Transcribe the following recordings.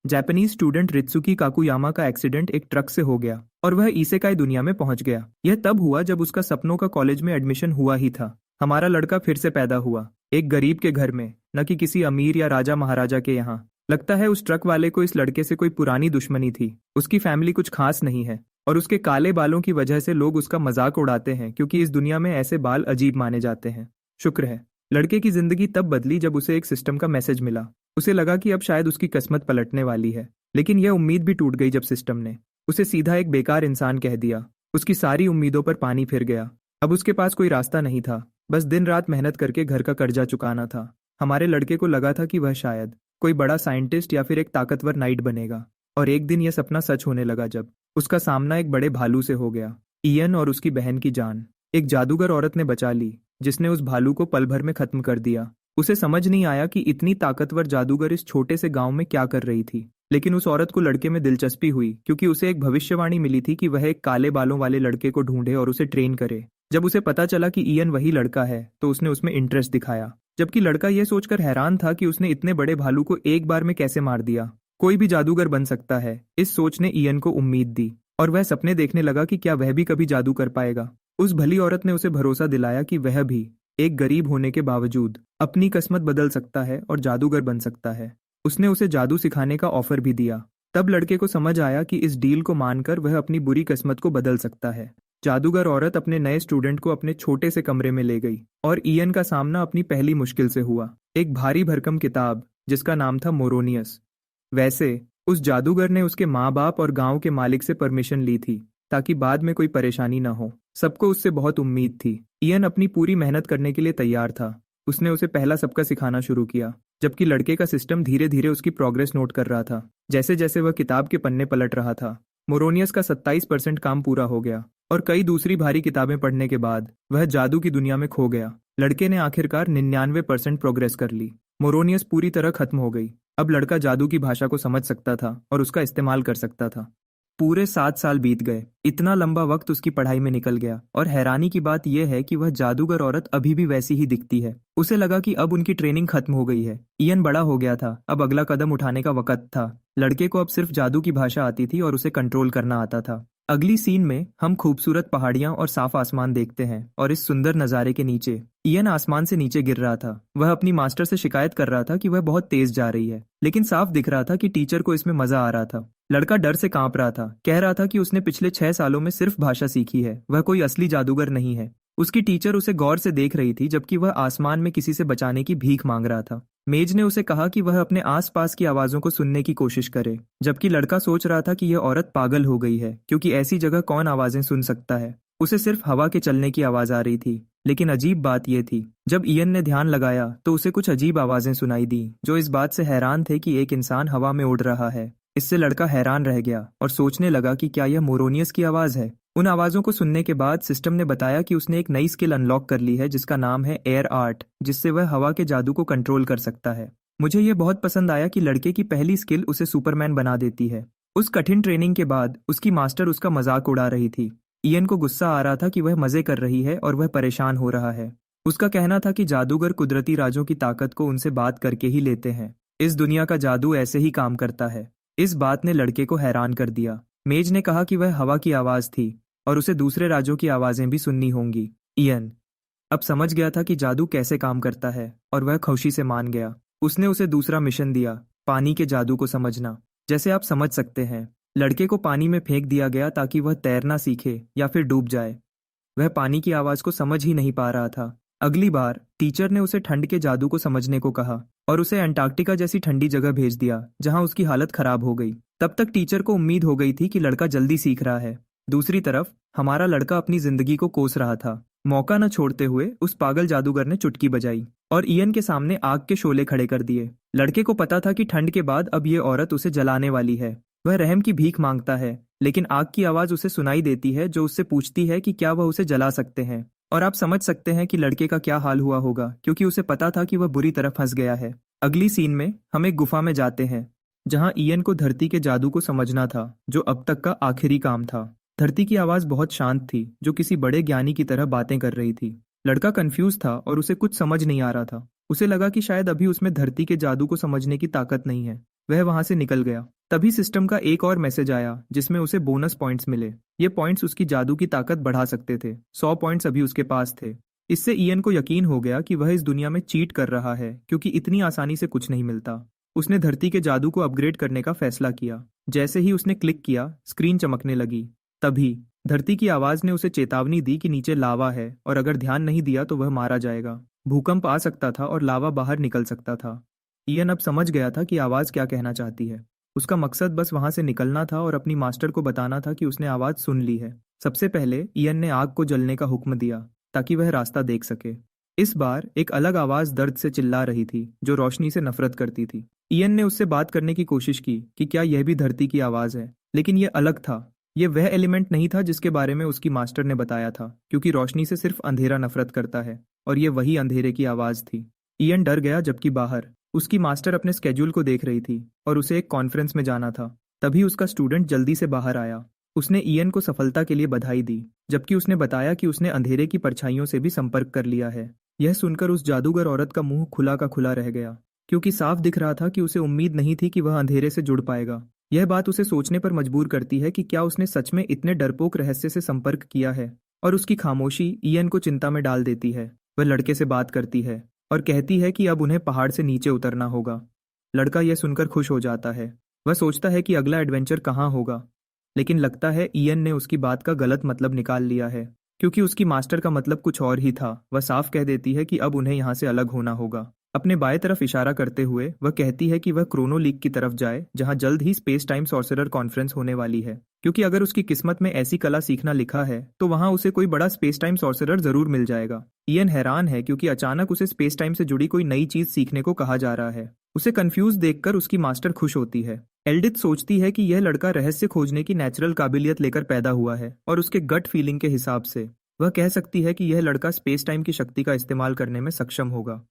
Japanese student रित्सुकी काकुयामा का accident एक truck से हो गया और वह इसेकाई दुनिया में पहुंच गया। यह तब हुआ जब उसका सपनों का कॉलेज में एडमिशन हुआ ही था। हमारा लड़का फिर से पैदा हुआ, एक गरीब के घर में, न कि किसी अमीर या राजा महाराजा के यहाँ। लगता है उस ट्रक वाले को इस लड़के से कोई पुरानी दुश्मनी थी। उसकी फैमिली कुछ खास नहीं है और उसके काले बालों की वजह से लोग उसका मजाक उड़ाते हैं, क्योंकि इस दुनिया में ऐसे बाल अजीब माने जाते हैं। शुक्र है, लड़के की जिंदगी तब बदली जब उसे एक सिस्टम का मैसेज मिला। उसे लगा कि अब शायद उसकी किस्मत पलटने वाली है, लेकिन यह उम्मीद भी टूट गई जब सिस्टम ने उसे सीधा एक बेकार इंसान कह दिया। उसकी सारी उम्मीदों पर पानी फिर गया। अब उसके पास कोई रास्ता नहीं था, बस दिन रात मेहनत करके घर का कर्जा चुकाना था। हमारे लड़के को लगा था कि वह शायद कोई बड़ा साइंटिस्ट या फिर एक ताकतवर नाइट बनेगा, और एक दिन यह सपना सच होने लगा जब उसका सामना एक बड़े भालू से हो गया। इयन और उसकी बहन की जान एक जादूगर औरत ने बचा ली, जिसने उस भालू को पल भर में खत्म कर दिया। उसे समझ नहीं आया कि इतनी ताकतवर जादूगर इस छोटे से गांव में क्या कर रही थी, लेकिन उस औरत को लड़के में दिलचस्पी हुई, क्योंकि उसे एक भविष्यवाणी मिली थी कि वह एक काले बालों वाले लड़के को ढूंढे और उसे ट्रेन करे। जब उसे पता चला कि इयन वही लड़का है, तो उसने उसमें इंटरेस्ट दिखाया, जबकि लड़का यह सोचकर हैरान था कि उसने इतने बड़े भालू को एक बार में कैसे मार दिया। कोई भी जादूगर बन सकता है, इस सोच ने इयन को उम्मीद दी, और वह सपने देखने लगा कि क्या वह भी कभी जादू कर पाएगा। उस भली औरत ने उसे भरोसा दिलाया कि वह भी एक गरीब होने के बावजूद अपनी किस्मत बदल सकता है और जादूगर बन सकता है। उसने उसे जादू सिखाने का ऑफर भी दिया। तब लड़के को समझ आया कि इस डील को मानकर वह अपनी बुरी किस्मत को बदल सकता है। जादूगर औरत अपने नए स्टूडेंट को अपने छोटे से कमरे में ले गई, और इयन का सामना अपनी पहली मुश्किल से हुआ, एक भारी भरकम किताब जिसका नाम था मोरोनियस। वैसे उस जादूगर ने उसके माँ बाप और गांव के मालिक से परमिशन ली थी ताकि बाद में कोई परेशानी न हो। सबको उससे बहुत उम्मीद थी। इयन अपनी पूरी मेहनत करने के लिए तैयार था। उसने उसे पहला सबका सिखाना शुरू किया, जबकि लड़के का सिस्टम धीरे धीरे उसकी प्रोग्रेस नोट कर रहा था। जैसे जैसे वह किताब के पन्ने पलट रहा था, मोरोनियस का 27% काम पूरा हो गया, और कई दूसरी भारी किताबें पढ़ने के बाद वह जादू की दुनिया में खो गया। लड़के ने आखिरकार 99% प्रोग्रेस कर ली। मोरोनियस पूरी तरह खत्म हो गई। अब लड़का जादू की भाषा को समझ सकता था और उसका इस्तेमाल कर सकता था। पूरे 7 साल बीत गए। इतना लंबा वक्त उसकी पढ़ाई में निकल गया, और हैरानी की बात यह है कि वह जादूगर औरत अभी भी वैसी ही दिखती है। उसे लगा कि अब उनकी ट्रेनिंग खत्म हो गई है। इयन बड़ा हो गया था, अब अगला कदम उठाने का वक्त था। लड़के को अब सिर्फ जादू की भाषा आती थी और उसे कंट्रोल करना आता था। अगली सीन में हम खूबसूरत पहाड़ियां और साफ आसमान देखते हैं, और इस सुंदर नजारे के नीचे इयन आसमान से नीचे गिर रहा था। वह अपनी मास्टर से शिकायत कर रहा था कि वह बहुत तेज जा रही है, लेकिन साफ दिख रहा था कि टीचर को इसमें मजा आ रहा था। लड़का डर से कांप रहा था, कह रहा था कि उसने पिछले 6 सालों में सिर्फ भाषा सीखी है, वह कोई असली जादूगर नहीं है। उसकी टीचर उसे गौर से देख रही थी, जबकि वह आसमान में किसी से बचाने की भीख मांग रहा था। मेज ने उसे कहा कि वह अपने आसपास की आवाजों को सुनने की कोशिश करे, जबकि लड़का सोच रहा था कि यह औरत पागल हो गई है, क्योंकि ऐसी जगह कौन आवाजें सुन सकता है। उसे सिर्फ हवा के चलने की आवाज आ रही थी। लेकिन अजीब बात यह थी, जब इयन ने ध्यान लगाया तो उसे कुछ अजीब आवाजें सुनाई दी, जो इस बात से हैरान थे कि एक इंसान हवा में उड़ रहा है। इससे लड़का हैरान रह गया और सोचने लगा कि क्या यह मोरोनियस की आवाज है। उन आवाजों को सुनने के बाद सिस्टम ने बताया कि उसने एक नई स्किल अनलॉक कर ली है, जिसका नाम है एयर आर्ट, जिससे वह हवा के जादू को कंट्रोल कर सकता है। मुझे यह बहुत पसंद आया कि लड़के की पहली स्किल उसे सुपरमैन बना देती है। उस कठिन ट्रेनिंग के बाद उसकी मास्टर उसका मजाक उड़ा रही थी। इयन को गुस्सा आ रहा था कि वह मजे कर रही है और वह परेशान हो रहा है। उसका कहना था कि जादूगर कुदरती राजों की ताकत को उनसे बात करके ही लेते हैं। इस दुनिया का जादू ऐसे ही काम करता है। इस बात ने लड़के को हैरान कर दिया। मेज ने कहा कि वह हवा की आवाज थी और उसे दूसरे राज्यों की आवाजें भी सुननी होंगी। इयन अब समझ गया था कि जादू कैसे काम करता है, और वह खुशी से मान गया। उसने उसे दूसरा मिशन दिया, पानी के जादू को समझना। जैसे आप समझ सकते हैं, लड़के को पानी में फेंक दिया गया ताकि वह तैरना सीखे या फिर डूब जाए। वह पानी की आवाज को समझ ही नहीं पा रहा था। अगली बार टीचर ने उसे ठंड के जादू को समझने को कहा और उसे अंटार्कटिका जैसी ठंडी जगह भेज दिया, जहां उसकी हालत खराब हो गई। तब तक टीचर को उम्मीद हो गई थी कि लड़का जल्दी सीख रहा है। दूसरी तरफ हमारा लड़का अपनी जिंदगी को कोस रहा था। मौका न छोड़ते हुए उस पागल जादूगर ने चुटकी बजाई और इयन के सामने आग के शोले खड़े कर दिए। लड़के को पता था कि ठंड के बाद अब ये औरत उसे जलाने वाली है। वह रहम की भीख मांगता है, लेकिन आग की आवाज उसे सुनाई देती है, जो उससे पूछती है कि क्या वह उसे जला सकते हैं। और आप समझ सकते हैं कि लड़के का क्या हाल हुआ होगा, क्योंकि उसे पता था कि वह बुरी तरह फंस गया है। अगली सीन में हम एक गुफा में जाते हैं, जहां इयन को धरती के जादू को समझना था, जो अब तक का आखिरी काम था। धरती की आवाज बहुत शांत थी, जो किसी बड़े ज्ञानी की तरह बातें कर रही थी। लड़का कंफ्यूज था और उसे कुछ समझ नहीं आ रहा था। उसे लगा कि शायद अभी उसमें धरती के जादू को समझने की ताकत नहीं है। वह वहां से निकल गया। तभी सिस्टम का एक और मैसेज आया जिसमें उसे बोनस पॉइंट्स मिले। ये पॉइंट्स उसकी जादू की ताकत बढ़ा सकते थे। 100 पॉइंट्स अभी उसके पास थे। इससे ईएन को यकीन हो गया कि वह इस दुनिया में चीट कर रहा है, क्योंकि इतनी आसानी से कुछ नहीं मिलता। उसने धरती के जादू को अपग्रेड करने का फैसला किया। जैसे ही उसने क्लिक किया, स्क्रीन चमकने लगी। तभी धरती की आवाज ने उसे चेतावनी दी कि नीचे लावा है और अगर ध्यान नहीं दिया तो वह मारा जाएगा। भूकंप आ सकता था और लावा बाहर निकल सकता था। ईएन अब समझ गया था कि आवाज क्या कहना चाहती है। उसका मकसद बस वहां से निकलना था और अपनी मास्टर को बताना था कि उसने आवाज सुन ली है। सबसे पहले ईएन ने आग को जलने का हुक्म दिया ताकि वह रास्ता देख सके। इस बार एक अलग आवाज दर्द से चिल्ला रही थी जो रोशनी से नफरत करती थी। ईएन ने उससे बात करने की कोशिश की कि क्या यह भी धरती की आवाज है, लेकिन यह अलग था। यह वह एलिमेंट नहीं था जिसके बारे में उसकी मास्टर ने बताया था, क्योंकि रोशनी से सिर्फ अंधेरा नफरत करता है और यह वही अंधेरे की आवाज थी। ईएन डर गया, जबकि बाहर उसकी मास्टर अपने स्केड्यूल को देख रही थी और उसे एक कॉन्फ्रेंस में जाना था। तभी उसका स्टूडेंट जल्दी से बाहर आया। उसने ईएन को सफलता के लिए बधाई दी, जबकि उसने बताया कि उसने अंधेरे की परछाइयों से भी संपर्क कर लिया है। यह सुनकर उस जादूगर औरत का मुंह खुला का खुला रह गया, क्योंकि साफ दिख रहा था कि उसे उम्मीद नहीं थी कि वह अंधेरे से जुड़ पाएगा। यह बात उसे सोचने पर मजबूर करती है कि क्या उसने सच में इतने डरपोक रहस्य से संपर्क किया है। और उसकी खामोशी ईएन को चिंता में डाल देती है। वह लड़के से बात करती है और कहती है कि अब उन्हें पहाड़ से नीचे उतरना होगा। लड़का यह सुनकर खुश हो जाता है। वह सोचता है कि अगला एडवेंचर कहाँ होगा, लेकिन लगता है ईएन ने उसकी बात का गलत मतलब निकाल लिया है, क्योंकि उसकी मास्टर का मतलब कुछ और ही था। वह साफ कह देती है कि अब उन्हें यहाँ से अलग होना होगा। अपने बाएं तरफ इशारा करते हुए वह कहती है कि वह क्रोनो लीग की तरफ जाए, जहां जल्द ही स्पेस टाइम सॉर्सरर कॉन्फ्रेंस होने वाली है, क्योंकि अगर उसकी किस्मत में ऐसी कला सीखना लिखा है तो वहां उसे कोई बड़ा स्पेस टाइम सॉर्सरर जरूर मिल जाएगा। ईएन हैरान है, क्योंकि अचानक उसे स्पेस टाइम से जुड़ी कोई नई चीज सीखने को कहा जा रहा है। उसे कंफ्यूज देखकर उसकी मास्टर खुश होती है। एल्डिथ सोचती है कि यह लड़का रहस्य खोजने की नेचुरल काबिलियत लेकर पैदा हुआ है और उसके गट फीलिंग के हिसाब से वह कह सकती है कि यह लड़का स्पेस टाइम की शक्ति का इस्तेमाल करने में सक्षम होगा।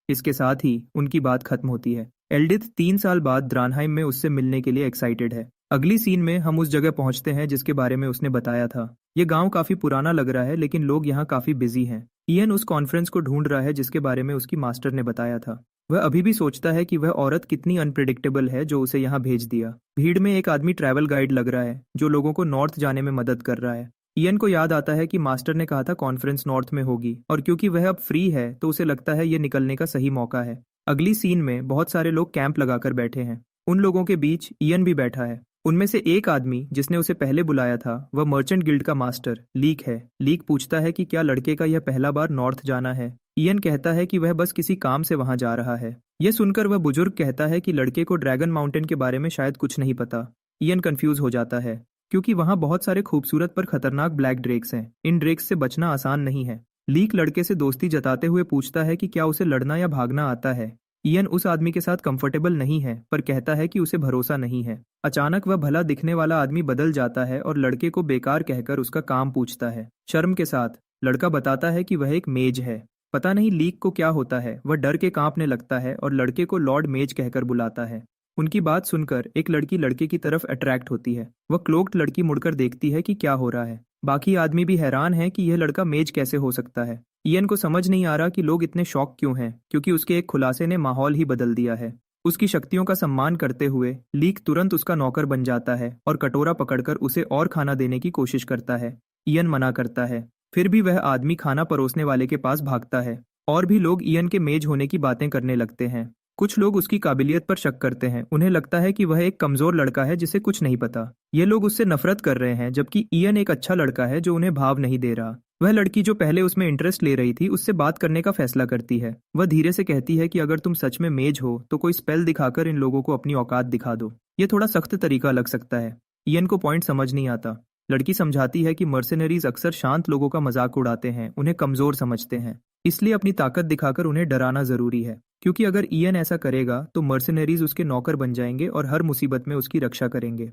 इसके साथ ही उनकी बात खत्म होती है। एल्डिथ 3 साल बाद द्रानहाइम में उससे मिलने के लिए एक्साइटेड है। अगली सीन में हम उस जगह पहुंचते हैं जिसके बारे में उसने बताया था। ये गांव काफी पुराना लग रहा है, लेकिन लोग यहाँ काफी बिजी हैं। ईएन उस कॉन्फ्रेंस को ढूंढ रहा है जिसके बारे में उसकी मास्टर ने बताया था। वह अभी भी सोचता है कि वह औरत कितनी अनप्रिडिक्टेबल है जो उसे यहाँ भेज दिया। भीड़ में एक आदमी ट्रैवल गाइड लग रहा है जो लोगों को नॉर्थ जाने में मदद कर रहा है। ईएन को याद आता है कि मास्टर ने कहा था कॉन्फ्रेंस नॉर्थ में होगी, और क्योंकि वह अब फ्री है तो उसे लगता है ये निकलने का सही मौका है। अगली सीन में बहुत सारे लोग कैंप लगाकर बैठे हैं। उन लोगों के बीच ईएन भी बैठा है। उनमें से एक आदमी जिसने उसे पहले बुलाया था वह मर्चेंट गिल्ड का मास्टर लीक है। लीक पूछता है कि क्या लड़के का यह पहला बार नॉर्थ जाना है। ईएन कहता है कि वह बस किसी काम से वहां जा रहा है। यह सुनकर वह बुजुर्ग कहता है कि लड़के को ड्रैगन माउंटेन के बारे में शायद कुछ नहीं पता। ईएन कंफ्यूज हो जाता है, क्योंकि वहां बहुत सारे खूबसूरत पर खतरनाक ब्लैक ड्रेक्स हैं। इन ड्रेक्स से बचना आसान नहीं है। लीक लड़के से दोस्ती जताते हुए पूछता है कि क्या उसे लड़ना या भागना आता है। ईएन उस आदमी के साथ कंफर्टेबल नहीं है, पर कहता है कि उसे भरोसा नहीं है। अचानक वह भला दिखने वाला आदमी बदल जाता है और लड़के को बेकार कहकर उसका काम पूछता है। शर्म के साथ लड़का बताता है कि वह एक मेज है। पता नहीं लीक को क्या होता है, वह डर के कांपने लगता है और लड़के को लॉर्ड मेज कहकर बुलाता है। उनकी बात सुनकर एक लड़की लड़के की तरफ अट्रैक्ट होती है। वह क्लोक्ड लड़की मुड़कर देखती है कि क्या हो रहा है। बाकी आदमी भी हैरान है कि यह लड़का मेज कैसे हो सकता है। ईएन को समझ नहीं आ रहा कि लोग इतने शॉक क्यों हैं, क्योंकि उसके एक खुलासे ने माहौल ही बदल दिया है। उसकी शक्तियों का सम्मान करते हुए लीक तुरंत उसका नौकर बन जाता है और कटोरा पकड़कर उसे और खाना देने की कोशिश करता है। ईएन मना करता है, फिर भी वह आदमी खाना परोसने वाले के पास भागता है। और भी लोग ईएन के मेज होने की बातें करने लगते हैं। कुछ लोग उसकी काबिलियत पर शक करते हैं। उन्हें लगता है कि वह एक कमजोर लड़का है जिसे कुछ नहीं पता। ये लोग उससे नफरत कर रहे हैं, जबकि ईएन एक अच्छा लड़का है जो उन्हें भाव नहीं दे रहा। वह लड़की जो पहले उसमें इंटरेस्ट ले रही थी उससे बात करने का फैसला करती है। वह धीरे से कहती है कि अगर तुम सच में मेज हो तो कोई स्पेल दिखाकर इन लोगों को अपनी औकात दिखा दो। ये थोड़ा सख्त तरीका लग सकता है। ईएन को पॉइंट समझ नहीं आता। लड़की समझाती है कि मर्सेनरीज अक्सर शांत लोगों का मजाक उड़ाते हैं, उन्हें कमजोर समझते हैं, इसलिए अपनी ताकत दिखाकर उन्हें डराना जरूरी है। क्योंकि अगर ईएन ऐसा करेगा तो मर्सेनरीज उसके नौकर बन जाएंगे और हर मुसीबत में उसकी रक्षा करेंगे।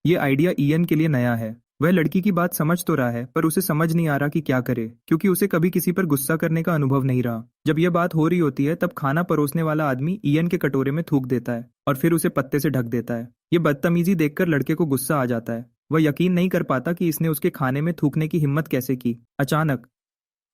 ये आइडिया ईएन के लिए नया है। वह लड़की की बात समझ तो रहा है, पर उसे समझ नहीं आ रहा कि क्या करे, क्योंकि उसे कभी किसी पर गुस्सा करने का अनुभव नहीं रहा। जब यह बात हो रही होती है तब खाना परोसने वाला आदमी ईएन के कटोरे में थूक देता है और फिर उसे पत्ते से ढक देता है। ये बदतमीजी देखकर लड़के को गुस्सा आ जाता है। वह यकीन नहीं कर पाता कि इसने उसके खाने में थूकने की हिम्मत कैसे की। अचानक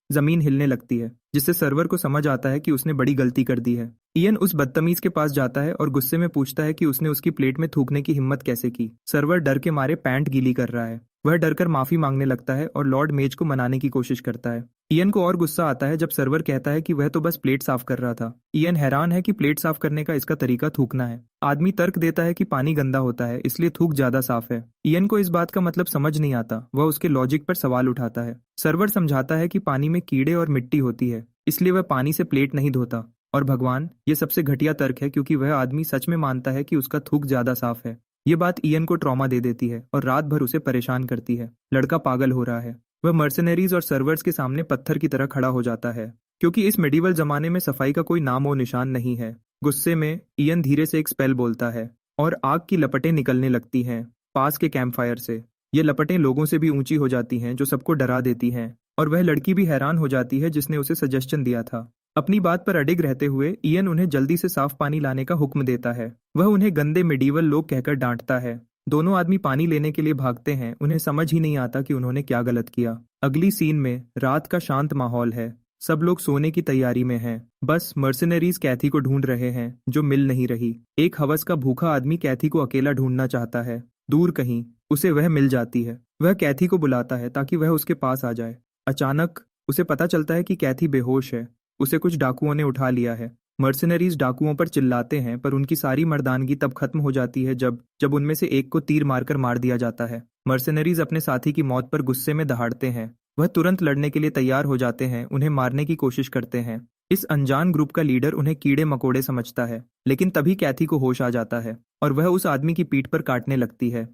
जमीन हिलने लगती है, जिससे सर्वर को समझ आता है कि उसने बड़ी गलती कर दी है। इयन उस बदतमीज के पास जाता है और गुस्से में पूछता है कि उसने उसकी प्लेट में थूकने की हिम्मत कैसे की। सर्वर डर के मारे पैंट गीली कर रहा है। वह डरकर माफी मांगने लगता है और लॉर्ड मेज को मनाने की कोशिश करता है। इयन को और गुस्सा आता है जब सर्वर कहता है कि वह तो बस प्लेट साफ कर रहा था। इयन हैरान है कि प्लेट साफ करने का इसका तरीका थूकना है। आदमी तर्क देता है कि पानी गंदा होता है, इसलिए थूक ज्यादा साफ है। इयन को इस बात का मतलब समझ नहीं आता। वह उसके लॉजिक पर सवाल उठाता है। सर्वर समझाता है कि पानी में कीड़े और मिट्टी होती है, इसलिए वह पानी से प्लेट नहीं धोता। और भगवान, ये सबसे घटिया तर्क है क्योंकि वह आदमी सच में मानता है कि उसका थूक ज्यादा साफ है। ये बात इयन को ट्रॉमा दे देती है और रात भर उसे परेशान करती है। लड़का पागल हो रहा है। वह मर्सनरीज और सर्वर्स के सामने पत्थर की तरह खड़ा हो जाता है, क्योंकि इस मेडिवल जमाने में सफाई का कोई नाम और निशान नहीं है। गुस्से में इयन धीरे से एक स्पेल बोलता है और आग की लपटें निकलने लगती हैं पास के कैंप फायर से। ये लपटें लोगों से भी ऊंची हो जाती हैं, जो सबको डरा देती हैं। और वह लड़की भी हैरान हो जाती है जिसने उसे सजेशन दिया था। अपनी बात पर अडिग रहते हुए इयन उन्हें जल्दी से साफ पानी लाने का हुक्म देता है। वह उन्हें गंदे मेडिवल लोग कहकर डांटता है। दोनों आदमी पानी लेने के लिए भागते हैं। उन्हें समझ ही नहीं आता कि उन्होंने क्या गलत किया। अगली सीन में रात का शांत माहौल है। सब लोग सोने की तैयारी में हैं। बस मर्सनरीज कैथी को ढूंढ रहे हैं, जो मिल नहीं रही। एक हवस का भूखा आदमी कैथी को अकेला ढूंढना चाहता है, दूर कहीं। उसे वह मिल जाती है। वह कैथी को बुलाता है ताकि वह उसके पास आ जाए। अचानक उसे पता चलता है कि कैथी बेहोश है। उसे कुछ डाकुओं ने उठा लिया है। मर्सनरीज डाकुओं पर चिल्लाते हैं, पर उनकी सारी मर्दानगी तब खत्म हो जाती है जब जब उनमें से एक को तीर मारकर मार दिया जाता है। मर्सनरीज अपने साथी की मौत पर गुस्से में दहाड़ते हैं। वह तुरंत लड़ने के लिए तैयार हो जाते हैं, उन्हें मारने की कोशिश करते हैं। इस अनजान ग्रुप का लीडर उन्हें कीड़े मकोड़े समझता है, लेकिन तभी कैथी को होश आ जाता है और वह उस आदमी की पीठ पर काटने लगती है।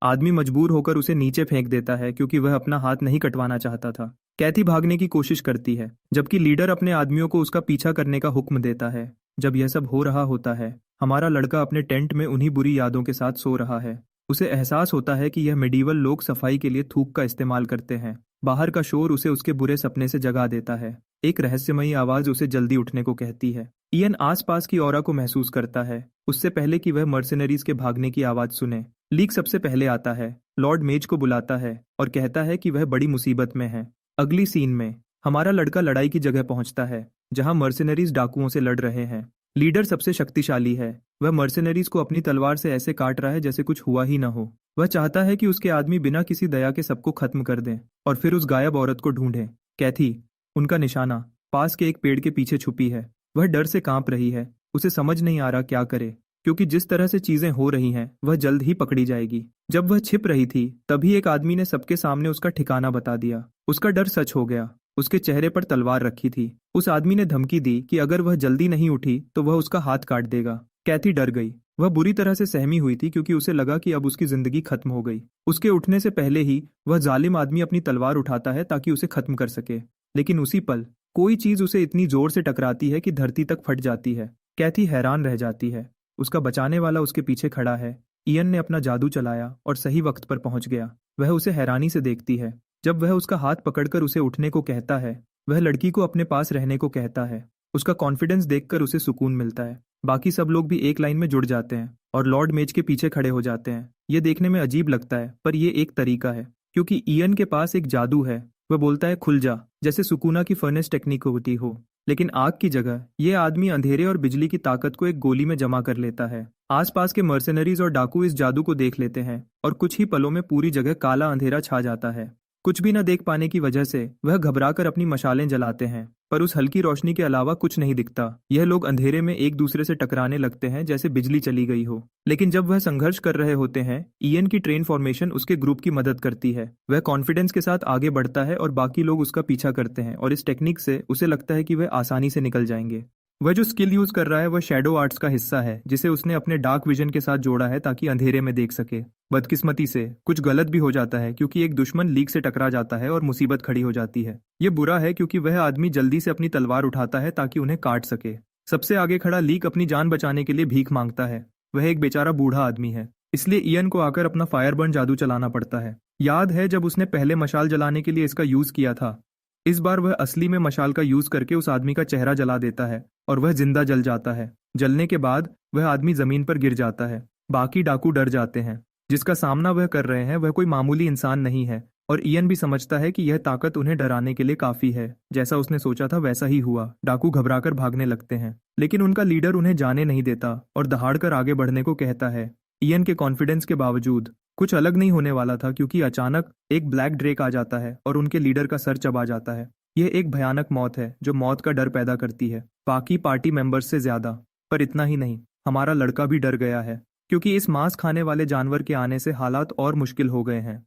आदमी मजबूर होकर उसे नीचे फेंक देता है क्योंकि वह अपना हाथ नहीं कटवाना चाहता था। कैथी भागने की कोशिश करती है, जबकि लीडर अपने आदमियों को उसका पीछा करने का हुक्म देता है। जब यह सब हो रहा होता है, हमारा लड़का अपने टेंट में उन्हीं बुरी यादों के साथ सो रहा है। उसे एहसास होता है कि यह मेडिवल लोग सफाई के लिए थूक का इस्तेमाल करते हैं। बाहर का शोर उसे उसके बुरे सपने से जगा देता है। एक रहस्यमयी आवाज उसे जल्दी उठने को कहती है। इयन आसपास की ऑरा को महसूस करता है, उससे पहले कि वह मर्सनरीज के भागने की आवाज सुने। लीक सबसे पहले आता है, लॉर्ड मेज को बुलाता है और कहता है कि वह बड़ी मुसीबत में है। अगली सीन में हमारा लड़का लड़ाई की जगह पहुंचता है, जहां मर्सनरीज डाकुओं से लड़ रहे हैं। लीडर सबसे शक्तिशाली है। वह मर्सनरीज को अपनी तलवार से ऐसे काट रहा है जैसे कुछ हुआ ही ना हो। वह चाहता है कि उसके आदमी बिना किसी दया के सबको खत्म कर दें और फिर उस गायब औरत को ढूंढें। कैथी, उनका निशाना, पास के एक पेड़ के पीछे छुपी है। वह डर से कांप रही है। उसे समझ नहीं आ रहा क्या करे, क्योंकि जिस तरह से चीजें हो रही हैं वह जल्द ही पकड़ी जाएगी। जब वह छिप रही थी, तभी एक आदमी ने सबके सामने उसका ठिकाना बता दिया। उसका डर सच हो गया। उसके चेहरे पर तलवार रखी थी। उस आदमी ने धमकी दी कि अगर वह जल्दी नहीं उठी तो वह उसका हाथ काट देगा। कैथी डर गई। वह बुरी तरह से सहमी हुई थी क्योंकि उसे लगा कि अब उसकी जिंदगी खत्म हो गई। उसके उठने से पहले ही वह जालिम आदमी अपनी तलवार उठाता है ताकि उसे खत्म कर सके, लेकिन उसी पल कोई चीज उसे इतनी जोर से टकराती है कि धरती तक फट जाती है। कैथी हैरान रह जाती है। उसका बचाने वाला उसके पीछे खड़ा है। इयन ने अपना जादू चलाया और सही वक्त पर पहुंच गया। वह उसे हैरानी से देखती है। जब वह उसका हाथ पकड़कर उसे उठने को कहता है, वह लड़की को अपने पास रहने को कहता है। उसका कॉन्फिडेंस देखकर उसे सुकून मिलता है। बाकी सब लोग भी एक लाइन में जुड़ जाते हैं और लॉर्ड मेज के पीछे खड़े हो जाते हैं। ये देखने में अजीब लगता है, पर यह एक तरीका है, क्योंकि इयन के पास एक जादू है। वह बोलता है खुल जा, जैसे सुकूना की फर्नेस टेक्निक होती हो। लेकिन आग की जगह यह आदमी अंधेरे और बिजली की ताकत को एक गोली में जमा कर लेता है। आसपास के मर्सनरीज और डाकू इस जादू को देख लेते हैं और कुछ ही पलों में पूरी जगह काला अंधेरा छा जाता है। कुछ भी न देख पाने की वजह से वह घबराकर अपनी मशालें जलाते हैं, पर उस हल्की रोशनी के अलावा कुछ नहीं दिखता। यह लोग अंधेरे में एक दूसरे से टकराने लगते हैं जैसे बिजली चली गई हो। लेकिन जब वह संघर्ष कर रहे होते हैं, इयन की ट्रेन फॉर्मेशन उसके ग्रुप की मदद करती है। वह कॉन्फिडेंस के साथ आगे बढ़ता है और बाकी लोग उसका पीछा करते हैं और इस टेक्निक से उसे लगता है कि वह आसानी से निकल जाएंगे। वह जो स्किल यूज कर रहा है वह शैडो आर्ट्स का हिस्सा है, जिसे उसने अपने डार्क विजन के साथ जोड़ा है ताकि अंधेरे में देख सके। बदकिस्मती से कुछ गलत भी हो जाता है क्योंकि एक दुश्मन लीक से टकरा जाता है और मुसीबत खड़ी हो जाती है। ये बुरा है क्योंकि वह आदमी जल्दी से अपनी तलवार उठाता है ताकि उन्हें काट सके। सबसे आगे खड़ा लीक अपनी जान बचाने के लिए भीख मांगता है। वह एक बेचारा बूढ़ा आदमी है, इसलिए इयन को आकर अपना फायरबर्न जादू चलाना पड़ता है। याद है जब उसने पहले मशाल जलाने के लिए इसका यूज किया था। इस बार वह असली में मशाल का यूज करके उस आदमी का चेहरा जला देता है और वह जिंदा जल जाता है। जलने के बाद वह आदमी जमीन पर गिर जाता है। बाकी डाकू डर जाते हैं। जिसका सामना वह कर रहे हैं वह कोई मामूली इंसान नहीं है, और इयन भी समझता है कि यह ताकत उन्हें डराने के लिए काफी है। जैसा उसने सोचा था वैसा ही हुआ। डाकू घबराकर भागने लगते हैं, लेकिन उनका लीडर उन्हें जाने नहीं देता और दहाड़कर आगे बढ़ने को कहता है। इयन के कॉन्फिडेंस के बावजूद कुछ अलग नहीं होने वाला था, क्योंकि अचानक एक ब्लैक ड्रेक आ जाता है और उनके लीडर का सर चबा जाता है। यह एक भयानक मौत है जो मौत का डर पैदा करती है, बाकी पार्टी मेंबर्स से ज्यादा। पर इतना ही नहीं, हमारा लड़का भी डर गया है, क्योंकि इस मांस खाने वाले जानवर के आने से हालात और मुश्किल हो गए हैं।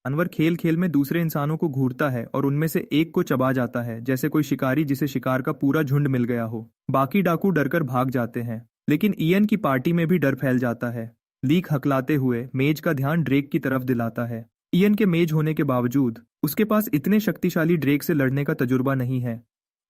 जानवर खेल खेल में दूसरे इंसानों को घूरता है और उनमें से एक को चबा जाता है, जैसे कोई शिकारी जिसे शिकार का पूरा झुंड मिल गया हो। बाकी डाकू डरकर भाग जाते हैं, लेकिन इयन की पार्टी में भी डर फैल जाता है। लीक हकलाते हुए मेज का ध्यान ड्रेक की तरफ दिलाता है। इयन के मेज होने के बावजूद उसके पास इतने शक्तिशाली ड्रेक से लड़ने का तजुर्बा नहीं है।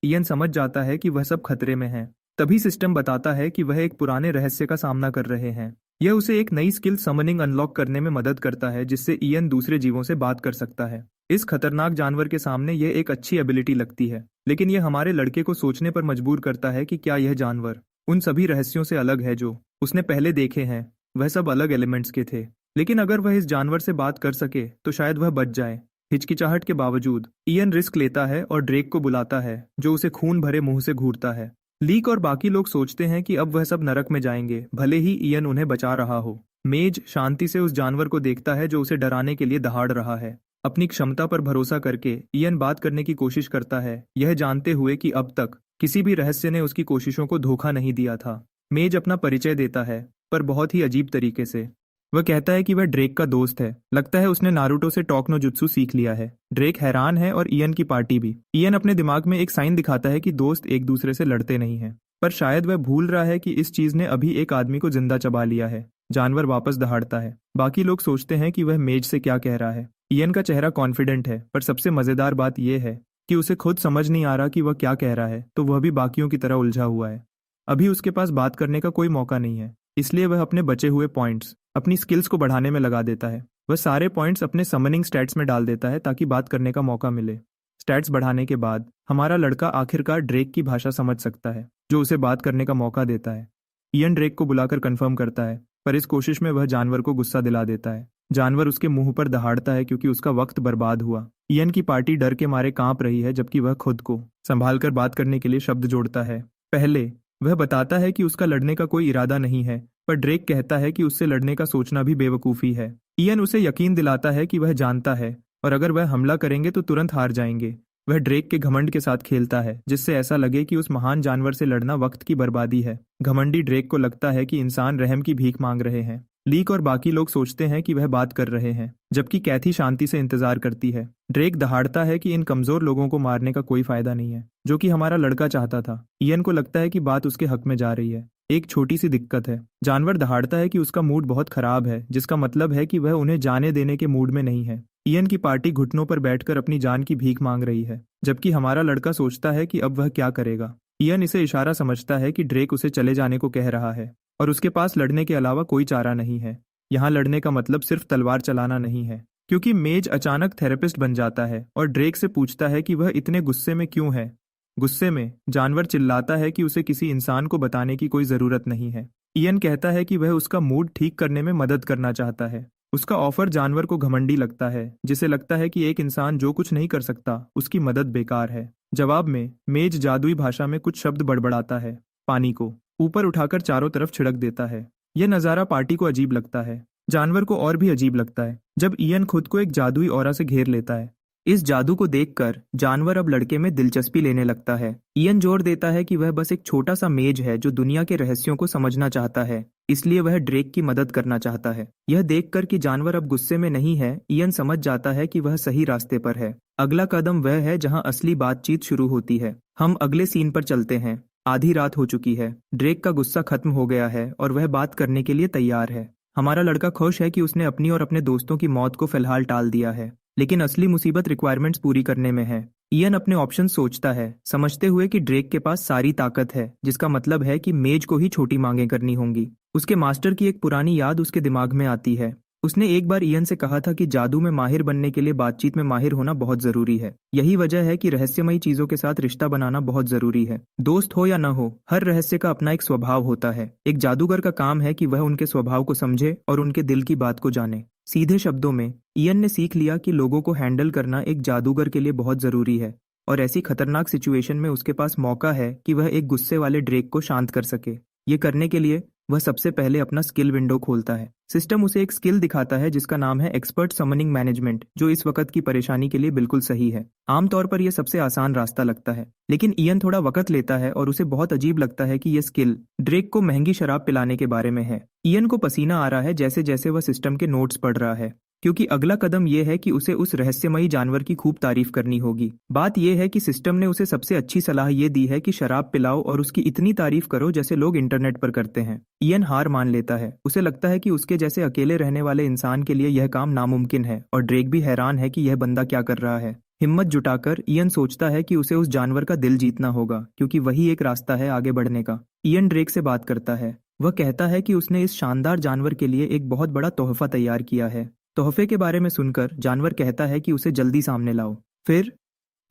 इयन समझ जाता है कि वह सब खतरे में है। तभी सिस्टम बताता है कि वह एक पुराने रहस्य का सामना कर रहे हैं। यह उसे एक नई स्किल समनिंग अनलॉक करने में मदद करता है, जिससे इयन दूसरे जीवों से बात कर सकता है। इस खतरनाक जानवर के सामने यह एक अच्छी एबिलिटी लगती है, लेकिन यह हमारे लड़के को सोचने पर मजबूर करता है कि क्या यह जानवर उन सभी रहस्यों से अलग है जो उसने पहले देखे हैं। वह सब अलग एलिमेंट्स के थे, लेकिन अगर वह इस जानवर से बात कर सके तो शायद वह बच जाए। हिचकिचाहट के बावजूद इयन रिस्क लेता है और ड्रेक को बुलाता है, जो उसे खून भरे मुंह से घूरता है। लीक और बाकी लोग सोचते हैं कि अब वह सब नरक में जाएंगे, भले ही इयन उन्हें बचा रहा हो। मेज शांति से उस जानवर को देखता है जो उसे डराने के लिए दहाड़ रहा है। अपनी क्षमता पर भरोसा करके इयन बात करने की कोशिश करता है, यह जानते हुए कि अब तक किसी भी रहस्य ने उसकी कोशिशों को धोखा नहीं दिया था। मेज अपना परिचय देता है, पर बहुत ही अजीब तरीके से। वह कहता है कि वह ड्रेक का दोस्त है। लगता है उसने नारुतो से टॉक नो जुत्सु सीख लिया है। ड्रेक हैरान है और इयन की पार्टी भी। इयन अपने दिमाग में एक साइन दिखाता है कि दोस्त एक दूसरे से लड़ते नहीं हैं, पर शायद वह भूल रहा है कि इस चीज ने अभी एक आदमी को जिंदा चबा लिया है। जानवर वापस दहाड़ता है। बाकी लोग सोचते हैं कि वह मेज से क्या कह रहा है। इयन का चेहरा कॉन्फिडेंट है, पर सबसे मजेदार बात यह है कि उसे खुद समझ नहीं आ रहा कि वह क्या कह रहा है, तो वह भी बाकियों की तरह उलझा हुआ है। अभी उसके पास बात करने का कोई मौका नहीं है, इसलिए वह अपने बचे हुए पॉइंट्स अपनी स्किल्स को बढ़ाने में लगा देता है। वह सारे पॉइंट्स अपने समनिंग स्टैट्स में डाल देता है ताकि बात करने का मौका मिले। स्टैट्स बढ़ाने के बाद हमारा लड़का आखिरकार ड्रेक की भाषा समझ सकता है, जो उसे बात करने का मौका देता है। इयन ड्रेक को बुलाकर कंफर्म करता है, पर इस कोशिश में वह जानवर को गुस्सा दिला देता है। जानवर उसके मुंह पर दहाड़ता है क्योंकि उसका वक्त बर्बाद हुआ। इयन की पार्टी डर के मारे कांप रही है, जबकि वह खुद को संभाल कर बात करने के लिए शब्द जोड़ता है। पहले वह बताता है कि उसका लड़ने का कोई इरादा नहीं है, पर ड्रेक कहता है कि उससे लड़ने का सोचना भी बेवकूफ़ी है। इयन उसे यकीन दिलाता है कि वह जानता है, और अगर वह हमला करेंगे तो तुरंत हार जाएंगे। वह ड्रेक के घमंड के साथ खेलता है, जिससे ऐसा लगे कि उस महान जानवर से लड़ना वक्त की बर्बादी है। घमंडी ड्रेक को लगता है कि इंसान रहम की भीख मांग रहे हैं। लीक और बाकी लोग सोचते हैं कि वह बात कर रहे हैं, जबकि कैथी शांति से इंतजार करती है। ड्रेक दहाड़ता है कि इन कमजोर लोगों को मारने का कोई फायदा नहीं है, जो कि हमारा लड़का चाहता था। इयन को लगता है कि बात उसके हक में जा रही है। एक छोटी सी दिक्कत है। जानवर दहाड़ता है कि उसका मूड बहुत खराब है, जिसका मतलब है कि वह उन्हें जाने देने के मूड में नहीं है। इयन की पार्टी घुटनों पर बैठकर अपनी जान की भीख मांग रही है, जबकि हमारा लड़का सोचता है कि अब वह क्या करेगा। इयन इसे इशारा समझता है कि ड्रेक उसे चले जाने को कह रहा है और उसके पास लड़ने के अलावा कोई चारा नहीं है। यहाँ लड़ने का मतलब सिर्फ तलवार चलाना नहीं है, क्योंकि मेज अचानक थेरेपिस्ट बन जाता है और ड्रेक से पूछता है कि वह इतने गुस्से में क्यों है। गुस्से में जानवर चिल्लाता है कि उसे किसी इंसान को बताने की कोई जरूरत नहीं है। इयन कहता है कि वह उसका मूड ठीक करने में मदद करना चाहता है। उसका ऑफर जानवर को घमंडी लगता है, जिसे लगता है कि एक इंसान जो कुछ नहीं कर सकता उसकी मदद बेकार है। जवाब में मेज जादुई भाषा में कुछ शब्द बड़बड़ाता है। पानी को ऊपर उठाकर चारों तरफ छिड़क देता है। यह नज़ारा पार्टी को अजीब लगता है। जानवर को और भी अजीब लगता है जब इयन खुद को एक जादुई ऑरा से घेर लेता है। इस जादू को देखकर जानवर अब लड़के में दिलचस्पी लेने लगता है। इयन जोर देता है कि वह बस एक छोटा सा मेज है जो दुनिया के रहस्यों को समझना चाहता है, इसलिए वह ड्रेक की मदद करना चाहता है। यह देखकर कि जानवर अब गुस्से में नहीं है, इयन समझ जाता है कि वह सही रास्ते पर है। अगला कदम वह है जहां असली बातचीत शुरू होती है। हम अगले सीन पर चलते हैं। आधी रात हो चुकी है। ड्रेक का गुस्सा खत्म हो गया है और वह बात करने के लिए तैयार है। हमारा लड़का खुश है कि उसने अपनी और अपने दोस्तों की मौत को फिलहाल टाल दिया है, लेकिन असली मुसीबत रिक्वायरमेंट्स पूरी करने में है। इयन अपने ऑप्शन सोचता है, समझते हुए कि ड्रेक के पास सारी ताकत है, जिसका मतलब है कि मेज को ही छोटी मांगें करनी होंगी। उसके मास्टर की एक पुरानी याद उसके दिमाग में आती है। उसने एक बार इयन से कहा था कि जादू में माहिर बनने के लिए बातचीत में माहिर होना बहुत जरूरी है। यही वजह है कि रहस्यमयी चीजों के साथ रिश्ता बनाना बहुत जरूरी है। दोस्त हो या न हो, हर रहस्य का अपना एक स्वभाव होता है। एक जादूगर का काम है कि वह उनके स्वभाव को समझे और उनके दिल की बात को जाने। सीधे शब्दों में इयन ने सीख लिया कि लोगों को हैंडल करना एक जादूगर के लिए बहुत जरूरी है, और ऐसी खतरनाक सिचुएशन में उसके पास मौका है कि वह एक गुस्से वाले ड्रेक को शांत कर सके। ये करने के लिए वह सबसे पहले अपना स्किल विंडो खोलता है। सिस्टम उसे एक स्किल दिखाता है जिसका नाम है एक्सपर्ट समनिंग मैनेजमेंट, जो इस वक्त की परेशानी के लिए बिल्कुल सही है। आमतौर पर यह सबसे आसान रास्ता लगता है, लेकिन इयन थोड़ा वक्त लेता है और उसे बहुत अजीब लगता है कि यह स्किल ड्रेक को महंगी शराब पिलाने के बारे में है। इयन को पसीना आ रहा है जैसे जैसे वह सिस्टम के नोट्स पढ़ रहा है, क्योंकि अगला कदम यह है कि उसे उस रहस्यमयी जानवर की खूब तारीफ करनी होगी। बात यह है कि सिस्टम ने उसे सबसे अच्छी सलाह यह दी है कि शराब पिलाओ और उसकी इतनी तारीफ करो जैसे लोग इंटरनेट पर करते हैं। इयन हार मान लेता है। उसे लगता है कि उसके जैसे अकेले रहने वाले इंसान के लिए यह काम नामुमकिन है, और ड्रेक भी हैरान है कि यह बंदा क्या कर रहा है। हिम्मत जुटाकर इयन सोचता है कि उसे उस जानवर का दिल जीतना होगा, क्योंकि वही एक रास्ता है आगे बढ़ने का। इयन ड्रेक से बात करता है। वह कहता है कि उसने इस शानदार जानवर के लिए एक बहुत बड़ा तोहफा तैयार किया है। तोहफे के बारे में सुनकर जानवर कहता है कि उसे जल्दी सामने लाओ। फिर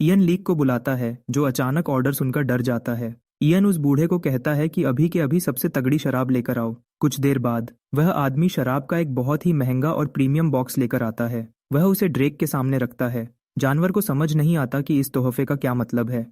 इयन लीक को बुलाता है, जो अचानक ऑर्डर सुनकर डर जाता है। इयन उस बूढ़े को कहता है कि अभी के अभी सबसे तगड़ी शराब लेकर आओ। कुछ देर बाद वह आदमी शराब का एक बहुत ही महंगा और प्रीमियम बॉक्स लेकर आता है। वह उसे ड्रेक के सामने रखता है। जानवर को समझ नहीं आता कि इस तोहफे का क्या मतलब है।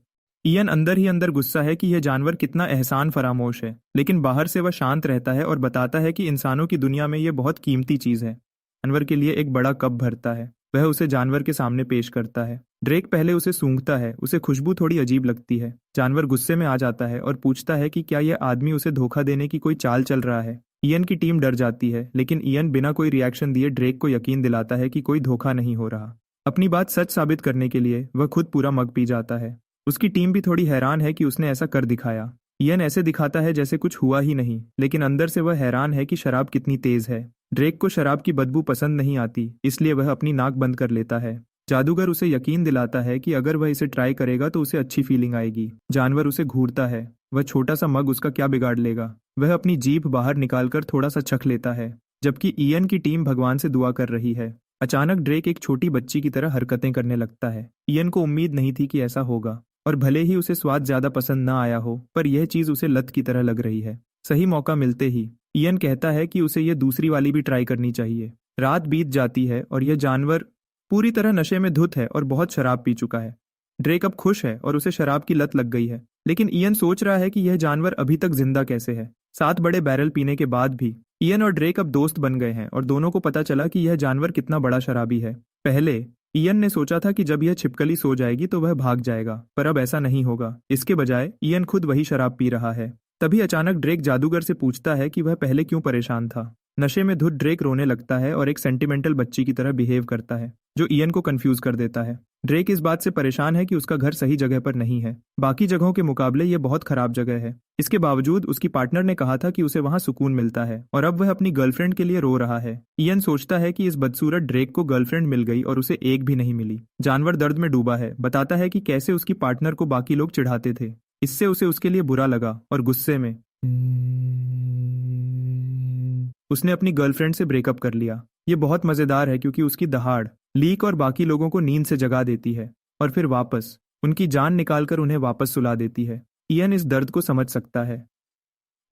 इयन अंदर ही अंदर गुस्सा है कि यह जानवर कितना एहसान फरामोश है, लेकिन बाहर से वह शांत रहता है और बताता है कि इंसानों की दुनिया में यह बहुत कीमती चीज है। जानवर के लिए एक बड़ा कप भरता है। वह उसे जानवर के सामने पेश करता है। ड्रेक पहले उसे सूंघता है। उसे खुशबू थोड़ी अजीब लगती है। जानवर गुस्से में आ जाता है और पूछता है कि क्या यह आदमी उसे धोखा देने की कोई चाल चल रहा है। इयन की टीम डर जाती है, लेकिन इयन बिना कोई रिएक्शन दिए ड्रेक को यकीन दिलाता है कि कोई धोखा नहीं हो रहा। अपनी बात सच साबित करने के लिए वह खुद पूरा मग पी जाता है। उसकी टीम भी थोड़ी हैरान है कि उसने ऐसा कर दिखाया। इयन ऐसे दिखाता है जैसे कुछ हुआ ही नहीं, लेकिन अंदर से वह हैरान है कि शराब कितनी तेज है। ड्रेक को शराब की बदबू पसंद नहीं आती, इसलिए वह अपनी नाक बंद कर लेता है। जादूगर उसे यकीन दिलाता है कि अगर वह इसे ट्राई करेगा तो उसे अच्छी फीलिंग आएगी। जानवर उसे घूरता है। वह छोटा सा मग उसका क्या बिगाड़ लेगा। वह अपनी जीभ बाहर निकालकर थोड़ा सा चख लेता है, जबकि इयन की टीम भगवान से दुआ कर रही है। अचानक ड्रेक एक छोटी बच्ची की तरह हरकतें करने लगता है। इयन को उम्मीद नहीं थी कि ऐसा होगा, और भले ही उसे स्वाद ज्यादा पसंद ना आया हो, पर यह चीज उसे लत की तरह लग रही है। सही मौका मिलते ही इयन कहता है कि उसे यह दूसरी वाली भी ट्राई करनी चाहिए। रात बीत जाती है और यह जानवर पूरी तरह नशे में धुत है और बहुत शराब पी चुका है। ड्रेक अब खुश है और उसे शराब की लत लग गई है, लेकिन इयन सोच रहा है कि यह जानवर अभी तक जिंदा कैसे है। 7 बड़े बैरल पीने के बाद भी इयन और ड्रेक अब दोस्त बन गए हैं, और दोनों को पता चला कि यह जानवर कितना बड़ा शराबी है। पहले इयन ने सोचा था कि जब यह छिपकली सो जाएगी तो वह भाग जाएगा, पर अब ऐसा नहीं होगा। इसके बजाय इयन खुद वही शराब पी रहा है। तभी अचानक ड्रेक जादूगर से पूछता है कि वह पहले क्यों परेशान था। नशे में धुत ड्रेक रोने लगता है और एक सेंटिमेंटल बच्ची की तरह बिहेव करता है, जो इयन को कंफ्यूज कर देता है। ड्रेक इस बात से परेशान है कि उसका घर सही जगह पर नहीं है। बाकी जगहों के मुकाबले यह बहुत खराब जगह है। इसके बावजूद उसकी पार्टनर ने कहा था कि उसे वहां सुकून मिलता है, और अब वह अपनी गर्लफ्रेंड के लिए रो रहा है। इयन सोचता है कि इस बदसूरत ड्रेक को गर्लफ्रेंड मिल गई और उसे एक भी नहीं मिली। जानवर दर्द में डूबा है। बताता है कि कैसे उसकी पार्टनर को बाकी लोग चिढ़ाते थे। इससे उसे उसके लिए बुरा लगा, और गुस्से में उसने अपनी गर्लफ्रेंड से ब्रेकअप कर लिया। ये बहुत मजेदार है क्योंकि उसकी दहाड़ लीक और बाकी लोगों को नींद से जगा देती है, और फिर वापस उनकी जान निकालकर उन्हें वापस सुला देती है। इयन इस दर्द को समझ सकता है।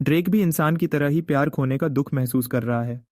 ड्रेक भी इंसान की तरह ही प्यार खोने का दुख महसूस कर रहा है।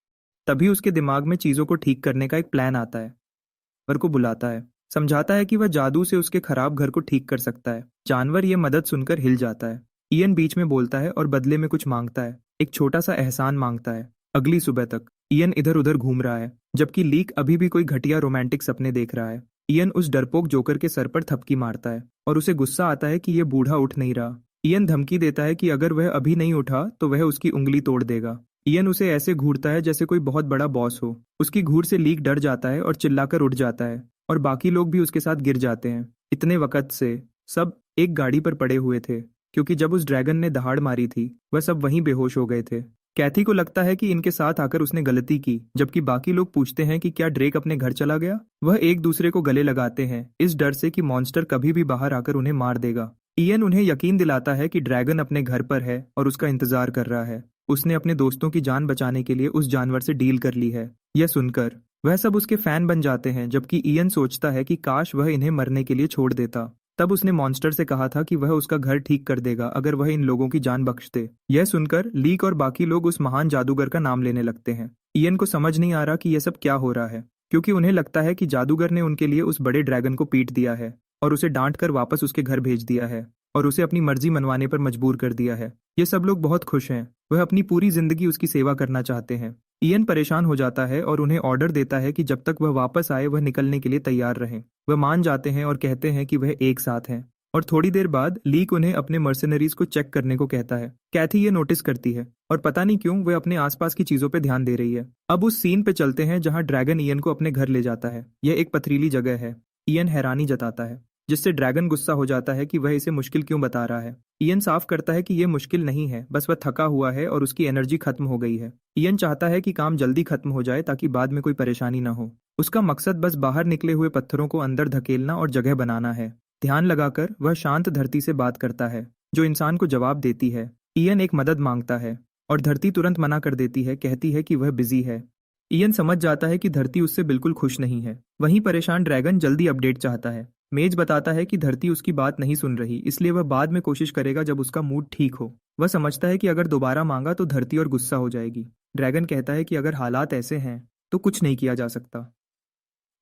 तभी उसके दिमाग में चीजों को ठीक करने का एक प्लान आता है। जानवर को बुलाता है, समझाता है कि वह जादू से उसके खराब घर को ठीक कर सकता है। जानवर ये मदद सुनकर हिल जाता है। इयन बीच में बोलता है और बदले में कुछ मांगता है। एक छोटा सा एहसान मांगता है। अगली सुबह तक इयन इधर उधर घूम रहा है, जबकि लीक अभी भी कोई घटिया रोमांटिक सपने देख रहा है। इयन उस डरपोक जोकर के सर पर थपकी मारता है, और उसे गुस्सा आता है कि यह बूढ़ा उठ नहीं रहा। इयन धमकी देता है कि अगर वह अभी नहीं उठा तो वह उसकी उंगली तोड़ देगा। इयन उसे ऐसे घूरता है जैसे कोई बहुत बड़ा बॉस हो। उसकी घूर से लीक डर जाता है और चिल्लाकर उठ जाता है, और बाकी लोग भी उसके साथ गिर जाते हैं। इतने वक्त से सब एक गाड़ी पर पड़े हुए थे, क्योंकि जब उस ड्रैगन ने दहाड़ मारी थी वह सब वहीं बेहोश हो गए थे। कैथी को लगता है कि इनके साथ आकर उसने गलती की, जबकि बाकी लोग पूछते हैं कि क्या ड्रेक अपने घर चला गया। वह एक दूसरे को गले लगाते हैं, इस डर से कि मॉन्स्टर कभी भी बाहर आकर उन्हें मार देगा। इयन उन्हें यकीन दिलाता है कि ड्रैगन अपने घर पर है और उसका इंतजार कर रहा है। उसने अपने दोस्तों की जान बचाने के लिए उस जानवर से डील कर ली है। यह सुनकर वह सब उसके फैन बन जाते हैं, जबकि इयन सोचता है कि काश वह इन्हें मरने के लिए छोड़ देता। तब उसने मॉन्स्टर से कहा था कि वह उसका घर ठीक कर देगा अगर वह इन लोगों की जान बख्श दे। यह सुनकर लीक और बाकी लोग उस महान जादूगर का नाम लेने लगते हैं। इयन को समझ नहीं आ रहा कि यह सब क्या हो रहा है, क्योंकि उन्हें लगता है कि जादूगर ने उनके लिए उस बड़े ड्रैगन को पीट दिया है और उसे डांट कर वापस उसके घर भेज दिया है और उसे अपनी मर्जी मनवाने पर मजबूर कर दिया है। ये सब लोग बहुत खुश हैं, वह अपनी पूरी जिंदगी उसकी सेवा करना चाहते हैं। इयन परेशान हो जाता है और उन्हें ऑर्डर देता है कि जब तक वह वापस आए वह निकलने के लिए तैयार रहें। वह मान जाते हैं और कहते हैं कि वह एक साथ हैं। और थोड़ी देर बाद लीक उन्हें अपने मर्सनरीज को चेक करने को कहता है। कैथी ये नोटिस करती है और पता नहीं क्यों वह अपने आसपास की चीजों पे ध्यान दे रही है। अब उस सीन पे चलते हैं जहां ड्रैगन इयन को अपने घर ले जाता है। यह एक पथरीली जगह है। इयन हैरानी जताता है, जिससे ड्रैगन गुस्सा हो जाता है कि वह इसे मुश्किल क्यों बता रहा है। इयन साफ करता है कि यह मुश्किल नहीं है, बस वह थका हुआ है और उसकी एनर्जी खत्म हो गई है। इयन चाहता है कि काम जल्दी खत्म हो जाए ताकि बाद में कोई परेशानी ना हो। उसका मकसद बस बाहर निकले हुए पत्थरों को अंदर धकेलना और जगह बनाना है। ध्यान लगाकर वह शांत धरती से बात करता है, जो इंसान को जवाब देती है। इयन एक मदद मांगता है और धरती तुरंत मना कर देती है, कहती है कि वह बिजी है। इयन समझ जाता है कि धरती उससे बिल्कुल खुश नहीं है। वहीं परेशान ड्रैगन जल्दी अपडेट चाहता है। मेज बताता है कि धरती उसकी बात नहीं सुन रही, इसलिए वह बाद में कोशिश करेगा जब उसका मूड ठीक हो। वह समझता है कि अगर दोबारा मांगा तो धरती और गुस्सा हो जाएगी। ड्रैगन कहता है कि अगर हालात ऐसे हैं तो कुछ नहीं किया जा सकता।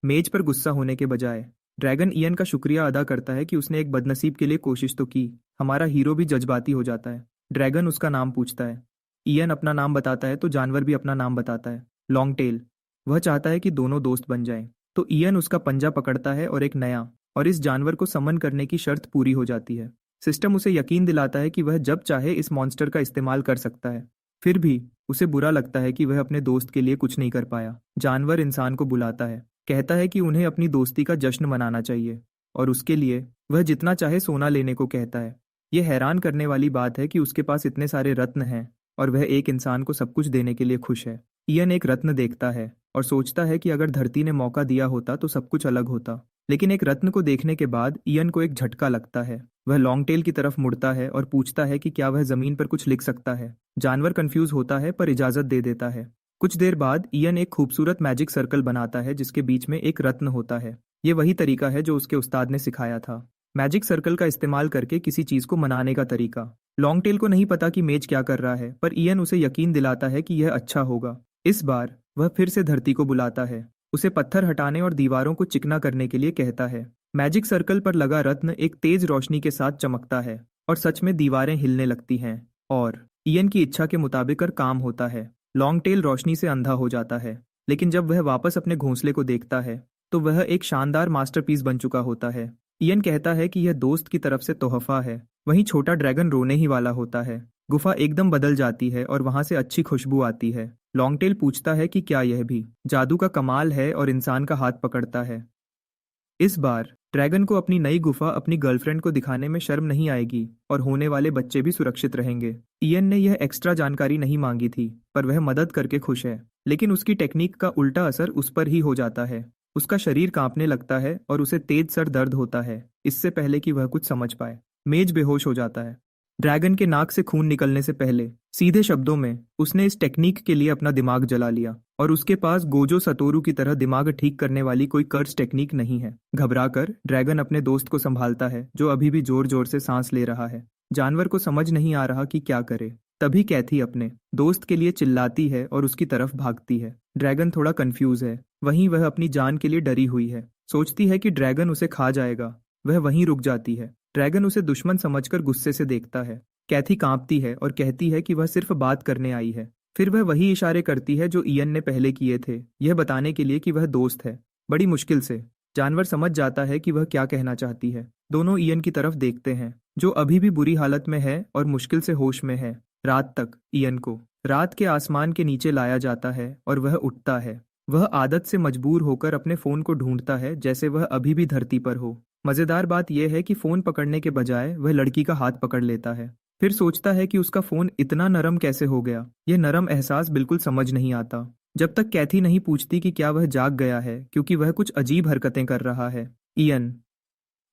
मेज पर गुस्सा होने के बजाय ड्रैगन इयन का शुक्रिया अदा करता है कि उसने एक बदनसीब के लिए कोशिश तो की। हमारा हीरो भी जज्बाती हो जाता है। ड्रैगन उसका नाम पूछता है। इयन अपना नाम बताता है तो जानवर भी अपना नाम बताता है, लॉन्ग टेल। वह चाहता है कि दोनों दोस्त बन जाएं। तो इयन उसका पंजा पकड़ता है और एक नया और इस जानवर को समन करने की शर्त पूरी हो जाती है। सिस्टम उसे यकीन दिलाता है कि वह जब चाहे इस मॉन्स्टर का इस्तेमाल कर सकता है। फिर भी उसे बुरा लगता है कि वह अपने दोस्त के लिए कुछ नहीं कर पाया। जानवर इंसान को बुलाता है, कहता है कि उन्हें अपनी दोस्ती का जश्न मनाना चाहिए और उसके लिए वह जितना चाहे सोना लेने को कहता है। यह हैरान करने वाली बात है कि उसके पास इतने सारे रत्न हैं और वह एक इंसान को सब कुछ देने के लिए खुश है। इयन एक रत्न देखता है और सोचता है कि अगर धरती ने मौका दिया होता तो सब कुछ अलग होता। लेकिन एक रत्न को देखने के बाद इयन को एक झटका लगता है। वह लॉन्ग टेल की तरफ मुड़ता है और पूछता है कि क्या वह जमीन पर कुछ लिख सकता है। जानवर कंफ्यूज होता है पर इजाजत दे देता है। कुछ देर बाद इयन एक खूबसूरत मैजिक सर्कल बनाता है जिसके बीच में एक रत्न होता है। ये वही तरीका है जो उसके उस्ताद ने सिखाया था, मैजिक सर्कल का इस्तेमाल करके किसी चीज को मनाने का तरीका। लॉन्ग टेल को नहीं पता कि मेज क्या कर रहा है, पर इयन उसे यकीन दिलाता है कि यह अच्छा होगा। इस बार वह फिर से धरती को बुलाता है, उसे पत्थर हटाने और दीवारों को चिकना करने के लिए कहता है। मैजिक सर्कल पर लगा रत्न एक तेज रोशनी के साथ चमकता है और सच में दीवारें हिलने लगती हैं और इयन की इच्छा के मुताबिक काम होता है। लॉन्ग टेल रोशनी से अंधा हो जाता है, लेकिन जब वह वापस अपने घोंसले को देखता है तो वह एक शानदार मास्टरपीस बन चुका होता है। इयन कहता है कि यह दोस्त की तरफ से तोहफा है। वहीं छोटा ड्रैगन रोने ही वाला होता है। गुफा एकदम बदल जाती है और वहां से अच्छी खुशबू आती है। लॉन्ग टेल पूछता है कि क्या यह भी जादू का कमाल है और इंसान का हाथ पकड़ता है। इस बार ड्रैगन को अपनी नई गुफा अपनी गर्लफ्रेंड को दिखाने में शर्म नहीं आएगी और होने वाले बच्चे भी सुरक्षित रहेंगे। इयन ने यह एक्स्ट्रा जानकारी नहीं मांगी थी, पर वह मदद करके खुश है। लेकिन उसकी टेक्निक का उल्टा असर उस पर ही हो जाता है। उसका शरीर कांपने लगता है और उसे तेज सर दर्द होता है, इससे पहले कि वह कुछ समझ पाए। मेज बेहोश हो जाता है। ड्रैगन के नाक से खून निकलने से पहले सीधे शब्दों में उसने इस टेक्निक के लिए अपना दिमाग जला लिया और उसके पास गोजो सतोरू की तरह दिमाग ठीक करने वाली कोई कर्ज टेक्निक नहीं है। घबराकर ड्रैगन अपने दोस्त को संभालता है, जो अभी भी जोर जोर से सांस ले रहा है। जानवर को समझ नहीं आ रहा कि क्या करे। तभी कैथी अपने दोस्त के लिए चिल्लाती है और उसकी तरफ भागती है। ड्रैगन थोड़ा कंफ्यूज है, वहीं वह अपनी जान के लिए डरी हुई है। सोचती है कि ड्रैगन उसे खा जाएगा। वह वहीं रुक जाती है। ड्रैगन उसे दुश्मन समझकर गुस्से से देखता है। कैथी कांपती है और कहती है कि वह सिर्फ बात करने आई है। फिर वह वही इशारे करती है जो इयन ने पहले किए थे, यह बताने के लिए कि वह दोस्त है। बड़ी मुश्किल से जानवर समझ जाता है कि वह क्या कहना चाहती है। दोनों इयन की तरफ देखते हैं, जो अभी भी बुरी हालत में है और मुश्किल से होश में है। रात तक इयन को रात के आसमान के नीचे लाया जाता है और वह उठता है। वह आदत से मजबूर होकर अपने फोन को ढूंढता है, जैसे वह अभी भी धरती पर हो। मजेदार बात यह है कि फोन पकड़ने के बजाय वह लड़की का हाथ पकड़ लेता है। फिर सोचता है कि उसका फोन इतना नरम कैसे हो गया। यह नरम एहसास बिल्कुल समझ नहीं आता जब तक कैथी नहीं पूछती कि क्या वह जाग गया है, क्योंकि वह कुछ अजीब हरकतें कर रहा है। इयन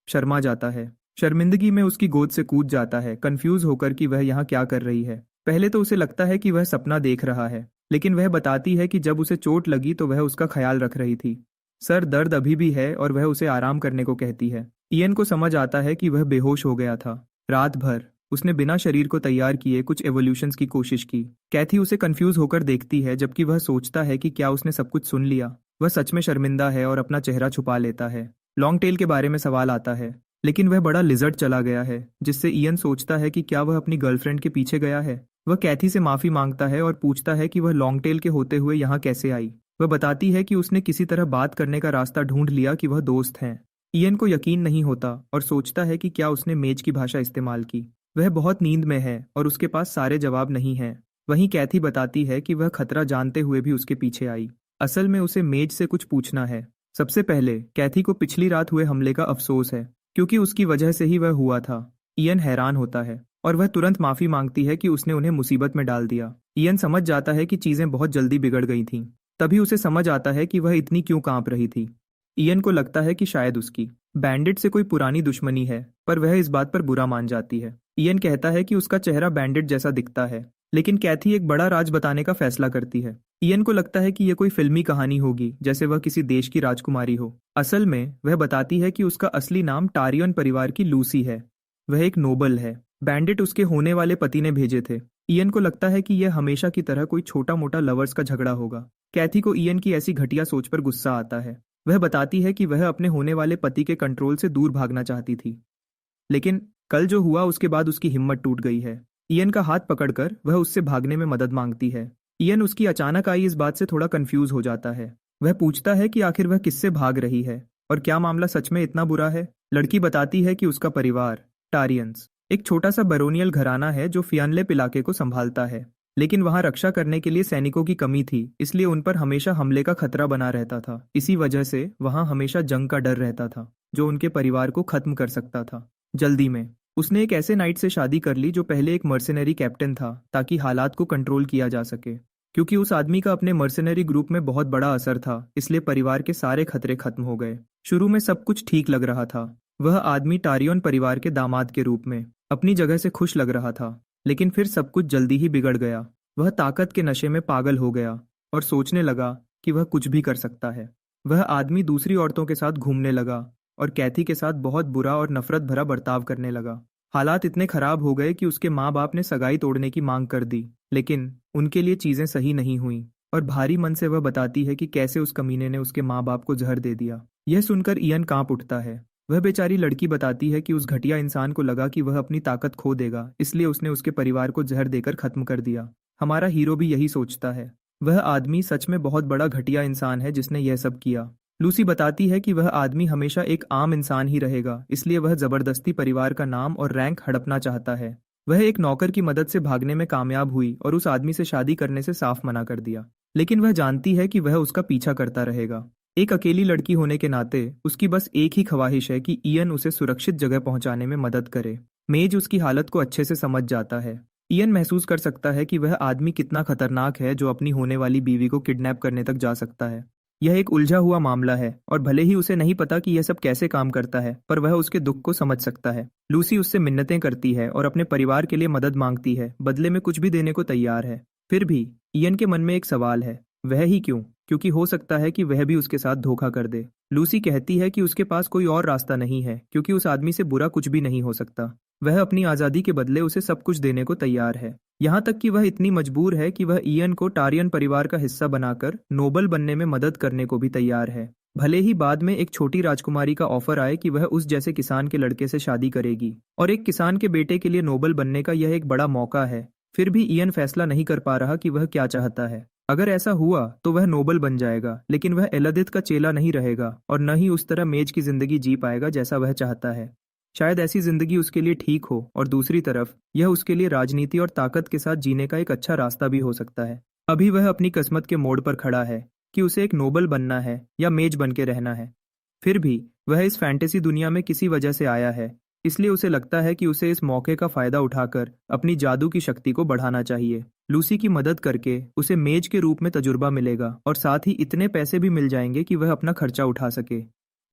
शर्मा जाता है। शर्मिंदगी में उसकी गोद से कूद जाता है, कंफ्यूज होकर कि वह यहाँ क्या कर रही है। पहले तो उसे लगता है कि वह सपना देख रहा है, लेकिन वह बताती है कि जब उसे चोट लगी तो वह उसका ख्याल रख रही थी। सर दर्द अभी भी है और वह उसे आराम करने को कहती है। इयन को समझ आता है कि वह बेहोश हो गया था। रात भर उसने बिना शरीर को तैयार किए कुछ एवोल्यूशंस की कोशिश की। कैथी उसे कंफ्यूज होकर देखती है, जबकि वह सोचता है कि क्या उसने सब कुछ सुन लिया। वह सच में शर्मिंदा है और अपना चेहरा छुपा लेता है। लॉन्ग टेल के बारे में सवाल आता है, लेकिन वह बड़ा लिजर्ड चला गया है, जिससे इयन सोचता है कि क्या वह अपनी गर्लफ्रेंड के पीछे गया है। वह कैथी से माफी मांगता है और पूछता है कि वह लॉन्ग टेल के होते हुए यहाँ कैसे आई। वह बताती है कि उसने किसी तरह बात करने का रास्ता ढूंढ लिया कि वह दोस्त हैं। इयन को यकीन नहीं होता और सोचता है कि क्या उसने मेज की भाषा इस्तेमाल की। वह बहुत नींद में है और उसके पास सारे जवाब नहीं हैं। वहीं कैथी बताती है कि वह खतरा जानते हुए भी उसके पीछे आई। असल में उसे मेज से कुछ पूछना है। सबसे पहले कैथी को पिछली रात हुए हमले का अफसोस है, क्योंकि उसकी वजह से ही वह हुआ था। इयन हैरान होता है और वह तुरंत माफी मांगती है कि उसने उन्हें मुसीबत में डाल दिया। इयन समझ जाता है कि चीजें बहुत जल्दी बिगड़ गई थीं। तभी उसे समझ आता है कि वह इतनी क्यों कांप रही थी। इयन को लगता है कि शायद उसकी बैंडिट से कोई पुरानी दुश्मनी है, पर वह इस बात पर बुरा मान जाती है। इयन कहता है कि उसका चेहरा बैंडिट जैसा दिखता है, लेकिन कैथी एक बड़ा राज बताने का फैसला करती है। इयन को लगता है कि यह कोई फिल्मी कहानी होगी, जैसे वह किसी देश की राजकुमारी हो। असल में वह बताती है कि उसका असली नाम टारियन परिवार की लूसी है। वह एक नोबल है। बैंडिट उसके होने वाले पति ने भेजे थे। इयन को लगता है कि यह हमेशा की तरह कोई छोटा मोटा लवर्स का झगड़ा होगा। कैथी को इयन की ऐसी घटिया सोच पर गुस्सा आता है। वह बताती है कि वह अपने होने वाले पति के कंट्रोल से दूर भागना चाहती थी, लेकिन कल जो हुआ उसके बाद उसकी हिम्मत टूट गई है। इयन का हाथ पकड़कर वह उससे भागने में मदद मांगती है। इयन उसकी अचानक आई इस बात से थोड़ा कंफ्यूज हो जाता है। वह पूछता है कि आखिर वह किससे भाग रही है और क्या मामला सच में इतना बुरा है। लड़की बताती है कि उसका परिवार टारियंस एक छोटा सा बैरोनियल घराना है जो फियानलेप इलाके को संभालता है, लेकिन वहां रक्षा करने के लिए सैनिकों की कमी थी, इसलिए उन पर हमेशा हमले का खतरा बना रहता था। इसी वजह से वहां हमेशा जंग का डर रहता था, जो उनके परिवार को खत्म कर सकता था। जल्दी में उसने एक ऐसे नाइट से शादी कर ली जो पहले एक मर्सेनरी कैप्टन था, ताकि हालात को कंट्रोल किया जा सके। क्योंकि उस आदमी का अपने मर्सेनरी ग्रुप में बहुत बड़ा असर था, इसलिए परिवार के सारे खतरे खत्म हो गए। शुरू में सब कुछ ठीक लग रहा था। वह आदमी टारियन परिवार के दामाद के रूप में अपनी जगह से खुश लग रहा था, लेकिन फिर सब कुछ जल्दी ही बिगड़ गया। वह ताकत के नशे में पागल हो गया और सोचने लगा कि वह कुछ भी कर सकता है। वह आदमी दूसरी औरतों के साथ घूमने लगा और कैथी के साथ बहुत बुरा और नफरत भरा बर्ताव करने लगा। हालात इतने खराब हो गए कि उसके माँ बाप ने सगाई तोड़ने की मांग कर दी, लेकिन उनके लिए चीजें सही नहीं हुई और भारी मन से वह बताती है कि कैसे उस कमीने ने उसके माँ बाप को जहर दे दिया। यह सुनकर इयन कांप उठता है। वह बेचारी लड़की बताती है कि उस घटिया इंसान को लगा कि वह अपनी ताकत खो देगा, इसलिए उसने उसके परिवार को जहर देकर खत्म कर दिया। हमारा हीरो भी यही सोचता है। वह आदमी सच में बहुत बड़ा घटिया इंसान है जिसने यह सब किया। लूसी बताती है कि वह आदमी हमेशा एक आम इंसान ही रहेगा, इसलिए वह जबरदस्ती परिवार का नाम और रैंक हड़पना चाहता है। वह एक नौकर की मदद से भागने में कामयाब हुई और उस आदमी से शादी करने से साफ मना कर दिया, लेकिन वह जानती है कि वह उसका पीछा करता रहेगा। एक अकेली लड़की होने के नाते उसकी बस एक ही ख्वाहिश है कि इयन उसे सुरक्षित जगह पहुंचाने में मदद करे। मेज उसकी हालत को अच्छे से समझ जाता है। इयन महसूस कर सकता है कि वह आदमी कितना खतरनाक है जो अपनी होने वाली बीवी को किडनैप करने तक जा सकता है। यह एक उलझा हुआ मामला है और भले ही उसे नहीं पता कि यह सब कैसे काम करता है, पर वह उसके दुख को समझ सकता है। लूसी उससे मिन्नतें करती है और अपने परिवार के लिए मदद मांगती है, बदले में कुछ भी देने को तैयार है। फिर भी इयन के मन में एक सवाल है, वह ही क्यों? क्योंकि हो सकता है कि वह भी उसके साथ धोखा कर दे। लूसी कहती है कि उसके पास कोई और रास्ता नहीं है, क्योंकि उस आदमी से बुरा कुछ भी नहीं हो सकता। वह अपनी आज़ादी के बदले उसे सब कुछ देने को तैयार है। यहाँ तक कि वह इतनी मजबूर है कि वह इयन को टारियन परिवार का हिस्सा बनाकर नोबल बनने में मदद करने को भी तैयार है। भले ही बाद में एक छोटी राजकुमारी का ऑफर आए कि वह उस जैसे किसान के लड़के से शादी करेगी, और एक किसान के बेटे के लिए नोबल बनने का यह एक बड़ा मौका है, फिर भी इयन फैसला नहीं कर पा रहा कि वह क्या चाहता है। अगर ऐसा हुआ तो वह नोबल बन जाएगा, लेकिन वह एलादित का चेला नहीं रहेगा और न ही उस तरह मेज की जिंदगी जी पाएगा जैसा वह चाहता है। शायद ऐसी जिंदगी उसके लिए ठीक हो, और दूसरी तरफ यह उसके लिए राजनीति और ताकत के साथ जीने का एक अच्छा रास्ता भी हो सकता है। अभी वह अपनी किस्मत के मोड़ पर खड़ा है कि उसे एक नोबल बनना है या मेज बन के रहना है। फिर भी वह इस फैंटेसी दुनिया में किसी वजह से आया है, इसलिए उसे लगता है कि उसे इस मौके का फायदा उठाकर अपनी जादू की शक्ति को बढ़ाना चाहिए। लूसी की मदद करके उसे मेज के रूप में तजुर्बा मिलेगा और साथ ही इतने पैसे भी मिल जाएंगे कि वह अपना खर्चा उठा सके।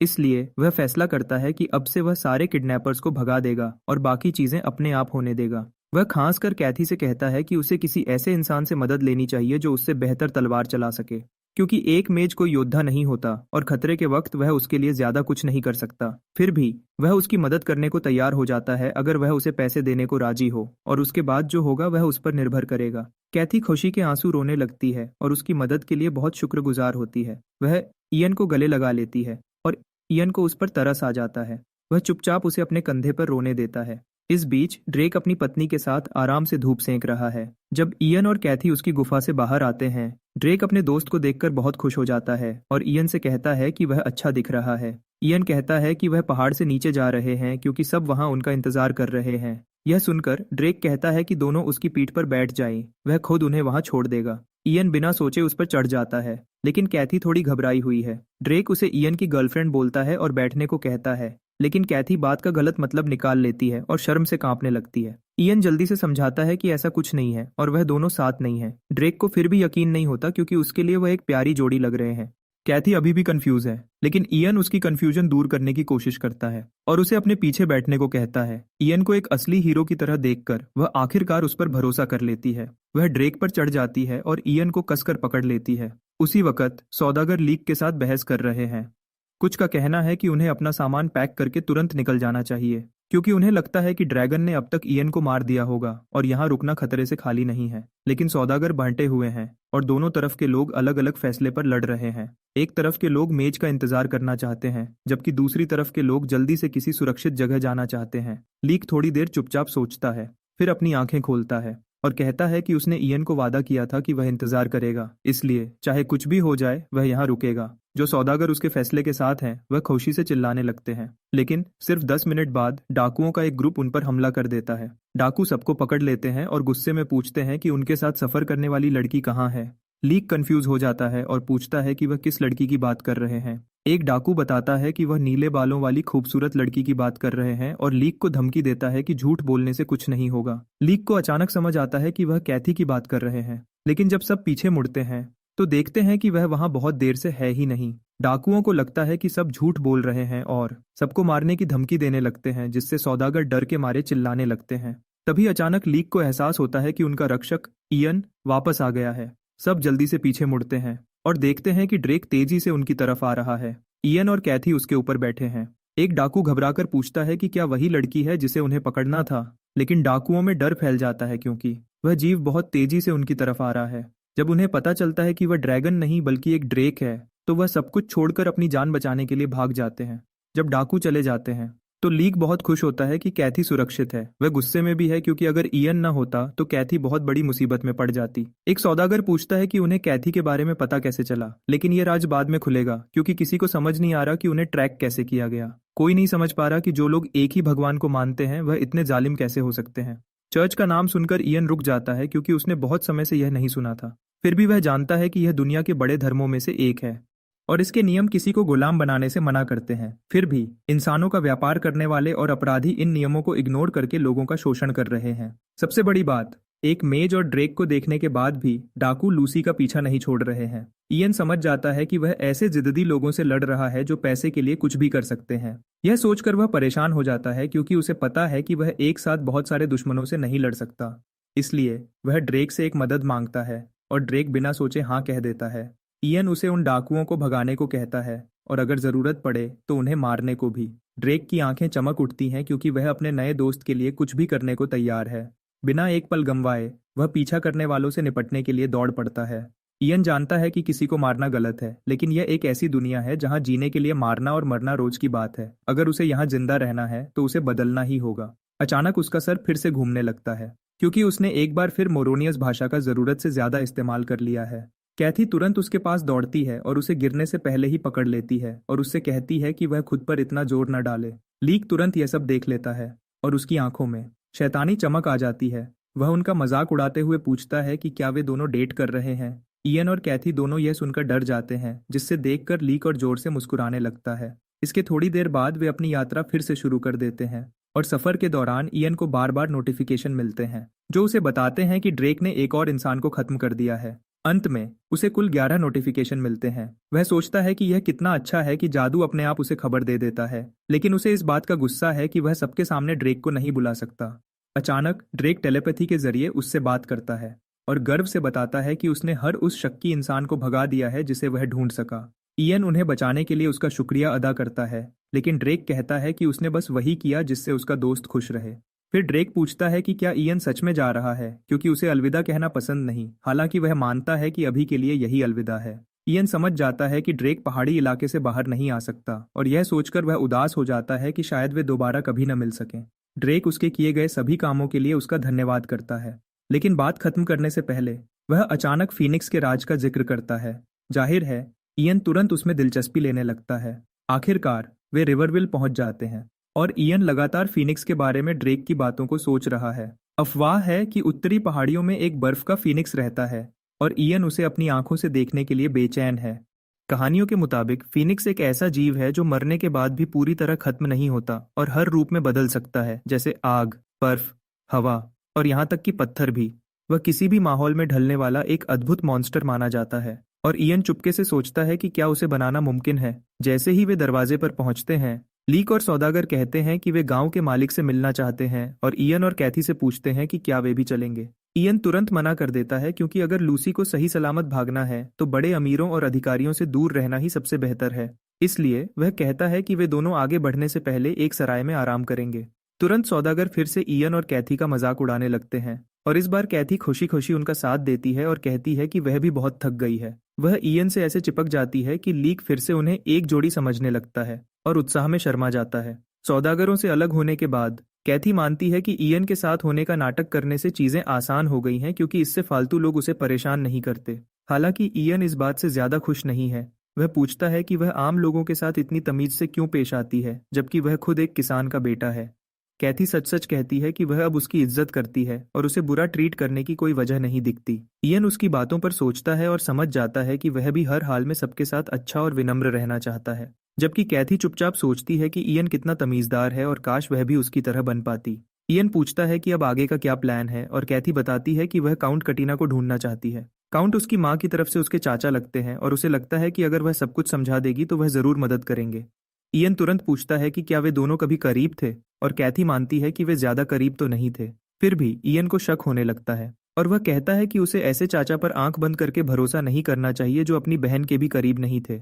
इसलिए वह फैसला करता है कि अब से वह सारे किडनैपर्स को भगा देगा और बाकी चीजें अपने आप होने देगा। वह खास कर कैथी से कहता है कि उसे किसी ऐसे इंसान से मदद लेनी चाहिए जो उससे बेहतर तलवार चला सके। क्योंकि एक मेज कोई योद्धा नहीं होता और खतरे के वक्त वह उसके लिए ज्यादा कुछ नहीं कर सकता। फिर भी वह उसकी मदद करने को तैयार हो जाता है अगर वह उसे पैसे देने को राजी हो, और उसके बाद जो होगा वह उस पर निर्भर करेगा। कैथी खुशी के आंसू रोने लगती है और उसकी मदद के लिए बहुत शुक्रगुजार होती है। वह इयन को गले लगा लेती है और इयन को उस पर तरस आ जाता है। वह चुपचाप उसे अपने कंधे पर रोने देता है। इस बीच ड्रेक अपनी पत्नी के साथ आराम से धूप सेंक रहा है। जब इयन और कैथी उसकी गुफा से बाहर आते हैं, ड्रेक अपने दोस्त को देखकर बहुत खुश हो जाता है और इयन से कहता है कि वह अच्छा दिख रहा है। इयन कहता है कि वह पहाड़ से नीचे जा रहे हैं क्योंकि सब वहां उनका इंतजार कर रहे हैं। यह सुनकर ड्रेक कहता है कि दोनों उसकी पीठ पर बैठ जाएं, वह खुद उन्हें वहां छोड़ देगा। इयन बिना सोचे उस पर चढ़ जाता है, लेकिन कैथी थोड़ी घबराई हुई है। ड्रेक उसे इयन की गर्लफ्रेंड बोलता है और बैठने को कहता है, लेकिन कैथी बात का गलत मतलब निकाल लेती है और शर्म से कांपने लगती है। इयन जल्दी से समझाता है कि ऐसा कुछ नहीं है और वह दोनों साथ नहीं है। ड्रेक को फिर भी यकीन नहीं होता क्योंकि उसके लिए वह एक प्यारी जोड़ी लग रहे हैं। कैथी अभी भी कंफ्यूज है, लेकिन इयन उसकी कंफ्यूजन दूर करने की कोशिश करता है और उसे अपने पीछे बैठने को कहता है। इयन को एक असली हीरो की तरह देखकर वह आखिरकार उस पर भरोसा कर लेती है। वह ड्रेक पर चढ़ जाती है और इयन को कसकर पकड़ लेती है। उसी वक्त सौदागर लीक के साथ बहस कर रहे हैं। कुछ का कहना है कि उन्हें अपना सामान पैक करके तुरंत निकल जाना चाहिए, क्योंकि उन्हें लगता है कि ड्रैगन ने अब तक इयन को मार दिया होगा और यहाँ रुकना खतरे से खाली नहीं है। लेकिन सौदागर बांटे हुए हैं और दोनों तरफ के लोग अलग अलग फैसले पर लड़ रहे हैं। एक तरफ के लोग मेज का इंतजार करना चाहते हैं, जबकि दूसरी तरफ के लोग जल्दी से किसी सुरक्षित जगह जाना चाहते हैं। लीक थोड़ी देर चुपचाप सोचता है, फिर अपनी आंखें खोलता है और कहता है कि उसने इयन को वादा किया था कि वह इंतजार करेगा, इसलिए चाहे कुछ भी हो जाए वह यहाँ रुकेगा। जो सौदागर उसके फैसले के साथ हैं वह खुशी से चिल्लाने लगते हैं, लेकिन सिर्फ 10 मिनट बाद डाकुओं का एक ग्रुप उन पर हमला कर देता है। डाकू सबको पकड़ लेते हैं और गुस्से में पूछते हैं कि उनके साथ सफर करने वाली लड़की कहाँ है। लीक कंफ्यूज हो जाता है और पूछता है कि वह किस लड़की की बात कर रहे हैं। एक डाकू बताता है कि वह नीले बालों वाली खूबसूरत लड़की की बात कर रहे हैं और लीक को धमकी देता है कि झूठ बोलने से कुछ नहीं होगा। लीक को अचानक समझ आता है कि वह कैथी की बात कर रहे हैं, लेकिन जब सब पीछे मुड़ते हैं तो देखते हैं कि वह वहां बहुत देर से है ही नहीं। डाकुओं को लगता है कि सब झूठ बोल रहे हैं और सबको मारने की धमकी देने लगते हैं, जिससे सौदागर डर के मारे चिल्लाने लगते हैं। तभी अचानक लीक को एहसास होता है कि उनका रक्षक इयन वापस आ गया है। सब जल्दी से पीछे मुड़ते हैं और देखते हैं कि ड्रेक तेजी से उनकी तरफ आ रहा है। इयन और कैथी उसके ऊपर बैठे हैं। एक डाकू घबराकर पूछता है कि क्या वही लड़की है जिसे उन्हें पकड़ना था, लेकिन डाकुओं में डर फैल जाता है क्योंकि वह जीव बहुत तेजी से उनकी तरफ आ रहा है। जब उन्हें पता चलता है कि वह ड्रैगन नहीं बल्कि एक ड्रेक है, तो वह सब कुछ छोड़कर अपनी जान बचाने के लिए भाग जाते हैं। जब डाकू चले जाते हैं तो लीक बहुत खुश होता है कि कैथी सुरक्षित है। वह गुस्से में भी है क्योंकि अगर इयन न होता तो कैथी बहुत बड़ी मुसीबत में पड़ जाती। एक सौदागर पूछता है कि उन्हें कैथी के बारे में पता कैसे चला, लेकिन यह राज बाद में खुलेगा क्योंकि किसी को समझ नहीं आ रहा कि उन्हें ट्रैक कैसे किया गया। कोई नहीं समझ पा रहा कि जो लोग एक ही भगवान को मानते हैं वह इतने जालिम कैसे हो सकते हैं। चर्च का नाम सुनकर इयन रुक जाता है क्योंकि उसने बहुत समय से यह नहीं सुना था। फिर भी वह जानता है कि यह दुनिया के बड़े धर्मों में से एक है और इसके नियम किसी को गुलाम बनाने से मना करते हैं। फिर भी इंसानों का व्यापार करने वाले और अपराधी इन नियमों को इग्नोर करके लोगों का शोषण कर रहे हैं। सबसे बड़ी बात, एक मेज और ड्रेक को देखने के बाद भी डाकू लूसी का पीछा नहीं छोड़ रहे हैं। इयन समझ जाता है कि वह ऐसे जिद्दी लोगों से लड़ रहा है जो पैसे के लिए कुछ भी कर सकते हैं। यह सोचकर वह परेशान हो जाता है क्योंकि उसे पता है कि वह एक साथ बहुत सारे दुश्मनों से नहीं लड़ सकता। इसलिए वह ड्रेक से एक मदद मांगता है और ड्रेक बिना सोचे हाँ कह देता है। इयन उसे उन डाकुओं को भगाने को कहता है और अगर जरूरत पड़े तो उन्हें मारने को भी। ड्रेक की आंखें चमक उठती हैं क्योंकि वह अपने नए दोस्त के लिए कुछ भी करने को तैयार है। बिना एक पल गंवाए वह पीछा करने वालों से निपटने के लिए दौड़ पड़ता है। इयन जानता है कि किसी को मारना गलत है, लेकिन यह एक ऐसी दुनिया है जहां जीने के लिए मारना और मरना रोज की बात है। अगर उसे यहाँ जिंदा रहना है तो उसे बदलना ही होगा। अचानक उसका सर फिर से घूमने लगता है क्योंकि उसने एक बार फिर मोरोनियस भाषा का जरूरत से ज्यादा इस्तेमाल कर लिया है। कैथी तुरंत उसके पास दौड़ती है और उसे गिरने से पहले ही पकड़ लेती है और उससे कहती है कि वह खुद पर इतना जोर न डाले। लीक तुरंत यह सब देख लेता है और उसकी आंखों में शैतानी चमक आ जाती है। वह उनका मजाक उड़ाते हुए पूछता है कि क्या वे दोनों डेट कर रहे हैं। इयन और कैथी दोनों यह सुनकर डर जाते हैं, जिससे देखकर लीक और जोर से मुस्कुराने लगता है। इसके थोड़ी देर बाद वे अपनी यात्रा फिर से शुरू कर देते हैं और सफर के दौरान इयन को बार बार नोटिफिकेशन मिलते हैं जो उसे बताते हैं कि ड्रेक ने एक और इंसान को खत्म कर दिया है। अंत में उसे कुल 11 नोटिफिकेशन मिलते हैं। वह सोचता है कि यह कितना अच्छा है कि जादू अपने आप उसे खबर दे देता है, लेकिन उसे इस बात का गुस्सा है कि वह सबके सामने ड्रेक को नहीं बुला सकता। अचानक ड्रेक टेलीपैथी के जरिए उससे बात करता है और गर्व से बताता है कि उसने हर उस शक्की इंसान को भगा दिया है जिसे वह ढूंढ सका। इयन उन्हें बचाने के लिए उसका शुक्रिया अदा करता है, लेकिन ड्रेक कहता है कि उसने बस वही किया जिससे उसका दोस्त खुश रहे। फिर ड्रेक पूछता है कि क्या इयन सच में जा रहा है, क्योंकि उसे अलविदा कहना पसंद नहीं, हालांकि वह मानता है कि अभी के लिए यही अलविदा है। इयन समझ जाता है कि ड्रेक पहाड़ी इलाके से बाहर नहीं आ सकता, और यह सोचकर वह उदास हो जाता है कि शायद वे दोबारा कभी न मिल सकें। ड्रेक उसके किए गए सभी कामों के लिए उसका धन्यवाद करता है, लेकिन बात खत्म करने से पहले वह अचानक फीनिक्स के राज का जिक्र करता है। जाहिर है इयन तुरंत उसमें दिलचस्पी लेने लगता है। आखिरकार वे रिवरविल पहुंच जाते हैं, और इयन लगातार फीनिक्स के बारे में ड्रेक की बातों को सोच रहा है। अफवाह है कि उत्तरी पहाड़ियों में एक बर्फ का फीनिक्स रहता है, और इयन उसे अपनी आंखों से देखने के लिए बेचैन है। कहानियों के मुताबिक फीनिक्स एक ऐसा जीव है जो मरने के बाद भी पूरी तरह खत्म नहीं होता और हर रूप में बदल सकता है, जैसे आग, बर्फ, हवा और यहाँ तक कि पत्थर भी। वह किसी भी माहौल में ढलने वाला एक अद्भुत मॉन्स्टर माना जाता है, और इयन चुपके से सोचता है कि क्या उसे बनाना मुमकिन है। जैसे ही वे दरवाजे पर पहुंचते हैं, लीक और सौदागर कहते हैं कि वे गांव के मालिक से मिलना चाहते हैं, और इयन और कैथी से पूछते हैं कि क्या वे भी चलेंगे। इयन तुरंत मना कर देता है, क्योंकि अगर लूसी को सही सलामत भागना है तो बड़े अमीरों और अधिकारियों से दूर रहना ही सबसे बेहतर है। इसलिए वह कहता है कि वे दोनों आगे बढ़ने से पहले एक सराय में आराम करेंगे। तुरंत सौदागर फिर से इयन और कैथी का मजाक उड़ाने लगते हैं, और इस बार कैथी खुशी खुशी उनका साथ देती है और कहती है कि वह भी बहुत थक गई है। वह इयन से ऐसे चिपक जाती है कि लीक फिर से उन्हें एक जोड़ी समझने लगता है और उत्साह में शर्मा जाता है। सौदागरों से अलग होने के बाद कैथी मानती है कि इयन के साथ होने का नाटक करने से चीजें आसान हो गई हैं, क्योंकि इससे फालतू लोग उसे परेशान नहीं करते। हालांकि इयन इस बात से ज्यादा खुश नहीं है। वह पूछता है कि वह आम लोगों के साथ इतनी तमीज से क्यों पेश आती है, जबकि वह खुद एक किसान का बेटा है। कैथी सच सच कहती है कि वह अब उसकी इज्जत करती है और उसे बुरा ट्रीट करने की कोई वजह नहीं दिखती। इयन उसकी बातों पर सोचता है और समझ जाता है कि वह भी हर हाल में सबके साथ अच्छा और विनम्र रहना चाहता है, जबकि कैथी चुपचाप सोचती है कि इयन कितना तमीजदार है और काश वह भी उसकी तरह बन पाती। इयन पूछता है कि अब आगे का क्या प्लान है, और कैथी बताती है कि वह काउंट कटीना को ढूंढना चाहती है। काउंट उसकी माँ की तरफ से उसके चाचा लगते हैं, और उसे लगता है कि अगर वह सब कुछ समझा देगी तो वह जरूर मदद करेंगे। इयन तुरंत पूछता है कि क्या वे दोनों कभी करीब थे, और कैथी मानती है कि वे ज्यादा करीब तो नहीं थे। फिर भी इयन को शक होने लगता है, और वह कहता है कि उसे ऐसे चाचा पर आंख बंद करके भरोसा नहीं करना चाहिए जो अपनी बहन के भी करीब नहीं थे।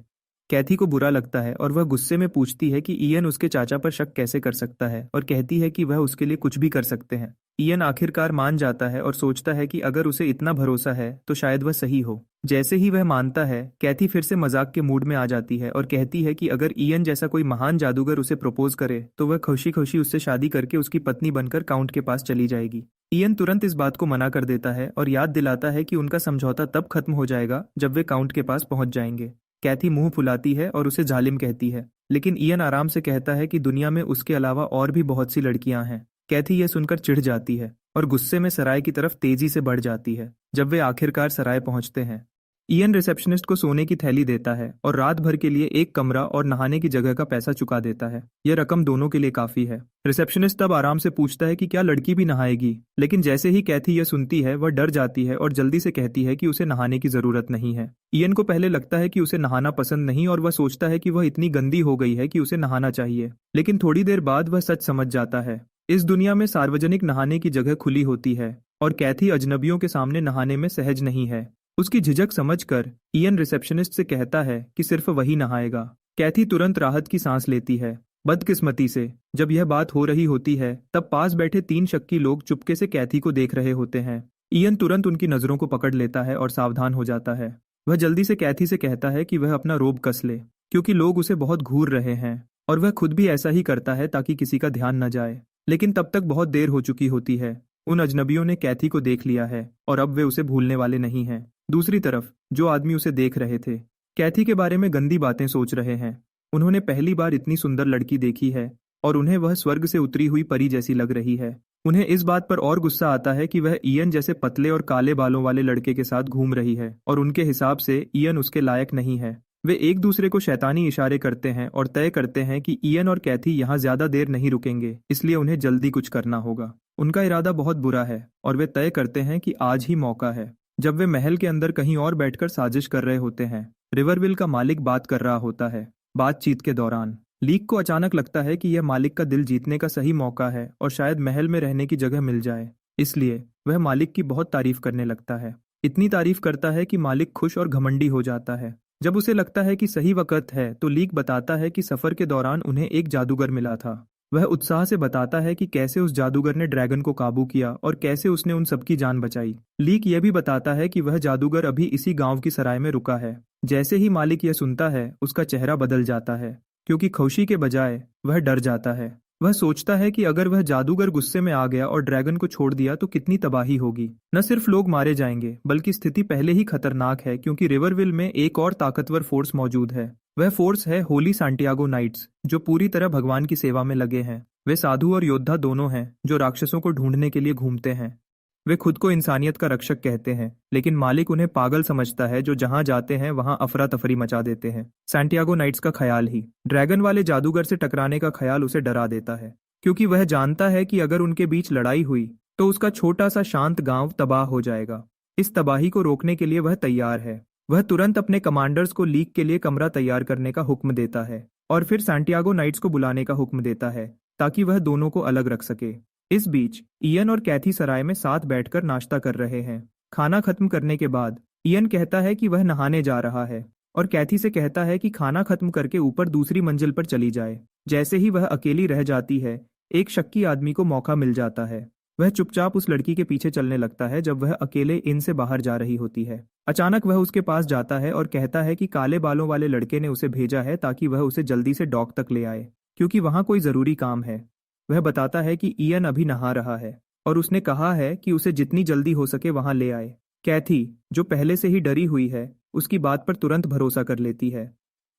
कैथी को बुरा लगता है, और वह गुस्से में पूछती है कि इयन उसके चाचा पर शक कैसे कर सकता है, और कहती है कि वह उसके लिए कुछ भी कर सकते हैं। इयन आखिरकार मान जाता है और सोचता है कि अगर उसे इतना भरोसा है तो शायद वह सही हो। जैसे ही वह मानता है, कैथी फिर से मजाक के मूड में आ जाती है और कहती है कि अगर इयन जैसा कोई महान जादूगर उसे प्रपोज करे तो वह खुशी खुशी उससे शादी करके उसकी पत्नी बनकर काउंट के पास चली जाएगी। इयन तुरंत इस बात को मना कर देता है और याद दिलाता है कि उनका समझौता तब खत्म हो जाएगा जब वे काउंट के पास पहुंच जाएंगे। कैथी मुंह फुलाती है और उसे जालिम कहती है, लेकिन इयन आराम से कहता है कि दुनिया में उसके अलावा और भी बहुत सी लड़कियां हैं। कैथी यह सुनकर चिढ़ जाती है और गुस्से में सराय की तरफ तेजी से बढ़ जाती है। जब वे आखिरकार सराय पहुंचते हैं, इयन रिसेप्शनिस्ट को सोने की थैली देता है और रात भर के लिए एक कमरा और नहाने की जगह का पैसा चुका देता है। यह रकम दोनों के लिए काफी है। रिसेप्शनिस्ट तब आराम से पूछता है कि क्या लड़की भी नहाएगी, लेकिन जैसे ही कैथी यह सुनती है वह डर जाती है और जल्दी से कहती है कि उसे नहाने की जरूरत नहीं है। इयन को पहले लगता है कि उसे नहाना पसंद नहीं, और वह सोचता है कि वह इतनी गंदी हो गई है कि उसे नहाना चाहिए, लेकिन थोड़ी देर बाद वह सच समझ जाता है। इस दुनिया में सार्वजनिक नहाने की जगह खुली होती है, और कैथी अजनबियों के सामने नहाने में सहज नहीं है। उसकी झिझक समझकर इयन रिसेप्शनिस्ट से कहता है कि सिर्फ वही नहाएगा। कैथी तुरंत राहत की सांस लेती है। बदकिस्मती से जब यह बात हो रही होती है, तब पास बैठे 3 शक्की लोग चुपके से कैथी को देख रहे होते हैं। इयन तुरंत उनकी नजरों को पकड़ लेता है और सावधान हो जाता है। वह जल्दी से कैथी से कहता है कि वह अपना रोब कस ले, क्योंकि लोग उसे बहुत घूर रहे हैं, और वह खुद भी ऐसा ही करता है ताकि किसी का ध्यान न जाए। लेकिन तब तक बहुत देर हो चुकी होती है। उन अजनबियों ने कैथी को देख लिया है और अब वे उसे भूलने वाले नहीं हैं। दूसरी तरफ जो आदमी उसे देख रहे थे, कैथी के बारे में गंदी बातें सोच रहे हैं। उन्होंने पहली बार इतनी सुंदर लड़की देखी है और उन्हें वह स्वर्ग से उतरी हुई परी जैसी लग रही है। उन्हें इस बात पर और गुस्सा आता है कि वह इयन जैसे पतले और काले बालों वाले लड़के के साथ घूम रही है, और उनके हिसाब से इयन उसके लायक नहीं है। वे एक दूसरे को शैतानी इशारे करते हैं और तय करते हैं कि इयन और कैथी यहाँ ज्यादा देर नहीं रुकेंगे, इसलिए उन्हें जल्दी कुछ करना होगा। उनका इरादा बहुत बुरा है और वे तय करते हैं कि आज ही मौका है। जब वे महल के अंदर कहीं और बैठकर साजिश कर रहे होते हैं, रिवरविल का मालिक बात कर रहा होता है। बातचीत के दौरान लीक को अचानक लगता है कि यह मालिक का दिल जीतने का सही मौका है और शायद महल में रहने की जगह मिल जाए। इसलिए वह मालिक की बहुत तारीफ करने लगता है। इतनी तारीफ करता है कि मालिक खुश और घमंडी हो जाता है। जब उसे लगता है कि सही वक्त है तो लीक बताता है कि सफर के दौरान उन्हें एक जादूगर मिला था। वह उत्साह से बताता है कि कैसे उस जादूगर ने ड्रैगन को काबू किया और कैसे उसने उन सबकी जान बचाई। लीक यह भी बताता है कि वह जादूगर अभी इसी गांव की सराय में रुका है। जैसे ही मालिक यह सुनता है उसका चेहरा बदल जाता है, क्योंकि खुशी के बजाय वह डर जाता है। वह सोचता है कि अगर वह जादूगर गुस्से में आ गया और ड्रैगन को छोड़ दिया तो कितनी तबाही होगी। न सिर्फ लोग मारे जाएंगे बल्कि स्थिति पहले ही खतरनाक है, क्योंकि रिवरविल में एक और ताकतवर फोर्स मौजूद है। वह फोर्स है होली सैंटियागो नाइट्स, जो पूरी तरह भगवान की सेवा में लगे हैं। वे साधु और योद्धा दोनों हैं जो राक्षसों को ढूंढने के लिए घूमते हैं। वे खुद को इंसानियत का रक्षक कहते हैं, लेकिन मालिक उन्हें पागल समझता है जो जहां जाते हैं वहां अफरा तफरी मचा देते हैं। सैंटियागो नाइट्स का ख्याल ही ड्रैगन वाले जादूगर से टकराने का ख्याल उसे डरा देता है, क्योंकि वह जानता है कि अगर उनके बीच लड़ाई हुई तो उसका छोटा सा शांत गांव तबाह हो जाएगा। इस तबाही को रोकने के लिए वह तैयार है। वह तुरंत अपने कमांडर्स को लीक के लिए कमरा तैयार करने का हुक्म देता है और फिर सैंटियागो नाइट्स को बुलाने का हुक्म देता है ताकि वह दोनों को अलग रख सके। इस बीच इयन और कैथी सराय में साथ बैठकर नाश्ता कर रहे हैं। खाना खत्म करने के बाद इयन कहता है कि वह नहाने जा रहा है और कैथी से कहता है कि खाना खत्म करके ऊपर दूसरी मंजिल पर चली जाए। जैसे ही वह अकेली रह जाती है, एक शक्की आदमी को मौका मिल जाता है। वह चुपचाप उस लड़की के पीछे चलने लगता है जब वह अकेले इन से बाहर जा रही होती है। अचानक वह उसके पास जाता है और कहता है कि काले बालों वाले लड़के ने उसे भेजा है ताकि वह उसे जल्दी से डॉक तक ले आए, क्योंकि वहां कोई जरूरी काम है। वह बताता है कि इयन अभी नहा रहा है और उसने कहा है कि उसे जितनी जल्दी हो सके वहां ले आए। कैथी, जो पहले से ही डरी हुई है, उसकी बात पर तुरंत भरोसा कर लेती है।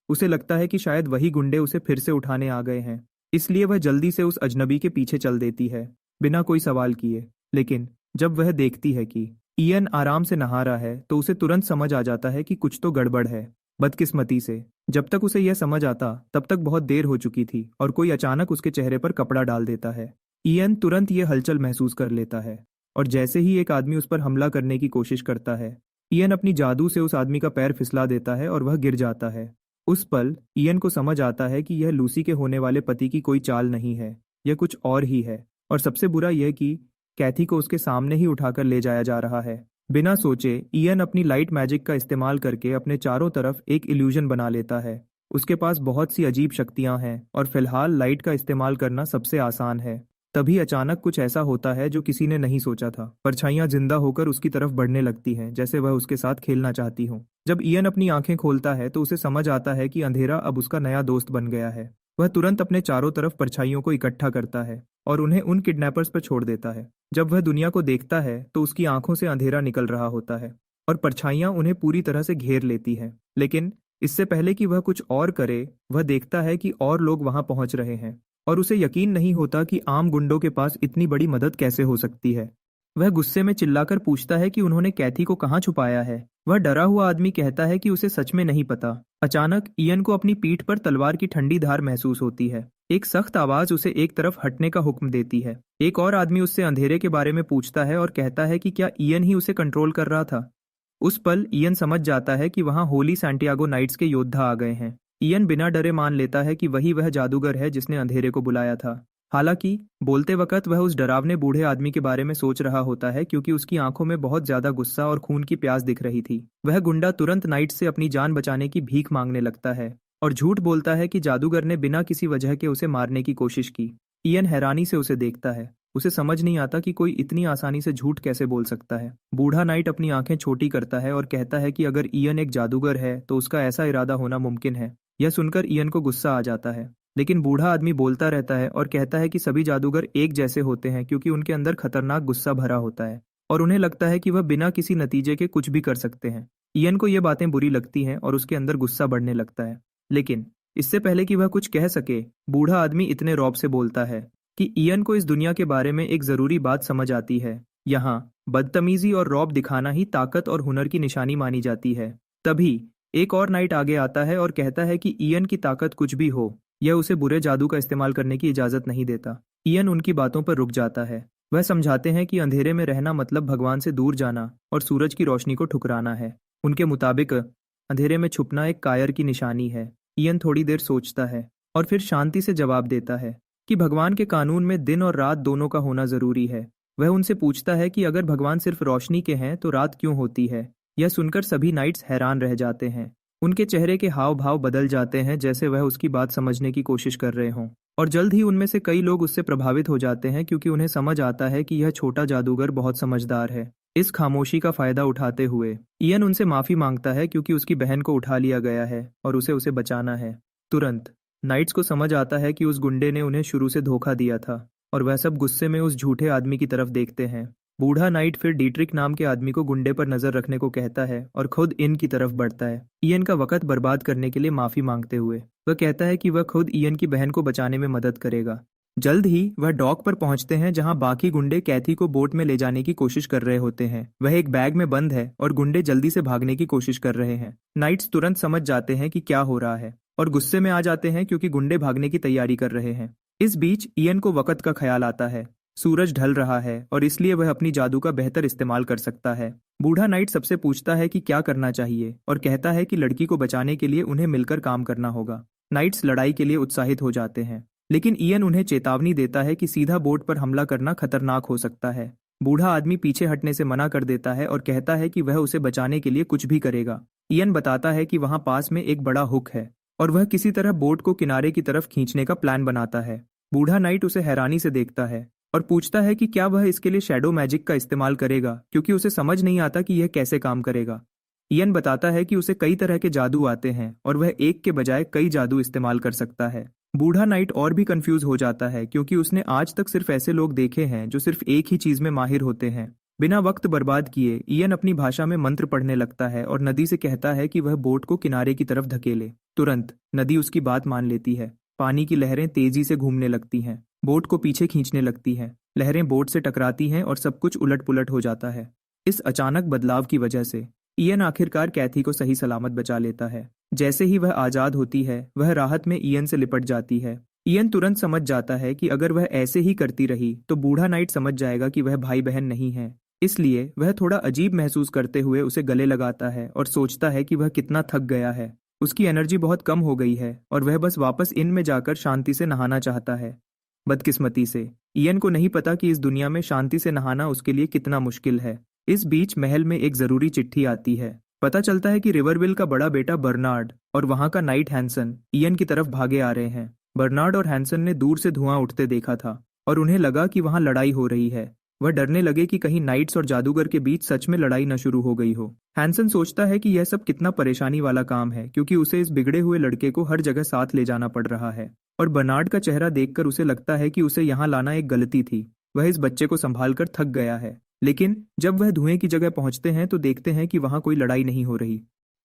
उसे लगता है कि शायद वही गुंडे उसे फिर से उठाने आ गए हैं, इसलिए वह जल्दी से उस अजनबी के पीछे चल देती है बिना कोई सवाल किए। लेकिन जब वह देखती है कि इयन आराम से नहा रहा है तो उसे तुरंत समझ आ जाता है कि कुछ तो गड़बड़ है। बदकिस्मती से जब तक उसे यह समझ आता तब तक बहुत देर हो चुकी थी और कोई अचानक उसके चेहरे पर कपड़ा डाल देता है। इयन तुरंत यह हलचल महसूस कर लेता है और जैसे ही एक आदमी उस पर हमला करने की कोशिश करता है, इयन अपनी जादू से उस आदमी का पैर फिसला देता है और वह गिर जाता है। उस पल इयन को समझ आता है कि यह लूसी के होने वाले पति की कोई चाल नहीं है, यह कुछ और ही है। और सबसे बुरा यह कि कैथी को उसके सामने ही उठाकर ले जाया जा रहा है। बिना सोचे इयन अपनी लाइट मैजिक का इस्तेमाल करके अपने चारों तरफ एक इल्यूजन बना लेता है। उसके पास बहुत सी अजीब शक्तियां हैं और फिलहाल लाइट का इस्तेमाल करना सबसे आसान है। तभी अचानक कुछ ऐसा होता है जो किसी ने नहीं सोचा था। परछाइयां जिंदा होकर उसकी तरफ बढ़ने लगती हैं, जैसे वह उसके साथ खेलना चाहती हो। जब इयन अपनी आंखें खोलता है तो उसे समझ आता है कि अंधेरा अब उसका नया दोस्त बन गया है। वह तुरंत अपने चारों तरफ परछाइयों को इकट्ठा करता है और उन्हें उन किडनैपर्स पर छोड़ देता है। जब वह दुनिया को देखता है तो उसकी आंखों से अंधेरा निकल रहा होता है और परछाइयां उन्हें पूरी तरह से घेर लेती हैं। लेकिन इससे पहले कि वह कुछ और करे, वह देखता है कि और लोग वहां पहुंच रहे हैं और उसे यकीन नहीं होता कि आम गुंडों के पास इतनी बड़ी मदद कैसे हो सकती है। वह गुस्से में चिल्लाकर पूछता है कि उन्होंने कैथी को कहाँ छुपाया है। वह डरा हुआ आदमी कहता है कि उसे सच में नहीं पता। अचानक इयन को अपनी पीठ पर तलवार की ठंडी धार महसूस होती है। एक सख्त आवाज उसे एक तरफ हटने का हुक्म देती है। एक और आदमी उससे अंधेरे के बारे में पूछता है और कहता है कि क्या इयन ही उसे कंट्रोल कर रहा था। उस पल इयन समझ जाता है कि वहां होली सैंटियागो नाइट्स के योद्धा आ गए हैं। इयन बिना डरे मान लेता है कि वही वह जादूगर है जिसने अंधेरे को बुलाया था। हालांकि बोलते वक्त वह उस डरावने बूढ़े आदमी के बारे में सोच रहा होता है, क्योंकि उसकी आंखों में बहुत ज्यादा गुस्सा और खून की प्यास दिख रही थी। वह गुंडा तुरंत नाइट से अपनी जान बचाने की भीख मांगने लगता है और झूठ बोलता है कि जादूगर ने बिना किसी वजह के उसे मारने की कोशिश की। इयन हैरानी से उसे देखता है। उसे समझ नहीं आता कि कोई इतनी आसानी से झूठ कैसे बोल सकता है। बूढ़ा नाइट अपनी आंखें छोटी करता है और कहता है कि अगर इयन एक जादूगर है तो उसका ऐसा इरादा होना मुमकिन है। यह सुनकर इयन को गुस्सा आ जाता है, लेकिन बूढ़ा आदमी बोलता रहता है और कहता है कि सभी जादूगर एक जैसे होते हैं, क्योंकि उनके अंदर खतरनाक गुस्सा भरा होता है और उन्हें लगता है कि वह बिना किसी नतीजे के कुछ भी कर सकते हैं। इयन को यह बातें बुरी लगती हैं और उसके अंदर गुस्सा बढ़ने लगता है। लेकिन इससे पहले कि वह कुछ कह सके, बूढ़ा आदमी इतने रौब से बोलता है कि इयन को इस दुनिया के बारे में एक जरूरी बात समझ आती है। यहाँ बदतमीजी और रौब दिखाना ही ताकत और हुनर की निशानी मानी जाती है। तभी एक और नाइट आगे आता है और कहता है कि इयन की ताकत कुछ भी हो, यह उसे बुरे जादू का इस्तेमाल करने की इजाजत नहीं देता। इयन उनकी बातों पर रुक जाता है। वह समझाते हैं कि अंधेरे में रहना मतलब भगवान से दूर जाना और सूरज की रोशनी को ठुकराना है। उनके मुताबिक अंधेरे में छुपना एक कायर की निशानी है। इयन थोड़ी देर सोचता है और फिर शांति से जवाब देता है कि भगवान के कानून में दिन और रात दोनों का होना जरूरी है। वह उनसे पूछता है कि अगर भगवान सिर्फ रोशनी के हैं तो रात क्यों होती है। यह सुनकर सभी नाइट्स हैरान रह जाते हैं। उनके चेहरे के हाव भाव बदल जाते हैं जैसे वह उसकी बात समझने की कोशिश कर रहे हों। और जल्द ही उनमें से कई लोग उससे प्रभावित हो जाते हैं क्योंकि उन्हें समझ आता है कि यह छोटा जादूगर बहुत समझदार है। इस खामोशी का फायदा उठाते हुए इयन उनसे माफी मांगता है क्योंकि उसकी बहन को उठा लिया गया है और उसे उसे बचाना है। तुरंत नाइट्स को समझ आता है कि उस गुंडे ने उन्हें शुरू से धोखा दिया था और वह सब गुस्से में उस झूठे आदमी की तरफ देखते हैं। बूढ़ा नाइट फिर डीट्रिक नाम के आदमी को गुंडे पर नजर रखने को कहता है और खुद इन की तरफ बढ़ता है, इयन का वक्त बर्बाद करने के लिए माफी मांगते हुए। वह कहता है कि वह खुद इयन की बहन को बचाने में मदद करेगा। जल्द ही वह डॉक पर पहुंचते हैं जहां बाकी गुंडे कैथी को बोट में ले जाने की कोशिश कर रहे होते हैं। वह एक बैग में बंद है और गुंडे जल्दी से भागने की कोशिश कर रहे हैं। नाइट्स तुरंत समझ जाते हैं कि क्या हो रहा है और गुस्से में आ जाते हैं क्योंकि गुंडे भागने की तैयारी कर रहे हैं। इस बीच इयन को वक्त का ख्याल आता है। सूरज ढल रहा है और इसलिए वह अपनी जादू का बेहतर इस्तेमाल कर सकता है। बूढ़ा नाइट सबसे पूछता है कि क्या करना चाहिए और कहता है कि लड़की को बचाने के लिए उन्हें मिलकर काम करना होगा। नाइट्स लड़ाई के लिए उत्साहित हो जाते हैं, लेकिन इयन उन्हें चेतावनी देता है कि सीधा बोट पर हमला करना खतरनाक हो सकता है। बूढ़ा आदमी पीछे हटने से मना कर देता है और कहता है कि वह उसे बचाने के लिए कुछ भी करेगा। इयन बताता है कि वहां पास में एक बड़ा हुक है और वह किसी तरह बोट को किनारे की तरफ खींचने का प्लान बनाता है। बूढ़ा नाइट उसे हैरानी से देखता है और पूछता है कि क्या वह इसके लिए शैडो मैजिक का इस्तेमाल करेगा, क्योंकि उसे समझ नहीं आता कि यह कैसे काम करेगा। इयन बताता है कि उसे कई तरह के जादू आते हैं और वह एक के बजाय कई जादू इस्तेमाल कर सकता है। बूढ़ा नाइट और भी कंफ्यूज हो जाता है क्योंकि उसने आज तक सिर्फ ऐसे लोग देखे हैं जो सिर्फ एक ही चीज में माहिर होते हैं। बिना वक्त बर्बाद किए इयन अपनी भाषा में मंत्र पढ़ने लगता है और नदी से कहता है कि वह बोट को किनारे की तरफ धकेले। तुरंत नदी उसकी बात मान लेती है। पानी की लहरें तेजी से घूमने लगती हैं, बोट को पीछे खींचने लगती हैं। लहरें बोट से टकराती हैं और सब कुछ उलट पुलट हो जाता है। इस अचानक बदलाव की वजह से इयन आखिरकार कैथी को सही सलामत बचा लेता है। जैसे ही वह आजाद होती है, वह राहत में इयन से लिपट जाती है। इयन तुरंत समझ जाता है कि अगर वह ऐसे ही करती रही तो बूढ़ा नाइट समझ जाएगा कि वह भाई बहन नहीं है। इसलिए वह थोड़ा अजीब महसूस करते हुए उसे गले लगाता है और सोचता है कि वह कितना थक गया है। उसकी एनर्जी बहुत कम हो गई है और वह बस वापस इन में जाकर शांति से नहाना चाहता है। बदकिस्मती से इयन को नहीं पता कि इस दुनिया में शांति से नहाना उसके लिए कितना मुश्किल है। इस बीच महल में एक जरूरी चिट्ठी आती है। पता चलता है कि रिवरविल का बड़ा बेटा बर्नार्ड और वहां का नाइट हैंसन इयन की तरफ भागे आ रहे हैं। बर्नार्ड और हैंसन ने दूर से धुआं उठते देखा था और उन्हें लगा कि वहां लड़ाई हो रही है। वह डरने लगे कि कहीं नाइट्स और जादूगर के बीच सच में लड़ाई न शुरू हो गई हो। हैंसन सोचता है कि यह सब कितना परेशानी वाला काम है क्योंकि उसे इस बिगड़े हुए लड़के को हर जगह साथ ले जाना पड़ रहा है। और बर्नार्ड का चेहरा देखकर उसे लगता है कि उसे यहाँ लाना एक गलती थी। वह इस बच्चे को संभाल कर थक गया है। लेकिन जब वह धुएं की जगह पहुंचते हैं तो देखते हैं कि वहां कोई लड़ाई नहीं हो रही,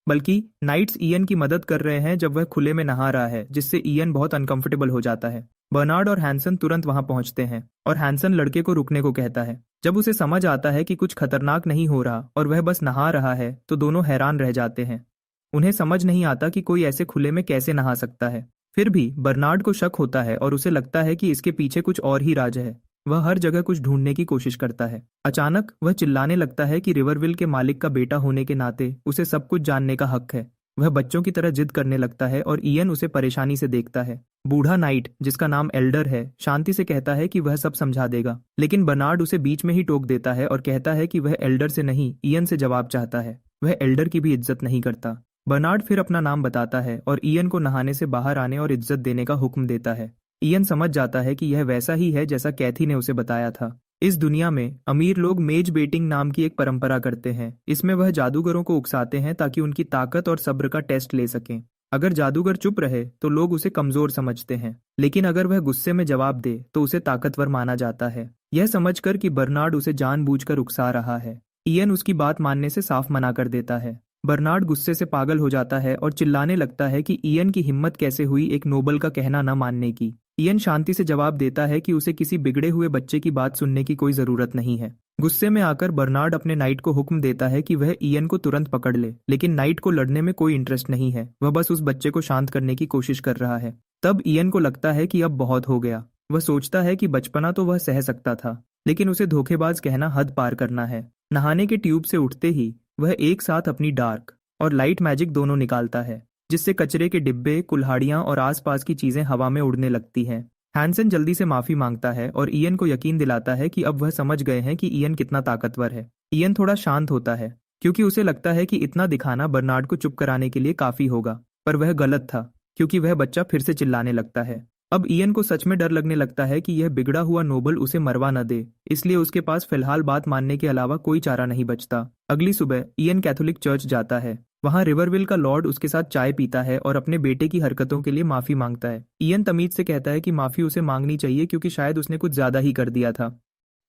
बल्कि नाइट्स इयन की मदद कर रहे हैं जब वह खुले में नहा रहा है, जिससे इयन बहुत अनकंफर्टेबल हो जाता है। बर्नार्ड और हैंसन तुरंत वहां पहुंचते हैं और हैंसन लड़के को रुकने को कहता है। जब उसे समझ आता है कि कुछ खतरनाक नहीं हो रहा और वह बस नहा रहा है तो दोनों हैरान रह जाते हैं। उन्हें समझ नहीं आता कि कोई ऐसे खुले में कैसे नहा सकता है। फिर भी बर्नार्ड को शक होता है और उसे लगता है कि इसके पीछे कुछ और ही राज है। वह हर जगह कुछ ढूंढने की कोशिश करता है। अचानक वह चिल्लाने लगता है कि रिवरविल के मालिक का बेटा होने के नाते उसे सब कुछ जानने का हक है। वह बच्चों की तरह जिद करने लगता है और इयन उसे परेशानी से देखता है। बूढ़ा नाइट, जिसका नाम एल्डर है, शांति से कहता है कि वह सब समझा देगा, लेकिन बर्नार्ड उसे बीच में ही टोक देता है और कहता है कि वह एल्डर से नहीं, इयन से जवाब चाहता है। वह एल्डर की भी इज्जत नहीं करता। बर्नार्ड फिर अपना नाम बताता है और इयन को नहाने से बाहर आने और इज्जत देने का हुक्म देता है। इयन समझ जाता है कि यह वैसा ही है जैसा कैथी ने उसे बताया था। इस दुनिया में अमीर लोग मेज बेटिंग नाम की एक परंपरा करते हैं। इसमें वह जादूगरों को उकसाते हैं ताकि उनकी ताकत और सब्र का टेस्ट ले सकें। अगर जादूगर चुप रहे तो लोग उसे कमजोर समझते हैं, लेकिन अगर वह गुस्से में जवाब दे तो उसे ताकतवर माना जाता है। यह समझकर कि बर्नार्ड उसे जानबूझकर उकसा रहा है, इयन उसकी बात मानने से साफ मना कर देता है। बर्नार्ड गुस्से से पागल हो जाता है और चिल्लाने लगता है कि इयन की हिम्मत कैसे हुई एक नोबल का कहना न मानने की। इयन शांति से जवाब देता है कि उसे किसी बिगड़े हुए बच्चे की बात सुनने की कोई जरूरत नहीं है। गुस्से में आकर बर्नार्ड अपने नाइट को हुक्म देता है कि वह इयन को तुरंत पकड़ ले, लेकिन नाइट को लड़ने में कोई इंटरेस्ट नहीं है। वह बस उस बच्चे को शांत करने की कोशिश कर रहा है। तब इयन को लगता है कि अब बहुत हो गया। वह सोचता है कि बचपना तो वह सह सकता था, लेकिन उसे धोखेबाज कहना हद पार करना है। नहाने के ट्यूब से उठते ही वह एक साथ अपनी डार्क और लाइट मैजिक दोनों निकालता है, जिससे कचरे के डिब्बे, कुल्हाड़ियां और आसपास की चीजें हवा में उड़ने लगती हैं। हैंसन जल्दी से माफी मांगता है और इयन को यकीन दिलाता है कि अब वह समझ गए हैं कि इयन कितना ताकतवर है। इयन थोड़ा शांत होता है क्योंकि उसे लगता है कि इतना दिखाना बर्नार्ड को चुप कराने के लिए काफी होगा, पर वह गलत था क्योंकि वह बच्चा फिर से चिल्लाने लगता है। अब इयन को सच में डर लगने लगता है कि यह बिगड़ा हुआ नोबल उसे मरवा न दे, इसलिए उसके पास फिलहाल बात मानने के अलावा कोई चारा नहीं बचता। अगली सुबह इयन कैथोलिक चर्च जाता है। वहां रिवरविल का लॉर्ड उसके साथ चाय पीता है और अपने बेटे की हरकतों के लिए माफी मांगता है। इयन तमीज से कहता है कि माफी उसे मांगनी चाहिए क्योंकि शायद उसने कुछ ज्यादा ही कर दिया था।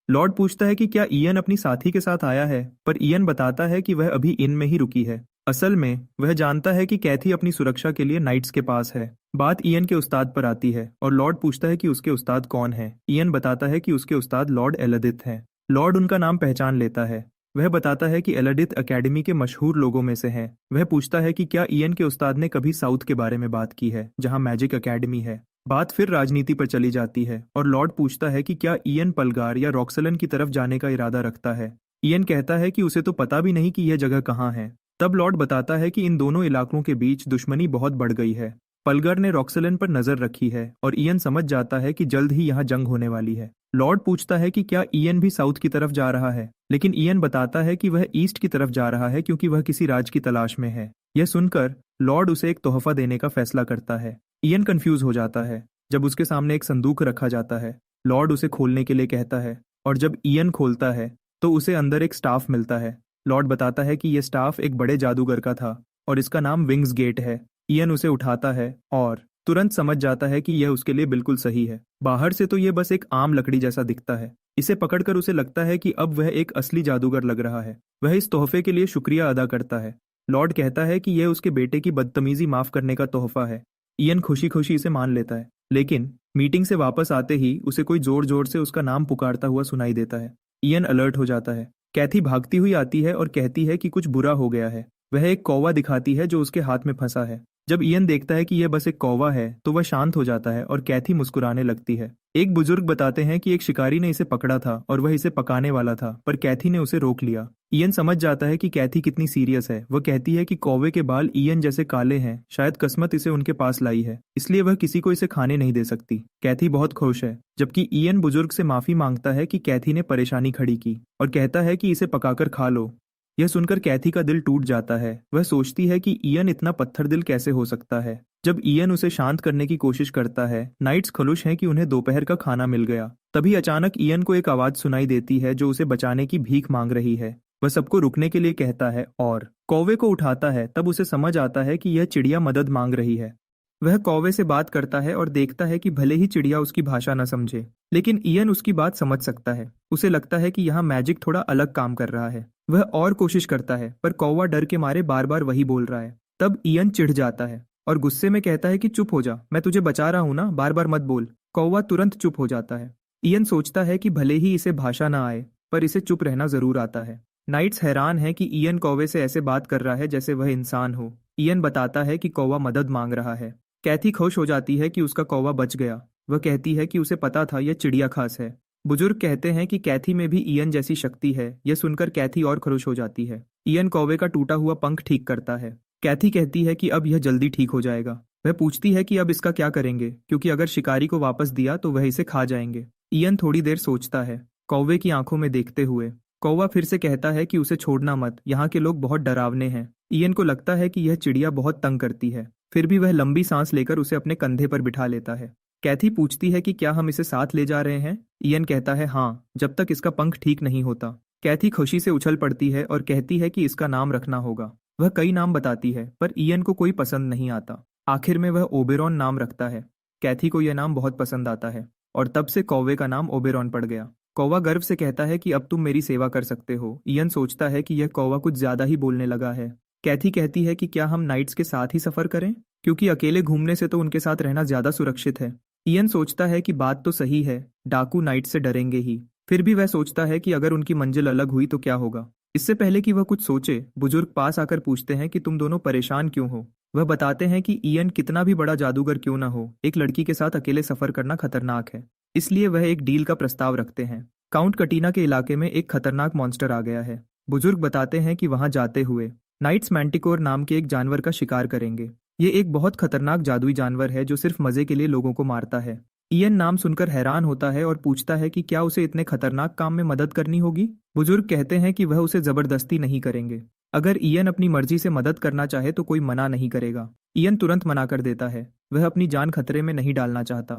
लॉर्ड पूछता है कि क्या इयन अपनी साथी के साथ आया है, पर इयन बताता है कि वह अभी इन में ही रुकी है। असल में वह जानता है कि कैथी अपनी सुरक्षा के लिए नाइट्स के पास है। बात इयन के उस्ताद पर आती है और लॉर्ड पूछता है कि उसके उस्ताद कौन है। इयन बताता है कि उसके उस्ताद लॉर्ड एलडिथ हैं। लॉर्ड उनका नाम पहचान लेता है। वह बताता है कि एलडिथ एकेडमी के मशहूर लोगों में से है। वह पूछता है कि क्या इयन के उस्ताद ने कभी साउथ के बारे में बात की है जहां मैजिक एकेडमी है। बात फिर राजनीति पर चली जाती है और लॉर्ड पूछता है कि क्या इयन पलगार या रॉक्सलन की तरफ जाने का इरादा रखता है। इयन कहता है कि उसे तो पता भी नहीं कि यह जगह कहाँ है। तब लॉर्ड बताता है कि इन दोनों इलाकों के बीच दुश्मनी बहुत बढ़ गई है। पलगर ने रॉक्सलन पर नजर रखी है और इयन समझ जाता है कि जल्द ही यहाँ जंग होने वाली है। लॉर्ड पूछता है कि क्या इयन भी साउथ की तरफ जा रहा है, लेकिन इयन बताता है कि वह ईस्ट की तरफ जा रहा है क्योंकि वह किसी राज की तलाश में है। यह सुनकर लॉर्ड उसे एक तोहफा देने का फैसला करता है। इयन कंफ्यूज हो जाता है जब उसके सामने एक संदूक रखा जाता है। लॉर्ड उसे खोलने के लिए कहता है और जब इयन खोलता है तो उसे अंदर एक स्टाफ मिलता है। लॉर्ड बताता है कि यह स्टाफ एक बड़े जादूगर का था और इसका नाम विंग्स गेट है। इयन उसे उठाता है और तुरंत समझ जाता है कि यह उसके लिए बिल्कुल सही है। बाहर से तो यह बस एक आम लकड़ी जैसा दिखता है। इसे पकड़कर उसे लगता है कि अब वह एक असली जादूगर लग रहा है। वह इस तोहफे के लिए शुक्रिया अदा करता है। लॉर्ड कहता है कि यह उसके बेटे की बदतमीजी माफ करने का तोहफा है। इयन खुशी खुशी इसे मान लेता है, लेकिन मीटिंग से वापस आते ही उसे कोई जोर जोर से उसका नाम पुकारता हुआ सुनाई देता है। इयन अलर्ट हो जाता है। कैथी भागती हुई आती है और कहती है कि कुछ बुरा हो गया है। वह एक कौवा दिखाती है जो उसके हाथ में फंसा है। जब इयन देखता है कि यह बस एक कौवा है तो वह शांत हो जाता है और कैथी मुस्कुराने लगती है। एक बुजुर्ग बताते हैं कि एक शिकारी ने इसे पकड़ा था और वह इसे पकाने वाला था, पर कैथी ने उसे रोक लिया। इयन समझ जाता है कि कैथी कितनी सीरियस है। वह कहती है कि कौवे के बाल इयन जैसे काले हैं, शायद किस्मत इसे उनके पास लाई है, इसलिए वह किसी को इसे खाने नहीं दे सकती। कैथी बहुत खुश है, जबकि इयन बुजुर्ग से माफी मांगता है कि कैथी ने परेशानी खड़ी की और कहता है कि इसे पकाकर खा लो। यह सुनकर कैथी का दिल टूट जाता है। वह सोचती है कि इयन इतना पत्थर दिल कैसे हो सकता है। जब इयन उसे शांत करने की कोशिश करता है, नाइट्स खुश हैं कि उन्हें दोपहर का खाना मिल गया। तभी अचानक इयन को एक आवाज सुनाई देती है जो उसे बचाने की भीख मांग रही है। वह सबको रुकने के लिए कहता है और कौवे को उठाता है। तब उसे समझ आता है कि यह चिड़िया मदद मांग रही है। वह कौवे से बात करता है और देखता है कि भले ही चिड़िया उसकी भाषा न समझे, लेकिन इयन उसकी बात समझ सकता है। उसे लगता है कि यहाँ मैजिक थोड़ा अलग काम कर रहा है। वह और कोशिश करता है, पर कौवा डर के मारे बार बार वही बोल रहा है। तब इयन चिढ़ जाता है और गुस्से में कहता है कि चुप हो जा, मैं तुझे बचा रहा हूं ना, बार बार मत बोल। कौवा तुरंत चुप हो जाता है। इयन सोचता है कि भले ही इसे भाषा ना आए, पर इसे चुप रहना जरूर आता है। नाइट्स हैरान है कि इयन कौवे से ऐसे बात कर रहा है जैसे वह इंसान हो। इयन बताता है कि कौवा मदद मांग रहा है। कैथी खुश हो जाती है कि उसका कौवा बच गया। वह कहती है कि उसे पता था यह चिड़िया खास है। बुजुर्ग कहते हैं कि कैथी में भी इयन जैसी शक्ति है। यह सुनकर कैथी और खुश हो जाती है। इयन कौवे का टूटा हुआ पंख ठीक करता है। कैथी कहती है कि अब यह जल्दी ठीक हो जाएगा। वह पूछती है कि अब इसका क्या करेंगे, क्योंकि अगर शिकारी को वापस दिया तो वह इसे खा जाएंगे। इयन थोड़ी देर सोचता है, कौवे की आंखों में देखते हुए। कौवा फिर से कहता है कि उसे छोड़ना मत, यहाँ के लोग बहुत डरावने हैं। इयन को लगता है कि यह चिड़िया बहुत तंग करती है, फिर भी वह लंबी सांस लेकर उसे अपने कंधे पर बिठा लेता है। कैथी पूछती है कि क्या हम इसे साथ ले जा रहे हैं। इयन कहता है हाँ, जब तक इसका पंख ठीक नहीं होता। कैथी खुशी से उछल पड़ती है और कहती है कि इसका नाम रखना होगा। वह कई नाम बताती है, पर इयन को कोई पसंद नहीं आता। आखिर में वह ओबेरॉन नाम रखता है। कैथी को यह नाम बहुत पसंद आता है और तब से कौवे का नाम ओबेरॉन पड़ गया। कौवा गर्व से कहता है कि अब तुम मेरी सेवा कर सकते हो। इयन सोचता है कि यह कौवा कुछ ज्यादा ही बोलने लगा है। कैथी कहती है कि क्या हम नाइट्स के साथ ही सफर करें, क्योंकि अकेले घूमने से तो उनके साथ रहना ज्यादा सुरक्षित है। इयन सोचता है कि बात तो सही है, डाकू नाइट से डरेंगे ही। फिर भी वह सोचता है कि अगर उनकी मंजिल अलग हुई तो क्या होगा। इससे पहले कि वह कुछ सोचे, बुजुर्ग पास आकर पूछते हैं कि तुम दोनों परेशान क्यों हो। वह बताते हैं कि इयन कितना भी बड़ा जादूगर क्यों ना हो, एक लड़की के साथ अकेले सफर करना खतरनाक है। इसलिए वह एक डील का प्रस्ताव रखते हैं। काउंट कटीना के इलाके में एक खतरनाक मॉन्स्टर आ गया है। बुजुर्ग बताते हैं कि वहां जाते हुए नाइट्स मैंटिकोर नाम के एक जानवर का शिकार करेंगे। ये एक बहुत खतरनाक जादुई जानवर है जो सिर्फ मजे के लिए लोगों को मारता है। इयन नाम सुनकर हैरान होता है और पूछता है कि क्या उसे इतने खतरनाक काम में मदद करनी होगी। बुजुर्ग कहते हैं कि वह उसे जबरदस्ती नहीं करेंगे। अगर इयन अपनी मर्जी से मदद करना चाहे तो कोई मना नहीं करेगा। इयन तुरंत मना कर देता है, वह अपनी जान खतरे में नहीं डालना चाहता।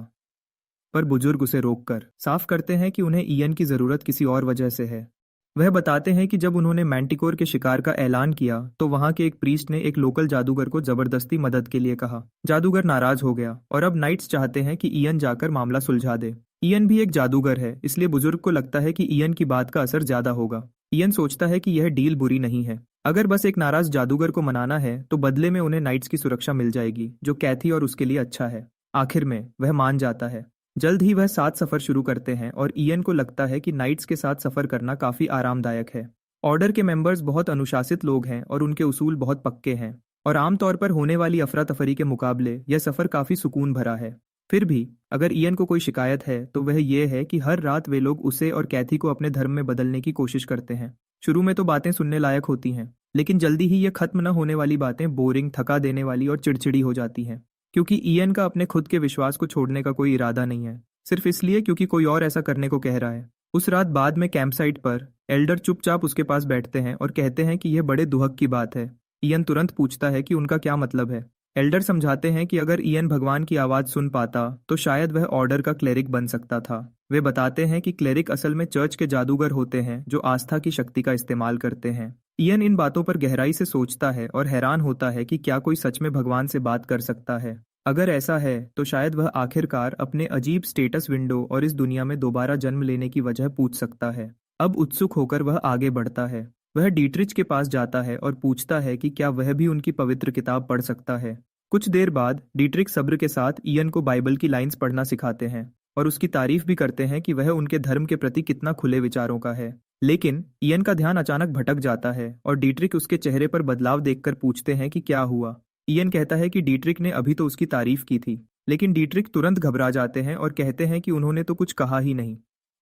पर बुजुर्ग उसे रोककर साफ करते हैं कि उन्हें इयन की जरूरत किसी और वजह से है। वह बताते हैं कि जब उन्होंने मैंटिकोर के शिकार का ऐलान किया तो वहां के एक प्रीस्ट ने एक लोकल जादूगर को जबरदस्ती मदद के लिए कहा। जादूगर नाराज हो गया और अब नाइट्स चाहते हैं कि इयन जाकर मामला सुलझा दे। इयन भी एक जादूगर है, इसलिए बुजुर्ग को लगता है कि इयन की बात का असर ज्यादा होगा। इयन सोचता है कि यह डील बुरी नहीं है। अगर बस एक नाराज जादूगर को मनाना है तो बदले में उन्हें नाइट्स की सुरक्षा मिल जाएगी, जो कैथी और उसके लिए अच्छा है। आखिर में वह मान जाता है। जल्द ही वह साथ सफर शुरू करते हैं और इयन को लगता है कि नाइट्स के साथ सफर करना काफी आरामदायक है। ऑर्डर के मेंबर्स बहुत अनुशासित लोग हैं और उनके उसूल बहुत पक्के हैं, और आमतौर पर होने वाली अफरा तफरी के मुकाबले यह सफर काफी सुकून भरा है। फिर भी अगर इयन को कोई शिकायत है तो वह यह है कि हर रात वे लोग उसे और कैथी को अपने धर्म में बदलने की कोशिश करते हैं। शुरू में तो बातें सुनने लायक होती हैं, लेकिन जल्दी ही यह खत्म न होने वाली बातें बोरिंग, थका देने वाली और चिड़चिड़ी हो जाती हैं। क्योंकि इयन का अपने खुद के विश्वास को छोड़ने का कोई इरादा नहीं है, सिर्फ इसलिए क्योंकि कोई और ऐसा करने को कह रहा है। उस रात बाद में कैंप साइट पर एल्डर चुपचाप उसके पास बैठते हैं और कहते हैं कि यह बड़े दुहक की बात है। इयन तुरंत पूछता है कि उनका क्या मतलब है। एल्डर समझाते हैं कि अगर इयन भगवान की आवाज सुन पाता तो शायद वह ऑर्डर का क्लेरिक बन सकता था। वे बताते हैं कि क्लेरिक असल में चर्च के जादूगर होते हैं जो आस्था की शक्ति का इस्तेमाल करते हैं। इयन इन बातों पर गहराई से सोचता है और हैरान होता है कि क्या कोई सच में भगवान से बात कर सकता है। अगर ऐसा है तो शायद वह आखिरकार अपने अजीब स्टेटस विंडो और इस दुनिया में दोबारा जन्म लेने की वजह पूछ सकता है। अब उत्सुक होकर वह आगे बढ़ता है। वह डीट्रिच के पास जाता है और पूछता है कि क्या वह भी उनकी पवित्र किताब पढ़ सकता है। कुछ देर बाद डीट्रिच सब्र के साथ इयन को बाइबल की लाइंस पढ़ना सिखाते हैं और उसकी तारीफ भी करते हैं कि वह उनके धर्म के प्रति कितना खुले विचारों का है। लेकिन इयन का ध्यान अचानक भटक जाता है और डीट्रिक उसके चेहरे पर बदलाव देखकर पूछते हैं कि क्या हुआ। इयन कहता है कि डीट्रिक ने अभी तो उसकी तारीफ की थी, लेकिन डीट्रिक तुरंत घबरा जाते हैं और कहते हैं कि उन्होंने तो कुछ कहा ही नहीं।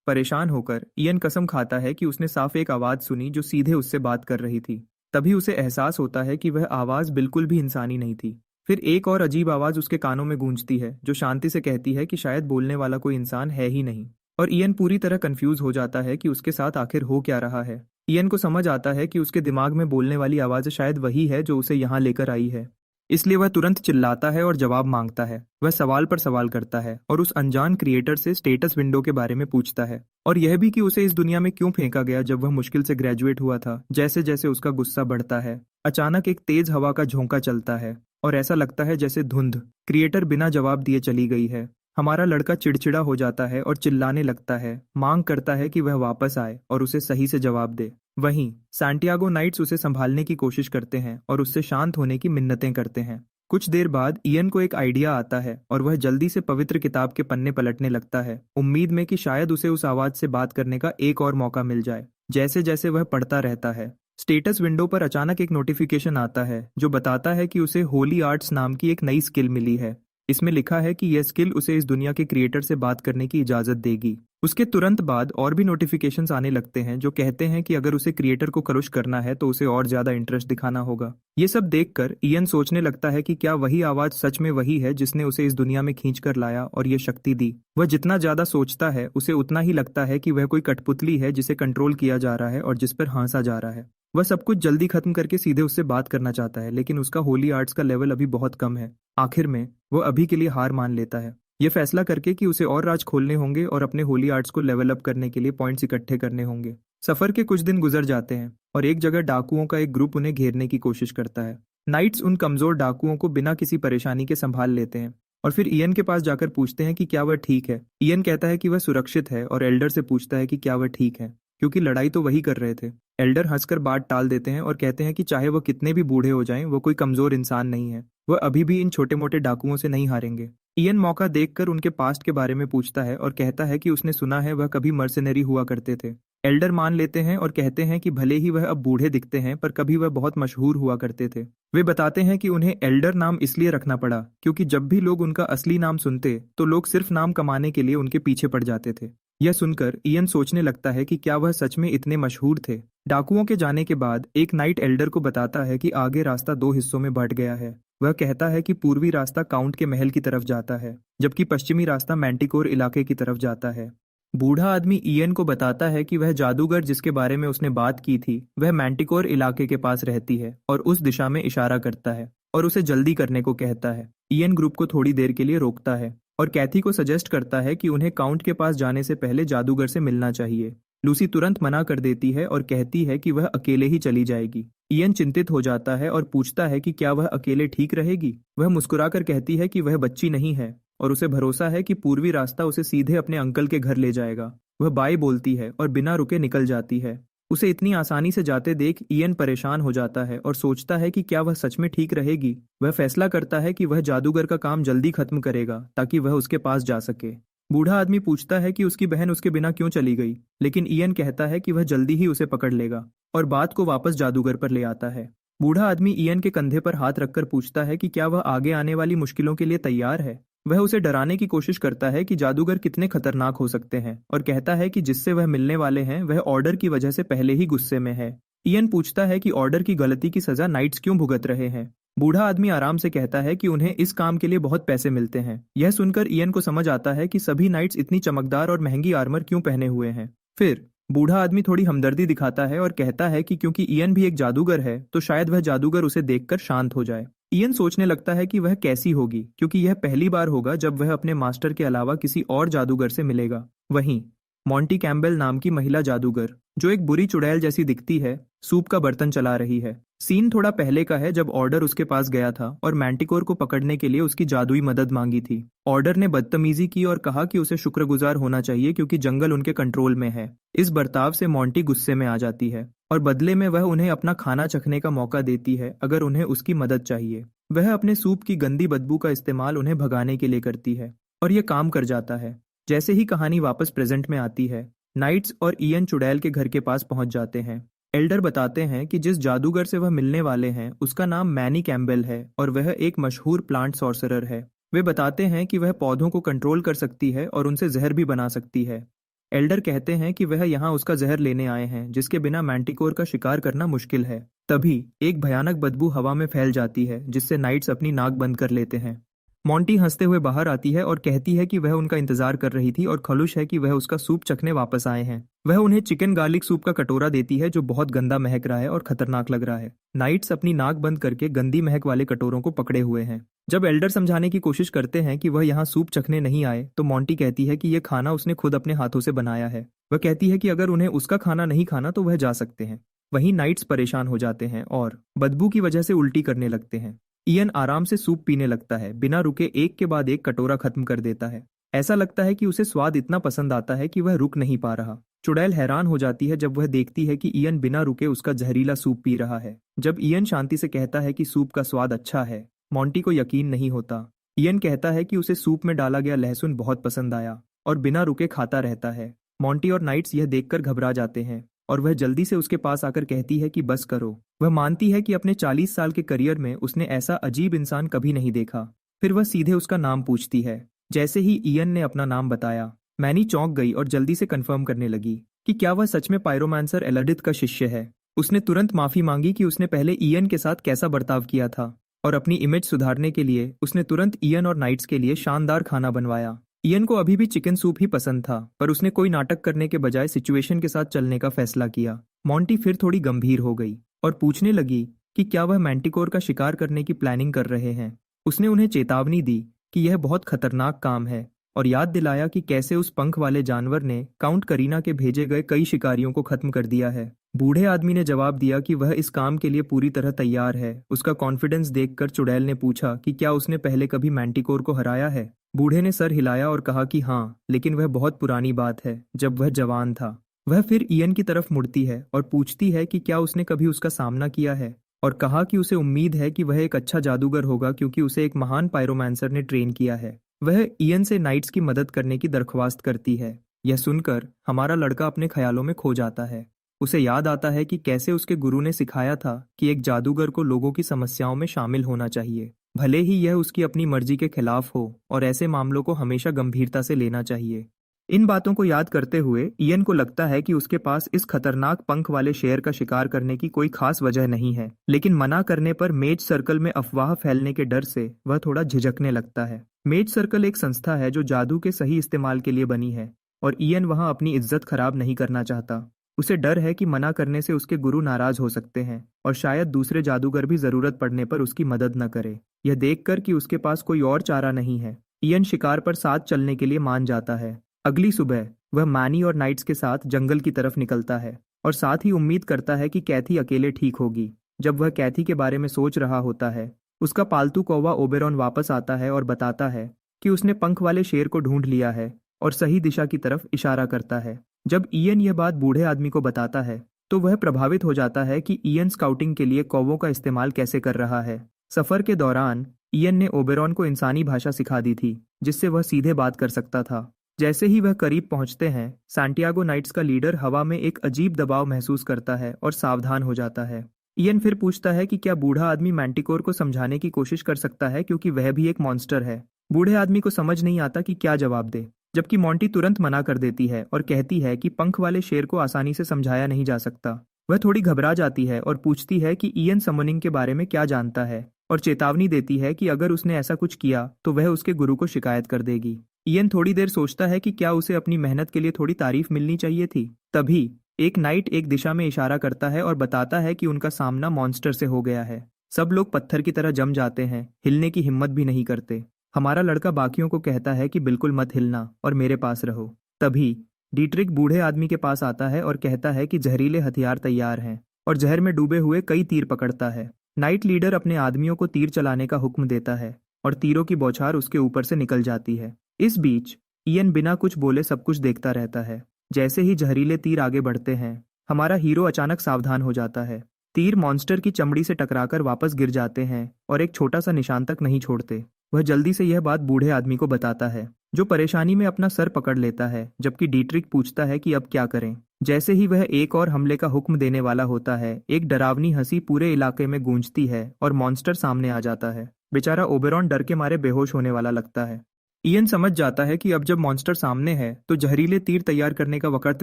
परेशान होकर इयन कसम खाता है कि उसने साफ एक आवाज सुनी जो सीधे उससे बात कर रही थी। तभी उसे एहसास होता है कि वह आवाज बिल्कुल भी इंसानी नहीं थी। फिर एक और अजीब आवाज उसके कानों में गूंजती है जो शांति से कहती है कि शायद बोलने वाला कोई इंसान है ही नहीं। और इयन पूरी तरह कंफ्यूज हो जाता है कि उसके साथ आखिर हो क्या रहा है। इयन को समझ आता है कि उसके दिमाग में बोलने वाली आवाज शायद वही है जो उसे यहाँ लेकर आई है। इसलिए वह तुरंत चिल्लाता है और जवाब मांगता है। वह सवाल पर सवाल करता है और उस अनजान क्रिएटर से स्टेटस विंडो के बारे में पूछता है, और यह भी कि उसे इस दुनिया में क्यों फेंका गया जब वह मुश्किल से ग्रेजुएट हुआ था। जैसे जैसे उसका गुस्सा बढ़ता है, अचानक एक तेज हवा का झोंका चलता है और ऐसा लगता है जैसे धुंध क्रिएटर बिना जवाब दिए चली गई है। हमारा लड़का चिड़चिड़ा हो जाता है और चिल्लाने लगता है, मांग करता है कि वह वापस आए और उसे सही से जवाब दे। वहीं सैंटियागो नाइट्स उसे संभालने की कोशिश करते हैं और उससे शांत होने की मिन्नतें करते हैं। कुछ देर बाद इयन को एक आइडिया आता है और वह जल्दी से पवित्र किताब के पन्ने पलटने लगता है, उम्मीद में कि शायद उसे उस आवाज से बात करने का एक और मौका मिल जाए। जैसे जैसे वह पढ़ता रहता है, स्टेटस विंडो पर अचानक एक नोटिफिकेशन आता है जो बताता है कि उसे होली आर्ट्स नाम की एक नई स्किल मिली है। इसमें लिखा है कि यह स्किल उसे इस दुनिया के क्रिएटर से बात करने की इजाजत देगी। उसके तुरंत बाद और भी नोटिफिकेशंस आने लगते हैं जो कहते हैं कि अगर उसे क्रिएटर को क्रश करना है तो उसे और ज्यादा इंटरेस्ट दिखाना होगा। ये सब देखकर इयन सोचने लगता है कि क्या वही आवाज सच में वही है जिसने उसे इस दुनिया में खींच कर लाया और ये शक्ति दी। वह जितना ज्यादा सोचता है उसे उतना ही लगता है कि वह कोई कठपुतली है जिसे कंट्रोल किया जा रहा है और जिस पर हंसा जा रहा है। वह सब कुछ जल्दी खत्म करके सीधे उससे बात करना चाहता है, लेकिन उसका होली आर्ट्स का लेवल अभी बहुत कम है। आखिर में वो अभी के लिए हार मान लेता है, ये फैसला करके कि उसे और राज खोलने होंगे और अपने होली आर्ट्स को लेवल अप करने के लिए पॉइंट्स इकट्ठे करने होंगे। सफर के कुछ दिन गुजर जाते हैं और एक जगह डाकुओं का एक ग्रुप उन्हें घेरने की कोशिश करता है। नाइट्स उन कमजोर डाकुओं को बिना किसी परेशानी के संभाल लेते हैं और फिर इयन के पास जाकर पूछते हैं कि क्या वह ठीक है। इयन कहता है कि वह सुरक्षित है और एल्डर से पूछता है कि क्या वह ठीक है, क्योंकि लड़ाई तो वही कर रहे थे। एल्डर हंसकर बात टाल देते हैं और कहते हैं कि चाहे वो कितने भी बूढ़े हो जाएं, वो कोई कमजोर इंसान नहीं है। वह अभी भी इन छोटे मोटे डाकुओं से नहीं हारेंगे। इयन मौका देखकर उनके पास्ट के बारे में पूछता है और कहता है कि उसने सुना है वह कभी मर्सनरी हुआ करते थे। एल्डर मान लेते हैं और कहते हैं कि भले ही वह अब बूढ़े दिखते हैं पर कभी वह बहुत मशहूर हुआ करते थे। वे बताते हैं कि उन्हें एल्डर नाम इसलिए रखना पड़ा क्योंकि जब भी लोग उनका असली नाम सुनते तो लोग सिर्फ नाम कमाने के लिए उनके पीछे पड़ जाते थे। यह सुनकर इयन सोचने लगता है कि क्या वह सच में इतने मशहूर थे। डाकुओं के जाने के बाद एक नाइट एल्डर को बताता है कि आगे रास्ता दो हिस्सों में बंट गया है। वह कहता है कि पूर्वी रास्ता काउंट के महल की तरफ जाता है, जबकि पश्चिमी रास्ता मैंटिकोर इलाके की तरफ जाता है। बूढ़ा आदमी ईएन को बताता है कि वह जादूगर जिसके बारे में उसने बात की थी वह मैंटिकोर इलाके के पास रहती है और उस दिशा में इशारा करता है और उसे जल्दी करने को कहता है। ईएन ग्रुप को थोड़ी देर के लिए रोकता है और कैथी को सजेस्ट करता है कि उन्हें काउंट के पास जाने से पहले जादूगर से मिलना चाहिए। लूसी तुरंत मना कर देती है और कहती है कि वह अकेले ही चली जाएगी। ईएन चिंतित हो जाता है और पूछता है कि क्या वह अकेले ठीक रहेगी। वह मुस्कुराकर कहती है कि वह बच्ची नहीं है और उसे भरोसा है कि पूर्वी रास्ता उसे सीधे अपने अंकल के घर ले जाएगा। वह बाय बोलती है और बिना रुके निकल जाती है। उसे इतनी आसानी से जाते देख ईएन परेशान हो जाता है और सोचता है कि क्या वह सच में ठीक रहेगी। वह फैसला करता है कि वह जादूगर का काम जल्दी खत्म करेगा ताकि वह उसके पास जा सके। बूढ़ा आदमी पूछता है कि उसकी बहन उसके बिना क्यों चली गई, लेकिन ईएन कहता है कि वह जल्दी ही उसे पकड़ लेगा और बात को वापस जादूगर पर ले आता है। बूढ़ा आदमी ईएन के कंधे पर हाथ रखकर पूछता है कि क्या वह आगे आने वाली मुश्किलों के लिए तैयार है। वह उसे डराने की कोशिश करता है कि जादूगर कितने खतरनाक हो सकते हैं और कहता है कि जिससे वह मिलने वाले हैं वह ऑर्डर की वजह से पहले ही गुस्से में है। ईएन पूछता है कि ऑर्डर की गलती की सजा नाइट्स क्यों भुगत रहे हैं। बूढ़ा आदमी आराम से कहता है कि उन्हें इस काम के लिए बहुत पैसे मिलते हैं। यह सुनकर ईएन को समझ आता है कि सभी नाइट्स इतनी चमकदार और महंगी आर्मर क्यों पहने हुए हैं। फिर बूढ़ा आदमी थोड़ी हमदर्दी दिखाता है और कहता है कि क्योंकि ईएन भी एक जादूगर है तो शायद वह जादूगर उसे देखकर शांत हो जाए। ईएन सोचने लगता है कि वह कैसी होगी, क्योंकि यह पहली बार होगा जब वह अपने मास्टर के अलावा किसी और जादूगर से मिलेगा। वहीं मॉन्टी कैम्बेल नाम की महिला जादूगर, जो एक बुरी चुड़ैल जैसी दिखती है, सूप का बर्तन चला रही है। सीन थोड़ा पहले का है जब ऑर्डर उसके पास गया था और मैंटिकोर को पकड़ने के लिए उसकी जादुई मदद मांगी थी। ऑर्डर ने बदतमीजी की और कहा कि उसे शुक्रगुजार होना चाहिए क्योंकि जंगल उनके कंट्रोल में है। इस बर्ताव से मॉन्टी गुस्से में आ जाती है और बदले में वह उन्हें अपना खाना चखने का मौका देती है अगर उन्हें उसकी मदद चाहिए। वह अपने सूप की गंदी बदबू का इस्तेमाल उन्हें भगाने के लिए करती है और यह काम कर जाता है। जैसे ही कहानी वापस प्रेजेंट में आती है, नाइट्स और ईएन चुड़ैल के घर के पास पहुंच जाते हैं। एल्डर बताते हैं कि जिस जादूगर से वह मिलने वाले हैं उसका नाम मैनी कैम्बेल है और वह एक मशहूर प्लांट सॉर्सरर है। वे बताते हैं कि वह पौधों को कंट्रोल कर सकती है और उनसे जहर भी बना सकती है। एल्डर कहते हैं कि वह यहाँ उसका जहर लेने आए हैं जिसके बिना मैंटिकोर का शिकार करना मुश्किल है। तभी एक भयानक बदबू हवा में फैल जाती है जिससे नाइट्स अपनी नाक बंद कर लेते हैं। मॉन्टी हंसते हुए बाहर आती है और कहती है कि वह उनका इंतजार कर रही थी और खुश है कि वह उसका सूप चखने वापस आए हैं। वह उन्हें चिकन गार्लिक सूप का कटोरा देती है जो बहुत गंदा महक रहा है और खतरनाक लग रहा है। नाइट्स अपनी नाक बंद करके गंदी महक वाले कटोरों को पकड़े हुए हैं। जब एल्डर समझाने की कोशिश करते हैं कि वह यहाँ सूप चखने नहीं आए तो मॉन्टी कहती है कि यह खाना उसने खुद अपने हाथों से बनाया है। वह कहती है कि अगर उन्हें उसका खाना नहीं खाना तो वह जा सकते हैं। वहीं नाइट्स परेशान हो जाते हैं और बदबू की वजह से उल्टी करने लगते हैं। ईएन आराम से सूप पीने लगता है, बिना रुके एक के बाद एक कटोरा खत्म कर देता है। ऐसा लगता है कि उसे स्वाद इतना पसंद आता है कि वह रुक नहीं पा रहा। चुड़ैल हैरान हो जाती है जब वह देखती है कि ईएन बिना रुके उसका जहरीला सूप पी रहा है। जब ईएन शांति से कहता है कि सूप का स्वाद अच्छा है, मॉन्टी को यकीन नहीं होता। ईएन कहता है कि उसे सूप में डाला गया लहसुन बहुत पसंद आया और बिना रुके खाता रहता है। मॉन्टी और नाइट्स यह देखकर घबरा जाते हैं और वह जल्दी से उसके पास आकर कहती है कि बस करो। वह मानती है कि अपने 40 साल के करियर में उसने ऐसा अजीब इंसान कभी नहीं देखा। फिर वह सीधे उसका नाम पूछती है। जैसे ही ईएन ने अपना नाम बताया, मैनी चौंक गई और जल्दी से कंफर्म करने लगी कि क्या वह सच में पायरोमांसर एलडिथ का शिष्य है। उसने तुरंत माफी मांगी कि उसने पहले ईएन के साथ कैसा बर्ताव किया था और अपनी इमेज सुधारने के लिए उसने तुरंत ईएन और नाइट्स के लिए शानदार खाना बनवाया। ईएन को अभी भी चिकन सूप ही पसंद था, पर उसने कोई नाटक करने के बजाय सिचुएशन के साथ चलने का फैसला किया। मॉन्टी फिर थोड़ी गंभीर हो गई और पूछने लगी कि क्या वह मैंटिकोर का शिकार करने की प्लानिंग कर रहे हैं। उसने उन्हें चेतावनी दी कि यह बहुत खतरनाक काम है और याद दिलाया कि कैसे उस पंख वाले जानवर ने काउंट करीना के भेजे गए कई शिकारियों को खत्म कर दिया है। बूढ़े आदमी ने जवाब दिया कि वह इस काम के लिए पूरी तरह तैयार है। उसका कॉन्फिडेंस देखकर चुड़ैल ने पूछा कि क्या उसने पहले कभी मैंटिकोर को हराया है। बूढ़े ने सर हिलाया और कहा कि हाँ, लेकिन वह बहुत पुरानी बात है, जब वह जवान था। वह फिर ईएन की तरफ मुड़ती है और पूछती है कि क्या उसने कभी उसका सामना किया है और कहा कि उसे उम्मीद है कि वह एक अच्छा जादूगर होगा क्योंकि उसे एक महान पायरोमांसर ने ट्रेन किया है। वह ईएन से नाइट्स की मदद करने की दरख्वास्त करती है। यह सुनकर हमारा लड़का अपने ख्यालों में खो जाता है। उसे याद आता है कि कैसे उसके गुरु ने सिखाया था कि एक जादूगर को लोगों की समस्याओं में शामिल होना चाहिए, भले ही यह उसकी अपनी मर्जी के खिलाफ हो, और ऐसे मामलों को हमेशा गंभीरता से लेना चाहिए। इन बातों को याद करते हुए इयन को लगता है कि उसके पास इस खतरनाक पंख वाले शेर का शिकार करने की कोई खास वजह नहीं है, लेकिन मना करने पर मेज सर्कल में अफवाह फैलने के डर से वह थोड़ा झिझकने लगता है। मेज सर्कल एक संस्था है जो जादू के सही इस्तेमाल के लिए बनी है और इयन वहां अपनी इज्जत खराब नहीं करना चाहता। उसे डर है कि मना करने से उसके गुरु नाराज हो सकते हैं और शायद दूसरे जादूगर भी जरूरत पड़ने पर उसकी मदद न करे। यह देखकर कि उसके पास कोई और चारा नहीं है, इयन शिकार पर साथ चलने के लिए मान जाता है। अगली सुबह वह मैनी और नाइट्स के साथ जंगल की तरफ निकलता है और साथ ही उम्मीद करता है कि कैथी अकेले ठीक होगी। जब वह कैथी के बारे में सोच रहा होता है, उसका पालतू कौवा ओबेरॉन वापस आता है और बताता है कि उसने पंख वाले शेर को ढूंढ लिया है और सही दिशा की तरफ इशारा करता है। जब इयन यह बात बूढ़े आदमी को बताता है तो वह प्रभावित हो जाता है कि इयन स्काउटिंग के लिए कौवों का इस्तेमाल कैसे कर रहा है। सफर के दौरान इयन ने ओबेरॉन को इंसानी भाषा सिखा दी थी जिससे वह सीधे बात कर सकता था। जैसे ही वह करीब पहुंचते हैं, सैंटियागो नाइट्स का लीडर हवा में एक अजीब दबाव महसूस करता है और सावधान हो जाता है। इयन फिर पूछता है कि क्या बूढ़ा आदमी मैंटिकोर को समझाने की कोशिश कर सकता है क्योंकि वह भी एक मॉन्स्टर है। बूढ़े आदमी को समझ नहीं आता कि क्या जवाब दे, जबकि मोंटी तुरंत मना कर देती है और कहती है कि पंख वाले शेर को आसानी से समझाया नहीं जा सकता। वह थोड़ी घबरा जाती है और पूछती है कि इयन समनिंग के बारे में क्या जानता है और चेतावनी देती है कि अगर उसने ऐसा कुछ किया तो वह उसके गुरु को शिकायत कर देगी। इयन थोड़ी देर सोचता है कि क्या उसे अपनी मेहनत के लिए थोड़ी तारीफ मिलनी चाहिए थी। तभी एक नाइट एक दिशा में इशारा करता है और बताता है कि उनका सामना मॉन्स्टर से हो गया है। सब लोग पत्थर की तरह जम जाते हैं, हिलने की हिम्मत भी नहीं करते। हमारा लड़का बाकियों को कहता है कि बिल्कुल मत हिलना और मेरे पास रहो। तभी डीट्रिक बूढ़े आदमी के पास आता है और कहता है कि जहरीले हथियार तैयार हैं और जहर में डूबे हुए कई तीर पकड़ता है। नाइट लीडर अपने आदमियों को तीर चलाने का हुक्म देता है और तीरों की बौछार उसके ऊपर से निकल जाती है। इस बीच इयन बिना कुछ बोले सब कुछ देखता रहता है। जैसे ही जहरीले तीर आगे बढ़ते हैं, हमारा हीरो अचानक सावधान हो जाता है। तीर मॉन्स्टर की चमड़ी से टकराकर वापस गिर जाते हैं और एक छोटा सा निशान तक नहीं छोड़ते। वह जल्दी से यह बात बूढ़े आदमी को बताता है, जो परेशानी में अपना सर पकड़ लेता है, जबकि डीट्रिक पूछता है कि अब क्या करें। जैसे ही वह एक और हमले का हुक्म देने वाला होता है, एक डरावनी हंसी पूरे इलाके में गूंजती है और मॉन्स्टर सामने आ जाता है। बेचारा ओबेरॉन डर के मारे बेहोश होने वाला लगता है। इयन समझ जाता है कि अब जब मॉन्स्टर सामने है तो जहरीले तीर तैयार करने का वक्त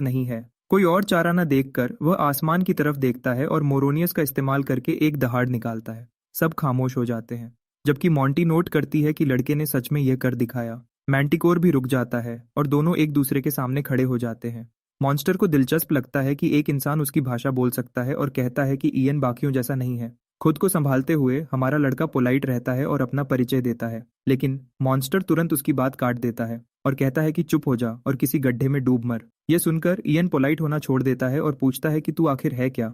नहीं है। कोई और चारा न देखकर वह आसमान की तरफ देखता है और मोरोनियस का इस्तेमाल करके एक दहाड़ निकालता है। सब खामोश हो जाते हैं, जबकि मोंटी नोट करती है कि लड़के ने सच में यह कर दिखाया। मैंटिकोर भी रुक जाता है और दोनों एक दूसरे के सामने खड़े हो जाते हैं। मॉन्स्टर को दिलचस्प लगता है कि एक इंसान उसकी भाषा बोल सकता है और कहता है कि इयन बाकियों जैसा नहीं है। खुद को संभालते हुए हमारा लड़का पोलाइट रहता है और अपना परिचय देता है, लेकिन मॉन्स्टर तुरंत उसकी बात काट देता है और कहता है कि चुप हो जा और किसी गड्ढे में डूब मर। यह सुनकर इयन पोलाइट होना छोड़ देता है और पूछता है कि तू आखिर है क्या।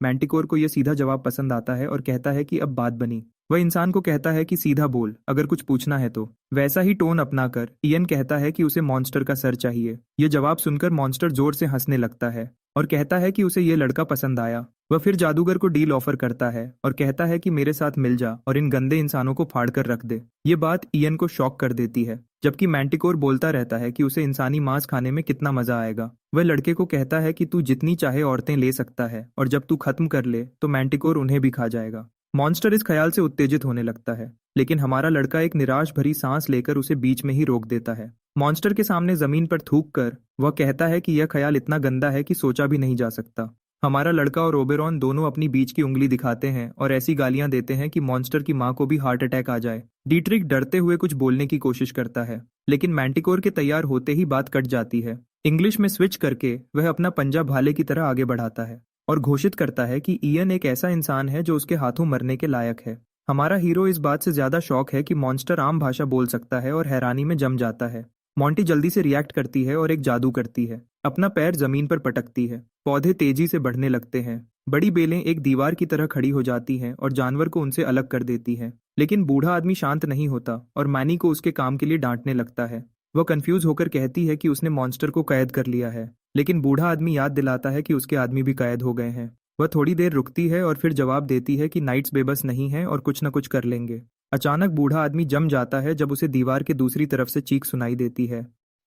मैंटिकोर को यह सीधा जवाब पसंद आता है और कहता है कि अब बात बनी। वह इंसान को कहता है कि सीधा बोल अगर कुछ पूछना है तो। वैसा ही टोन अपनाकर इयन कहता है कि उसे मॉन्स्टर का सर चाहिए। यह जवाब सुनकर मॉन्स्टर जोर से हंसने लगता है और कहता है कि उसे यह लड़का पसंद आया। वह फिर जादूगर को डील ऑफर करता है और कहता है कि मेरे साथ मिल जा और इन गंदे इंसानों को फाड़ कर रख दे। ये बात इयन को शॉक कर देती है, जबकि मैंटिकोर बोलता रहता है कि उसे इंसानी मांस खाने में कितना मजा आएगा। वह लड़के को कहता है कि तू जितनी चाहे औरतें ले सकता है और जब तू खत्म कर ले तो मैंटिकोर उन्हें भी खा जाएगा। मॉन्स्टर इस ख्याल से उत्तेजित होने लगता है, लेकिन हमारा लड़का एक निराश भरी सांस लेकर उसे बीच में ही रोक देता है। मॉन्स्टर के सामने जमीन पर थूक कर वह कहता है कि यह ख्याल इतना गंदा है कि सोचा भी नहीं जा सकता। हमारा लड़का और ओबेरॉन दोनों अपनी बीच की उंगली दिखाते हैं और ऐसी गालियां देते हैं कि मॉन्स्टर की मां को भी हार्ट अटैक आ जाए। डीट्रिक डरते हुए कुछ बोलने की कोशिश करता है, लेकिन मैंटिकोर के तैयार होते ही बात कट जाती है। इंग्लिश में स्विच करके वह अपना पंजा भाले की तरह आगे बढ़ाता है और घोषित करता है कि इयन एक ऐसा इंसान है जो उसके हाथों मरने के लायक है। हमारा हीरो इस बात से ज्यादा शौक है कि मॉन्स्टर आम भाषा बोल सकता है और हैरानी में जम जाता है। मोंटी जल्दी से रिएक्ट करती है और एक जादू करती है। अपना पैर जमीन पर पटकती है, पौधे तेजी से बढ़ने लगते हैं। बड़ी बेलें एक दीवार की तरह खड़ी हो जाती हैं और जानवर को उनसे अलग कर देती हैं। लेकिन बूढ़ा आदमी शांत नहीं होता और मैनी को उसके काम के लिए डांटने लगता है। वह कंफ्यूज होकर कहती है कि उसने मॉन्स्टर को कैद कर लिया है, लेकिन बूढ़ा आदमी याद दिलाता है कि उसके आदमी भी कैद हो गए हैं। वह थोड़ी देर रुकती है और फिर जवाब देती है कि नाइट्स बेबस नहीं है और कुछ न कुछ कर लेंगे। अचानक बूढ़ा आदमी जम जाता है जब उसे दीवार के दूसरी तरफ से चीख सुनाई देती है।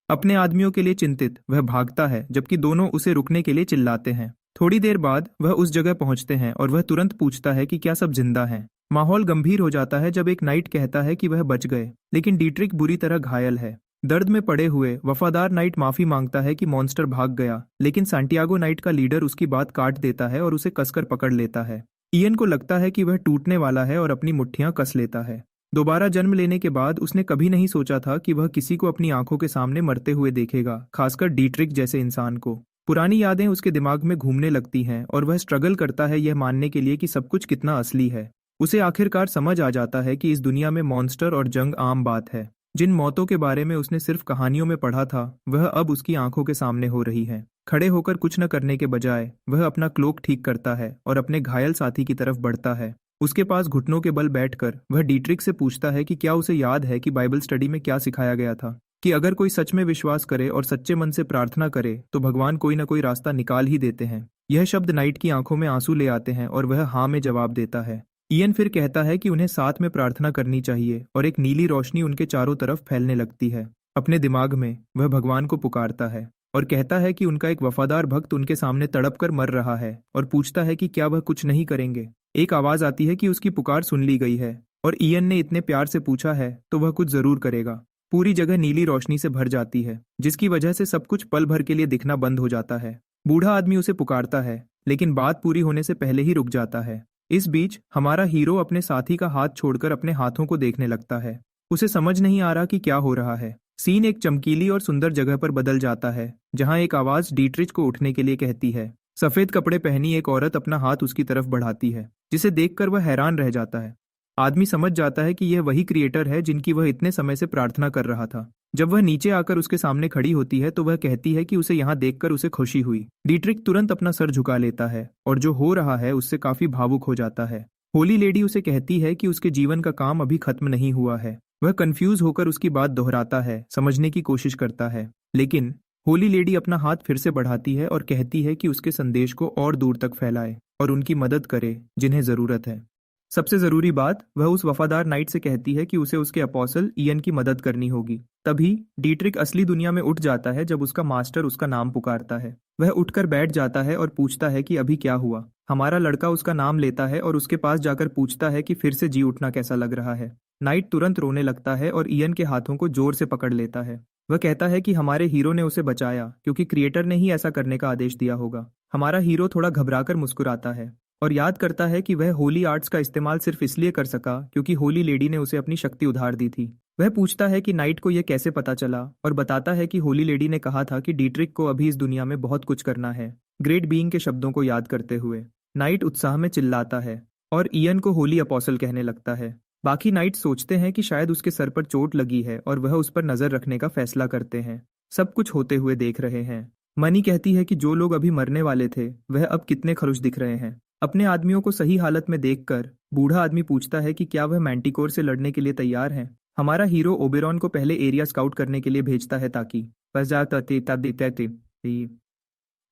अपने आदमियों के लिए चिंतित वह भागता है, जबकि दोनों उसे रुकने के लिए चिल्लाते हैं। थोड़ी देर बाद वह उस जगह पहुंचते हैं और वह तुरंत पूछता है कि क्या सब जिंदा हैं। माहौल गंभीर हो जाता है जब एक नाइट कहता है कि वह बच गए, लेकिन डीट्रिक बुरी तरह घायल है। दर्द में पड़े हुए वफादार नाइट माफी मांगता है कि मॉन्स्टर भाग गया, लेकिन सांटियागो नाइट का लीडर उसकी बात काट देता है और उसे कसकर पकड़ लेता है। इयन को लगता है कि वह टूटने वाला है और अपनी मुट्ठियां कस लेता है। दोबारा जन्म लेने के बाद उसने कभी नहीं सोचा था कि वह किसी को अपनी आंखों के सामने मरते हुए देखेगा, खासकर डीट्रिक जैसे इंसान को। पुरानी यादें उसके दिमाग में घूमने लगती हैं और वह स्ट्रगल करता है यह मानने के लिए कि सब कुछ कितना असली है। उसे आखिरकार समझ आ जाता है कि इस दुनिया में मॉन्स्टर और जंग आम बात है। जिन मौतों के बारे में उसने सिर्फ कहानियों में पढ़ा था, वह अब उसकी आंखों के सामने हो रही है। खड़े होकर कुछ न करने के बजाय वह अपना क्लोक ठीक करता है और अपने घायल साथी की तरफ बढ़ता है। उसके पास घुटनों के बल बैठकर वह डीट्रिक से पूछता है कि क्या उसे याद है कि बाइबल स्टडी में क्या सिखाया गया था, कि अगर कोई सच में विश्वास करे और सच्चे मन से प्रार्थना करे तो भगवान कोई ना कोई रास्ता निकाल ही देते हैं। यह शब्द नाइट की आंखों में आंसू ले आते हैं और वह हाँ में जवाब देता है। इयन फिर कहता है कि उन्हें साथ में प्रार्थना करनी चाहिए और एक नीली रोशनी उनके चारों तरफ फैलने लगती है। अपने दिमाग में वह भगवान को पुकारता है और कहता है कि उनका एक वफादार भक्त उनके सामने तड़प कर मर रहा है और पूछता है कि क्या वह कुछ नहीं करेंगे। एक आवाज आती है कि उसकी पुकार सुन ली गई है और इयन ने इतने प्यार से पूछा है तो वह कुछ जरूर करेगा। पूरी जगह नीली रोशनी से भर जाती है, जिसकी वजह से सब कुछ पल भर के लिए दिखना बंद हो जाता है। बूढ़ा आदमी उसे पुकारता है, लेकिन बात पूरी होने से पहले ही रुक जाता है। इस बीच हमारा हीरो अपने साथी का हाथ छोड़कर अपने हाथों को देखने लगता है। उसे समझ नहीं आ रहा कि क्या हो रहा है। सीन एक चमकीली और सुंदर जगह पर बदल जाता है, जहां एक आवाज डीट्रिच को उठने के लिए कहती है। सफेद कपड़े पहनी एक औरत अपना हाथ उसकी तरफ बढ़ाती है, जिसे देखकर वह हैरान रह जाता है। आदमी समझ जाता है कि यह वही क्रिएटर है जिनकी वह इतने समय से प्रार्थना कर रहा था। जब वह नीचे आकर उसके सामने खड़ी होती है तो वह कहती है कि उसे यहाँ देखकर उसे खुशी हुई। डीट्रिक तुरंत अपना सर झुका लेता है और जो हो रहा है उससे काफी भावुक हो जाता है। होली लेडी उसे कहती है कि उसके जीवन का काम अभी खत्म नहीं हुआ है। वह कंफ्यूज होकर उसकी बात दोहराता है, समझने की कोशिश करता है, लेकिन होली लेडी अपना हाथ फिर से बढ़ाती है और कहती है कि उसके संदेश को और दूर तक फैलाए और उनकी मदद करे जिन्हें जरूरत है। सबसे जरूरी बात, वह उस वफादार नाइट से कहती है कि उसे उसके अपोस्टल इयन की मदद करनी होगी। तभी डीट्रिक असली दुनिया में उठ जाता है जब उसका मास्टर उसका नाम पुकारता है। वह उठकर बैठ जाता है और पूछता है कि अभी क्या हुआ। हमारा लड़का उसका नाम लेता है और उसके पास जाकर पूछता है कि फिर से जी उठना कैसा लग रहा है। नाइट तुरंत रोने लगता है और इयन के हाथों को जोर से पकड़ लेता है। वह कहता है कि हमारे हीरो ने उसे बचाया क्योंकि क्रिएटर ने ही ऐसा करने का आदेश दिया होगा। हमारा हीरो थोड़ा घबराकर मुस्कुराता है और याद करता है कि वह होली आर्ट्स का इस्तेमाल सिर्फ इसलिए कर सका क्योंकि होली लेडी ने उसे अपनी शक्ति उधार दी थी। वह पूछता है कि नाइट को यह कैसे पता चला और बताता है कि होली लेडी ने कहा था कि डीट्रिक को अभी इस दुनिया में बहुत कुछ करना है। ग्रेट बीइंग के शब्दों को याद करते हुए नाइट उत्साह में चिल्लाता है और इयन को होली अपोस्टल कहने लगता है। बाकी नाइट सोचते हैं कि शायद उसके सर पर चोट लगी है और वह उस पर नजर रखने का फैसला करते हैं। सब कुछ होते हुए देख रहे हैं। मनी कहती है कि जो लोग अभी मरने वाले थे वह अब कितने खुश दिख रहे हैं। अपने आदमियों को सही हालत में देखकर बूढ़ा आदमी पूछता है कि क्या वह मैंटिकोर से लड़ने के लिए तैयार हैं। हमारा हीरो ओबेरॉन को पहले एरिया स्काउट करने के लिए भेजता है ताकि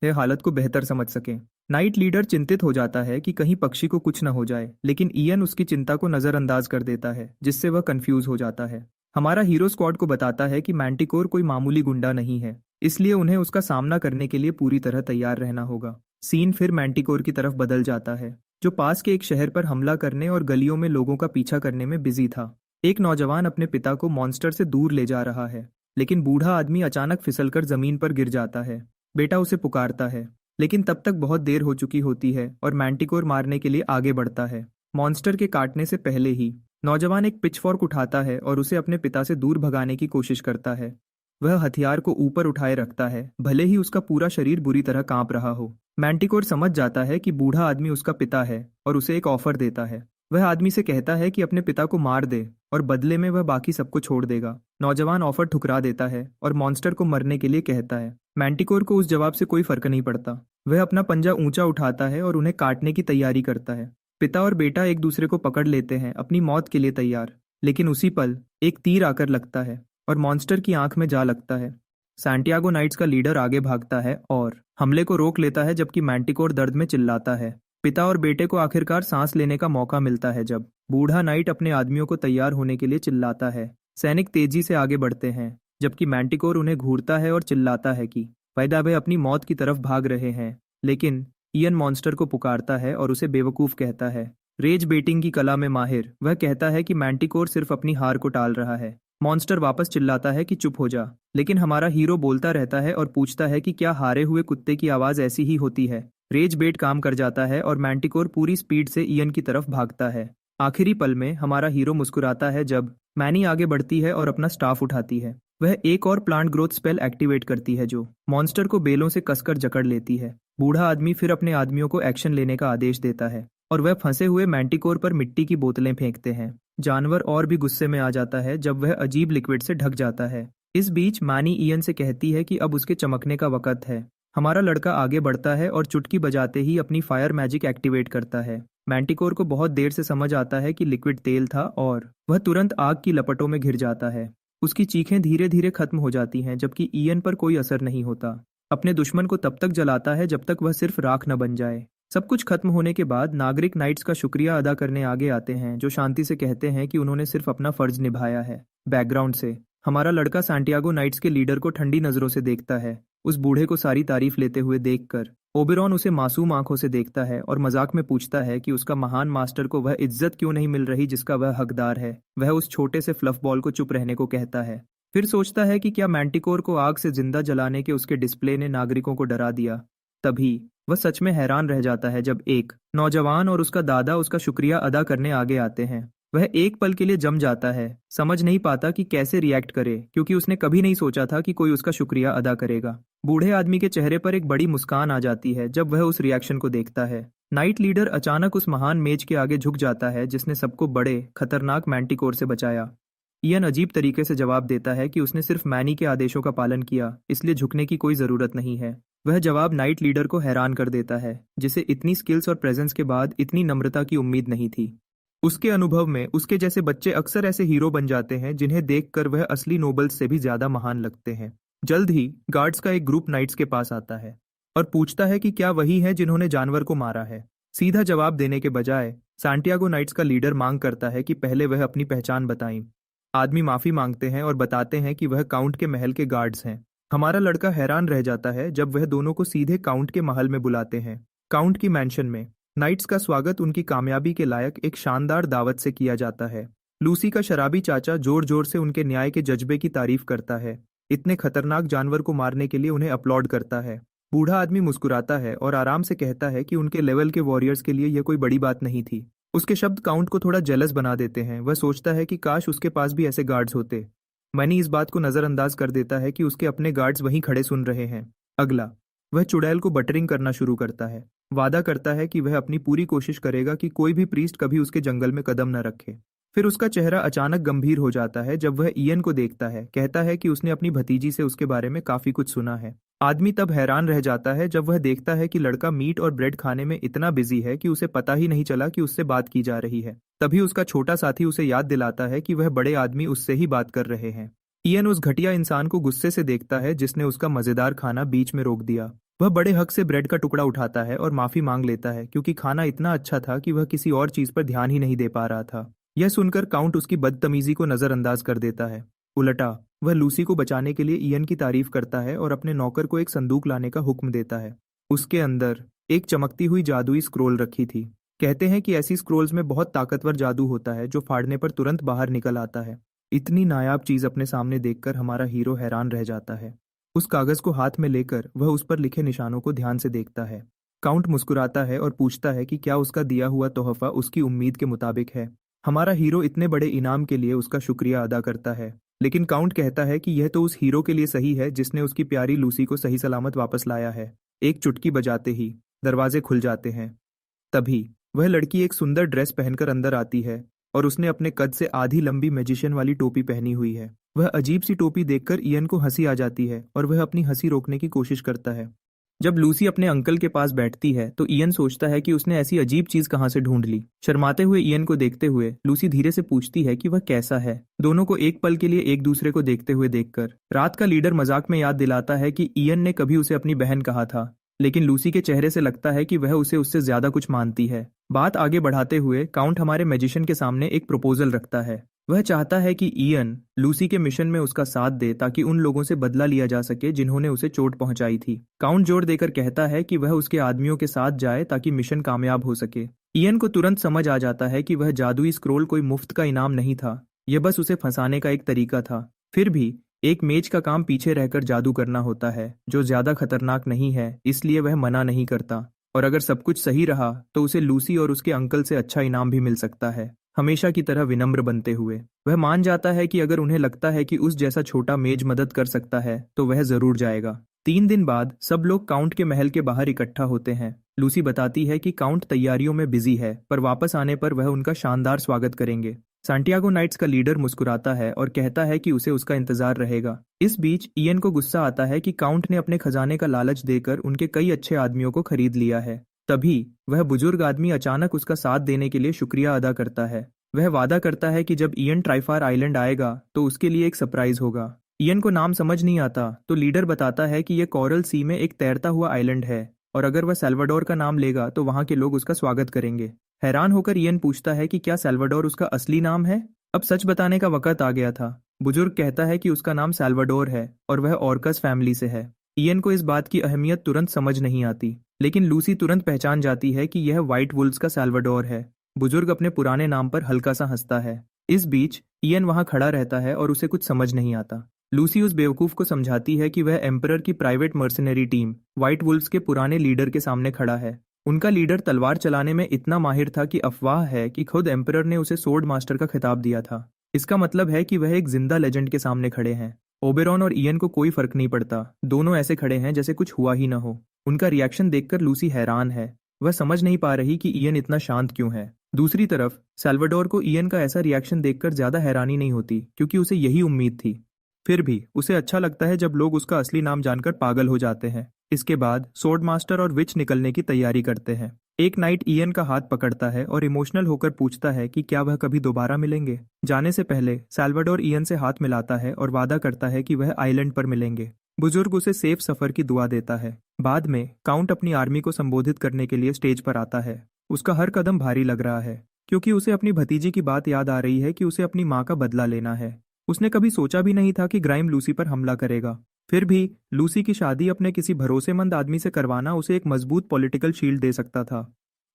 यह हालत को बेहतर समझ सके। नाइट लीडर चिंतित हो जाता है कि कहीं पक्षी को कुछ न हो जाए, लेकिन इयन उसकी चिंता को नजरअंदाज कर देता है, जिससे वह कंफ्यूज हो जाता है। हमारा हीरो स्क्वाड को बताता है कि मैंटिकोर कोई मामूली गुंडा नहीं है, इसलिए उन्हें उसका सामना करने के लिए पूरी तरह तैयार रहना होगा। सीन फिर मैंटिकोर की तरफ बदल जाता है, जो पास के एक शहर पर हमला करने और गलियों में लोगों का पीछा करने में बिजी था। एक नौजवान अपने पिता को मॉन्स्टर से दूर ले जा रहा है, लेकिन बूढ़ा आदमी अचानक फिसलकर जमीन पर गिर जाता है। बेटा उसे पुकारता है, लेकिन तब तक बहुत देर हो चुकी होती है और मैंटिकोर मारने के लिए आगे बढ़ता है। मॉन्स्टर के काटने से पहले ही नौजवान एक पिचफॉर्क उठाता है और उसे अपने पिता से दूर भगाने की कोशिश करता है। वह हथियार को ऊपर उठाए रखता है, भले ही उसका पूरा शरीर बुरी तरह कांप रहा हो। मैंटिकोर समझ जाता है कि बूढ़ा आदमी उसका पिता है और उसे एक ऑफर देता है। वह आदमी से कहता है कि अपने पिता को मार दे और बदले में वह बाकी सबको छोड़ देगा। नौजवान ऑफर ठुकरा देता है और मॉन्स्टर को मरने के लिए कहता है। मैंटिकोर को उस जवाब से कोई फर्क नहीं पड़ता। वह अपना पंजा ऊंचा उठाता है और उन्हें काटने की तैयारी करता है। पिता और बेटा एक दूसरे को पकड़ लेते हैं, अपनी मौत के लिए तैयार। लेकिन उसी पल एक तीर आकर लगता है और मॉन्स्टर की आंख में जा लगता है। सैंटियागो नाइट्स का लीडर आगे भागता है और हमले को रोक लेता है, जबकि मैंटिकोर दर्द में चिल्लाता है। पिता और बेटे को आखिरकार सांस लेने का मौका मिलता है जब बूढ़ा नाइट अपने आदमियों को तैयार होने के लिए चिल्लाता है। सैनिक तेजी से आगे बढ़ते हैं, जबकि मैंटिकोर उन्हें घूरता है और चिल्लाता है कि पैदा वे अपनी मौत की तरफ भाग रहे हैं। लेकिन इयन मॉन्स्टर को पुकारता है और उसे बेवकूफ कहता है। रेज बेटिंग की कला में माहिर वह कहता है कि मैंटिकोर सिर्फ अपनी हार को टाल रहा है, मॉन्स्टर वापस चिल्लाता है कि चुप हो जा, लेकिन हमारा हीरो बोलता रहता है और पूछता है कि क्या हारे हुए कुत्ते की आवाज़ ऐसी ही होती है। रेज बेट काम कर जाता है और मैंटिकोर पूरी स्पीड से इयन की तरफ भागता है। आखिरी पल में हमारा हीरो मुस्कुराता है जब मैनी आगे बढ़ती है और अपना स्टाफ उठाती है। वह एक और प्लांट ग्रोथ स्पेल एक्टिवेट करती है जो मॉन्स्टर को बेलों से कसकर जकड़ लेती है। बूढ़ा आदमी फिर अपने आदमियों को एक्शन लेने का आदेश देता है और वह फंसे हुए मैंटिकोर पर मिट्टी की बोतलें फेंकते हैं। जानवर और भी गुस्से में आ जाता है जब वह अजीब लिक्विड से ढक जाता है। इस बीच मानी इयन से कहती है कि अब उसके चमकने का वक्त है। हमारा लड़का आगे बढ़ता है और चुटकी बजाते ही अपनी फायर मैजिक एक्टिवेट करता है। मैंटिकोर को बहुत देर से समझ आता है कि लिक्विड तेल था और वह तुरंत आग की लपटों में घिर जाता है। उसकी चीखें धीरे धीरे खत्म हो जाती हैं जबकि इयन पर कोई असर नहीं होता। अपने दुश्मन को तब तक जलाता है जब तक वह सिर्फ राख न बन जाए। सब कुछ खत्म होने के बाद नागरिक नाइट्स का शुक्रिया अदा करने आगे आते हैं जो शांति से कहते हैं कि उन्होंने सिर्फ अपना फर्ज निभाया है। बैकग्राउंड से हमारा लड़का सैंटियागो नाइट्स के लीडर को ठंडी नजरों से देखता है। उस बूढ़े को सारी तारीफ लेते हुए देखकर ओबेरॉन उसे मासूम आंखों से देखता है और मजाक में पूछता है कि उसका महान मास्टर को वह इज्जत क्यों नहीं मिल रही जिसका वह हकदार है। वह उस छोटे से फ्लफ बॉल को चुप रहने को कहता है। फिर सोचता है कि क्या मैंटिकोर को आग से जिंदा जलाने के उसके डिस्प्ले ने नागरिकों को डरा दिया। तभी वह सच में हैरान रह जाता है जब एक नौजवान और उसका दादा उसका शुक्रिया अदा करने आगे आते हैं। वह एक पल के लिए जम जाता है, समझ नहीं पाता कि कैसे रिएक्ट करे क्योंकि उसने कभी नहीं सोचा था कि कोई उसका शुक्रिया अदा करेगा। बूढ़े आदमी के चेहरे पर एक बड़ी मुस्कान आ जाती है जब वह उस रिएक्शन को देखता है। नाइट लीडर अचानक उस महान मेज के आगे झुक जाता है जिसने सबको बड़े खतरनाक मैंटिकोर से बचाया। इयन अजीब तरीके से जवाब देता है कि उसने सिर्फ मैनी के आदेशों का पालन किया, इसलिए झुकने की कोई जरूरत नहीं है। वह जवाब नाइट लीडर को हैरान कर देता है जिसे इतनी स्किल्स और प्रेजेंस के बाद इतनी नम्रता की उम्मीद नहीं थी। उसके अनुभव में उसके जैसे बच्चे अक्सर ऐसे हीरो बन जाते हैं जिन्हें देखकर वह असली नोबल्स से भी ज्यादा महान लगते हैं। जल्द ही गार्ड्स का एक ग्रुप नाइट्स के पास आता है और पूछता है कि क्या वही है जिन्होंने जानवर को मारा है। सीधा जवाब देने के बजाय सैंटियागो नाइट्स का लीडर मांग करता है कि पहले वह अपनी पहचान बताएं। आदमी माफी मांगते हैं और बताते हैं कि वह काउंट के महल के गार्ड्स हैं। हमारा लड़का हैरान रह जाता है जब वह दोनों को सीधे काउंट के महल में बुलाते हैं। काउंट की मैंशन में नाइट्स का स्वागत उनकी कामयाबी के लायक एक शानदार दावत से किया जाता है। लूसी का शराबी चाचा जोर जोर से उनके न्याय के जज्बे की तारीफ करता है। इतने खतरनाक जानवर को मारने के लिए उन्हें अपलॉड करता है। बूढ़ा आदमी मुस्कुराता है और आराम से कहता है कि उनके लेवल के वॉरियर्स के लिए यह कोई बड़ी बात नहीं थी। उसके शब्द काउंट को थोड़ा जेलस बना देते हैं। वह सोचता है कि काश उसके पास भी ऐसे गार्ड्स होते। मनी इस बात को नजरअंदाज कर देता है कि उसके अपने गार्ड्स वहीं खड़े सुन रहे हैं। अगला वह चुड़ैल को बटरिंग करना शुरू करता है। वादा करता है कि वह अपनी पूरी कोशिश करेगा कि कोई भी प्रीस्ट कभी उसके जंगल में कदम न रखे। फिर उसका चेहरा अचानक गंभीर हो जाता है जब वह इयन को देखता है। कहता है कि उसने अपनी भतीजी से उसके बारे में काफी कुछ सुना है। आदमी तब हैरान रह जाता है जब वह देखता है कि लड़का मीट और ब्रेड खाने में इतना बिजी है कि उसे पता ही नहीं चला कि उससे बात की जा रही है। तभी उसका छोटा साथी उसे याद दिलाता है कि वह बड़े आदमी उससे ही बात कर रहे हैं। इयन उस घटिया इंसान को गुस्से से देखता है जिसने उसका मजेदार खाना बीच में रोक दिया। वह बड़े हक से ब्रेड का टुकड़ा उठाता है और माफी मांग लेता है क्योंकि खाना इतना अच्छा था कि वह किसी और चीज पर ध्यान ही नहीं दे पा रहा था। यह सुनकर काउंट उसकी बदतमीजी को नजरअंदाज कर देता है। उल्टा वह लूसी को बचाने के लिए इयन की तारीफ करता है और अपने नौकर को एक संदूक लाने का हुक्म देता है। उसके अंदर एक चमकती हुई जादुई स्क्रोल रखी थी। कहते हैं कि ऐसी स्क्रोल्स में बहुत ताकतवर जादू होता है जो फाड़ने पर तुरंत बाहर निकल आता है। इतनी नायाब चीज अपने सामने देखकर हमारा हीरो हैरान रह जाता है। उस कागज को हाथ में लेकर वह उस पर लिखे निशानों को ध्यान से देखता है। काउंट मुस्कुराता है और पूछता है कि क्या उसका दिया हुआ तोहफा उसकी उम्मीद के मुताबिक है। हमारा हीरो इतने बड़े इनाम के लिए उसका शुक्रिया अदा करता है, लेकिन काउंट कहता है कि यह तो उस हीरो के लिए सही है जिसने उसकी प्यारी लूसी को सही सलामत वापस लाया है। एक चुटकी बजाते ही दरवाजे खुल जाते हैं। तभी वह लड़की एक सुंदर ड्रेस पहनकर अंदर आती है और उसने अपने कद से आधी लंबी मैजिशियन वाली टोपी पहनी हुई है। वह अजीब सी टोपी देखकर इयन को हंसी आ जाती है और वह अपनी हंसी रोकने की कोशिश करता है। जब लूसी अपने अंकल के पास बैठती है तो इयन सोचता है कि उसने ऐसी अजीब चीज कहां से ढूंढ ली। शर्माते हुए इयन को देखते हुए लूसी धीरे से पूछती है कि वह कैसा है। दोनों को एक पल के लिए एक दूसरे को देखते हुए देखकर रात का लीडर मजाक में याद दिलाता है कि इयन ने कभी उसे अपनी बहन कहा था, लेकिन लूसी के चेहरे से लगता है कि वह उसे उससे ज्यादा कुछ मानती है। बात आगे बढ़ाते हुए काउंट हमारे मैजिशियन के सामने एक प्रपोजल रखता है। वह चाहता है कि इयन लूसी के मिशन में उसका साथ दे ताकि उन लोगों से बदला लिया जा सके जिन्होंने उसे चोट पहुंचाई थी। काउंट जोर देकर कहता है कि वह उसके आदमियों के साथ जाए ताकि मिशन कामयाब हो सके। इयन को तुरंत समझ आ जाता है कि वह जादुई स्क्रोल कोई मुफ्त का इनाम नहीं था। यह बस उसे फंसाने का एक तरीका था। फिर भी एक मेज का काम पीछे रहकर जादू करना होता है, जो ज्यादा खतरनाक नहीं है, इसलिए वह मना नहीं करता। और अगर सब कुछ सही रहा तो उसे लूसी और उसके अंकल से अच्छा इनाम भी मिल सकता है। हमेशा की तरह विनम्र बनते हुए वह मान जाता है कि अगर उन्हें लगता है कि उस जैसा छोटा मेज मदद कर सकता है तो वह जरूर जाएगा। 3 दिन बाद सब लोग काउंट के महल के बाहर इकट्ठा होते हैं। लूसी बताती है कि काउंट तैयारियों में बिजी है, पर वापस आने पर वह उनका शानदार स्वागत करेंगे। सांटियागो नाइट्स का लीडर मुस्कुराता है और कहता है कि उसे उसका इंतजार रहेगा। इस बीच इयन को गुस्सा आता है कि काउंट ने अपने खजाने का लालच देकर उनके कई अच्छे आदमियों को खरीद लिया है। तभी वह बुजुर्ग आदमी अचानक उसका साथ देने के लिए शुक्रिया अदा करता है। वह वादा करता है कि जब इयन ट्राइफार आइलैंड आएगा तो उसके लिए एक सरप्राइज होगा। इयन को नाम समझ नहीं आता तो लीडर बताता है कि यह कोरल सी में एक तैरता हुआ आइलैंड है और अगर वह सल्वाडोर का नाम लेगा तो वहां के लोग उसका स्वागत करेंगे। हैरान होकर इयन पूछता है कि क्या सल्वाडोर उसका असली नाम है। अब सच बताने का वक्त आ गया था। बुजुर्ग कहता है कि उसका नाम सल्वाडोर है और वह ऑर्कस फैमिली से है। इयन को इस बात की अहमियत तुरंत समझ नहीं आती, लेकिन लूसी तुरंत पहचान जाती है कि यह व्हाइट वुल्व्स का सल्वाडोर है। बुजुर्ग अपने पुराने नाम पर हल्का सा हंसता है। इस बीच इयन वहां खड़ा रहता है और उसे कुछ समझ नहीं आता। लूसी उस बेवकूफ को समझाती है कि वह एम्परर की private mercenary team white Wolves के पुराने लीडर के सामने खड़ा है। उनका लीडर तलवार चलाने में इतना माहिर था कि अफवाह है कि खुद एम्परर ने उसे सोर्ड मास्टर का खिताब दिया था। इसका मतलब है कि वह एक जिंदा लेजेंड के सामने खड़े हैं। ओबेरॉन और इयन को कोई फर्क नहीं पड़ता, दोनों ऐसे खड़े हैं जैसे कुछ हुआ ही न हो। उनका रिएक्शन देखकर लूसी हैरान है। वह समझ नहीं पा रही कि इयन इतना शांत क्यों है। दूसरी तरफ सल्वाडोर को इयन का ऐसा रिएक्शन देखकर ज्यादा हैरानी नहीं होती, क्योंकि उसे यही उम्मीद थी। फिर भी उसे अच्छा लगता है जब लोग उसका असली नाम जानकर पागल हो जाते हैं। इसके बाद सोर्ड मास्टर और विच निकलने की तैयारी करते हैं। एक नाइट इयन का हाथ पकड़ता है और इमोशनल होकर पूछता है कि क्या वह कभी दोबारा मिलेंगे। जाने से पहले सल्वाडोर इयन से हाथ मिलाता है और वादा करता है कि वह आइलैंड पर मिलेंगे। बुजुर्ग उसे सेफ सफर की दुआ देता है। बाद में काउंट अपनी आर्मी को संबोधित करने के लिए स्टेज पर आता है। उसका हर कदम भारी लग रहा है, क्योंकि उसे अपनी भतीजी की बात याद आ रही है कि उसे अपनी माँ का बदला लेना है। उसने कभी सोचा भी नहीं था कि ग्राइम लूसी पर हमला करेगा। फिर भी लूसी की शादी अपने किसी भरोसेमंद आदमी से करवाना उसे एक मजबूत पॉलिटिकल शील्ड दे सकता था।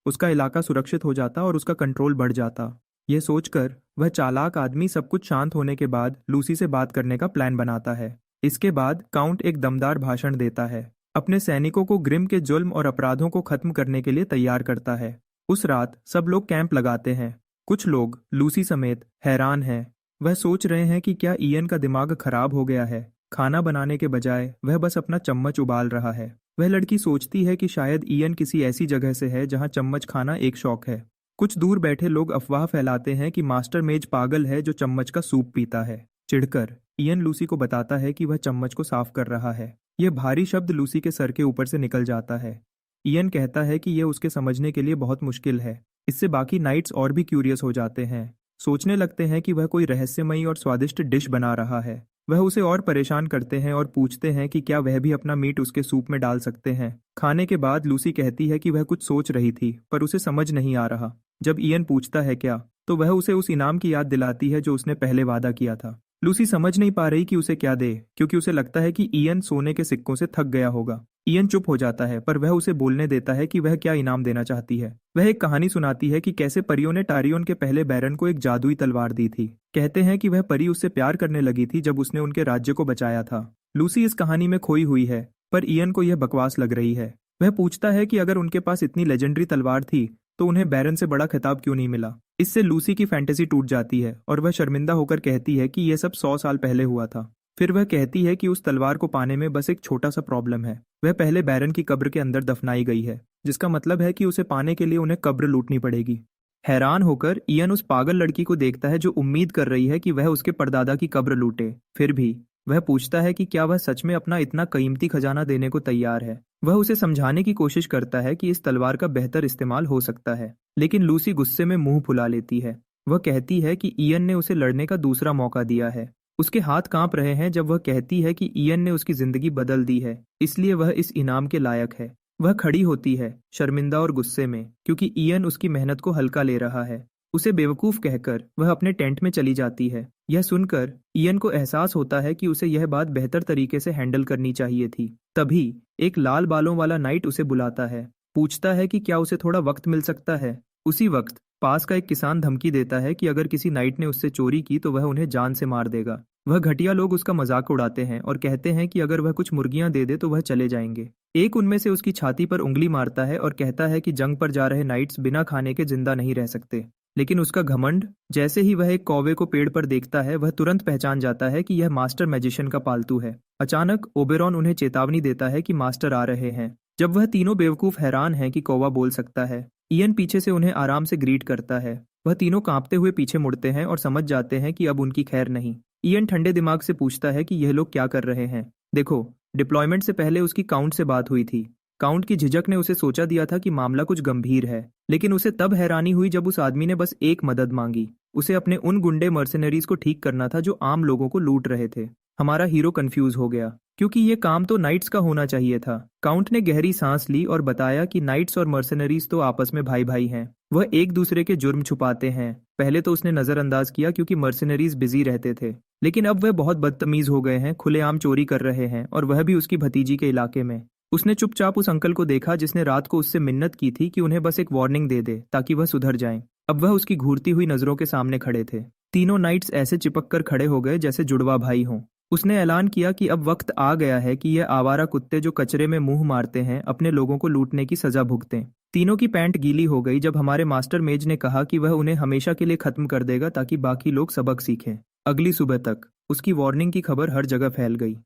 उसका इलाका सुरक्षित हो जाता और उसका कंट्रोल बढ़ जाता। यह सोचकर वह चालाक आदमी सब कुछ शांत होने के बाद लूसी से बात करने का प्लान बनाता है। इसके बाद काउंट एक दमदार भाषण देता है। अपने सैनिकों को ग्रिम के जुल्म और अपराधों को खत्म करने के लिए तैयार करता है। उस रात सब लोग कैंप लगाते हैं। कुछ लोग लूसी समेत हैरान हैं। वह सोच रहे हैं कि क्या इयन का दिमाग खराब हो गया है। खाना बनाने के बजाय वह बस अपना चम्मच उबाल रहा है। वह लड़की सोचती है कि शायद इयन किसी ऐसी जगह से है जहां चम्मच खाना एक शौक है। कुछ दूर बैठे लोग अफवाह फैलाते हैं कि मास्टर मेज पागल है जो चम्मच का सूप पीता है। चिढ़कर इयन लूसी को बताता है कि वह चम्मच को साफ कर रहा है। यह भारी शब्द लूसी के सर के ऊपर से निकल जाता है। इयन कहता है कि यह उसके समझने के लिए बहुत मुश्किल है। इससे बाकी नाइट्स और भी क्यूरियस हो जाते हैं। सोचने लगते हैं कि वह कोई रहस्यमयी और स्वादिष्ट डिश बना रहा है। वह उसे और परेशान करते हैं और पूछते हैं कि क्या वह भी अपना मीट उसके सूप में डाल सकते हैं। खाने के बाद लूसी कहती है कि वह कुछ सोच रही थी, पर उसे समझ नहीं आ रहा। जब इयन पूछता है क्या, तो वह उसे उस इनाम की याद दिलाती है जो उसने पहले वादा किया था। लूसी समझ नहीं पा रही कि उसे क्या दे, क्योंकि उसे लगता है कि इयन सोने के सिक्कों से थक गया होगा। इयन चुप हो जाता है, पर वह उसे बोलने देता है कि वह क्या इनाम देना चाहती है। वह एक कहानी सुनाती है कि कैसे परियों ने टारियोन के पहले बैरन को एक जादुई तलवार दी थी। कहते हैं कि वह परी उससे प्यार करने लगी थी जब उसने उनके राज्य को बचाया था। लूसी इस कहानी में खोई हुई है, पर इयन को यह बकवास लग रही है। वह पूछता है कि अगर उनके पास इतनी लेजेंडरी तलवार थी तो उन्हें बैरन से बड़ा खिताब क्यों नहीं मिला। इससे लूसी की फैंटेसी टूट जाती है और वह शर्मिंदा होकर कहती है कि यह सब 100 साल पहले हुआ था। फिर वह कहती है कि उस तलवार को पाने में बस एक छोटा सा प्रॉब्लम है। वह पहले बैरन की कब्र के अंदर दफनाई गई है, जिसका मतलब है कि उसे पाने के लिए उन्हें कब्र लूटनी पड़ेगी। हैरान होकर इयन उस पागल लड़की को देखता है जो उम्मीद कर रही है कि वह उसके परदादा की कब्र लूटे। फिर भी वह पूछता है कि क्या वह सच में अपना इतना कीमती खजाना देने को तैयार है। वह उसे समझाने की कोशिश करता है कि इस तलवार का बेहतर इस्तेमाल हो सकता है, लेकिन लूसी गुस्से में मुंह फुला लेती है। वह कहती है कि इयन ने उसे लड़ने का दूसरा मौका दिया है। उसके हाथ कांप रहे हैं जब वह कहती है कि इयन ने उसकी जिंदगी बदल दी है, इसलिए वह इस इनाम के लायक है। वह खड़ी होती है, शर्मिंदा और गुस्से में, क्योंकि इयन उसकी मेहनत को हल्का ले रहा है। उसे बेवकूफ कहकर वह अपने टेंट में चली जाती है। यह सुनकर इयन को एहसास होता है कि उसे यह बात बेहतर तरीके से हैंडल करनी चाहिए थी। तभी एक लाल बालों वाला नाइट उसे बुलाता है, पूछता है कि क्या उसे थोड़ा वक्त मिल सकता है। उसी वक्त पास का एक किसान धमकी देता है कि अगर किसी नाइट ने उससे चोरी की तो वह उन्हें जान से मार देगा। वह घटिया लोग उसका मजाक उड़ाते हैं और कहते हैं कि अगर वह कुछ मुर्गियां दे दे तो वह चले जाएंगे। एक उनमें से उसकी छाती पर उंगली मारता है और कहता है कि जंग पर जा रहे नाइट्स बिना खाने के जिंदा नहीं रह सकते। लेकिन उसका घमंड, जैसे ही वह एक कौवे को पेड़ पर देखता है, वह तुरंत पहचान जाता है कि यह मास्टर मैजिशियन का पालतू है। अचानक ओबेरॉन उन्हें चेतावनी देता है कि मास्टर आ रहे हैं। जब वह तीनों बेवकूफ हैरान हैं कि कौवा बोल सकता है, इयन पीछे से उन्हें आराम से ग्रीट करता है। वह तीनों कांपते हुए पीछे मुड़ते हैं और समझ जाते हैं कि अब उनकी खैर नहीं। इयन ठंडे दिमाग से पूछता है कि यह लोग क्या कर रहे हैं। देखो, डिप्लॉयमेंट से पहले उसकी काउंट से बात हुई थी। काउंट की झिझक ने उसे सोचा दिया था कि मामला कुछ गंभीर है, लेकिन उसे तब हैरानी हुई जब उस आदमी ने बस एक मदद मांगी। उसे अपने उन गुंडे मर्सिनरीज को ठीक करना था जो आम लोगों को लूट रहे थे। हमारा हीरो कंफ्यूज हो गया, क्योंकि ये काम तो नाइट्स का होना चाहिए था। काउंट ने गहरी सांस ली और बताया कि नाइट्स और मर्सिनरीज तो आपस में भाई भाई हैं। वह एक दूसरे के जुर्म छुपाते हैं। पहले तो उसने नजरअंदाज किया क्योंकि मर्सिनरीज बिजी रहते थे, लेकिन अब वह बहुत बदतमीज हो गए हैं, खुलेआम चोरी कर रहे हैं, और वह भी उसकी भतीजी के इलाके में। उसने चुपचाप उस अंकल को देखा जिसने रात को उससे मिन्नत की थी कि उन्हें बस एक वार्निंग दे दे ताकि वह सुधर जाएं। अब वह उसकी घूरती हुई नजरों के सामने खड़े थे। तीनों नाइट्स ऐसे चिपक कर खड़े हो गए जैसे जुड़वा भाई हों। उसने ऐलान किया कि अब वक्त आ गया है कि यह आवारा कुत्ते जो कचरे में मुंह मारते हैं अपने लोगों को लूटने की सजा भुगतें। तीनों की पैंट गीली हो गई जब हमारे मास्टर मेज ने कहा कि वह उन्हें हमेशा के लिए खत्म कर देगा ताकि बाकी लोग सबक सीखें। अगली सुबह तक उसकी वार्निंग की खबर हर जगह फैल गई।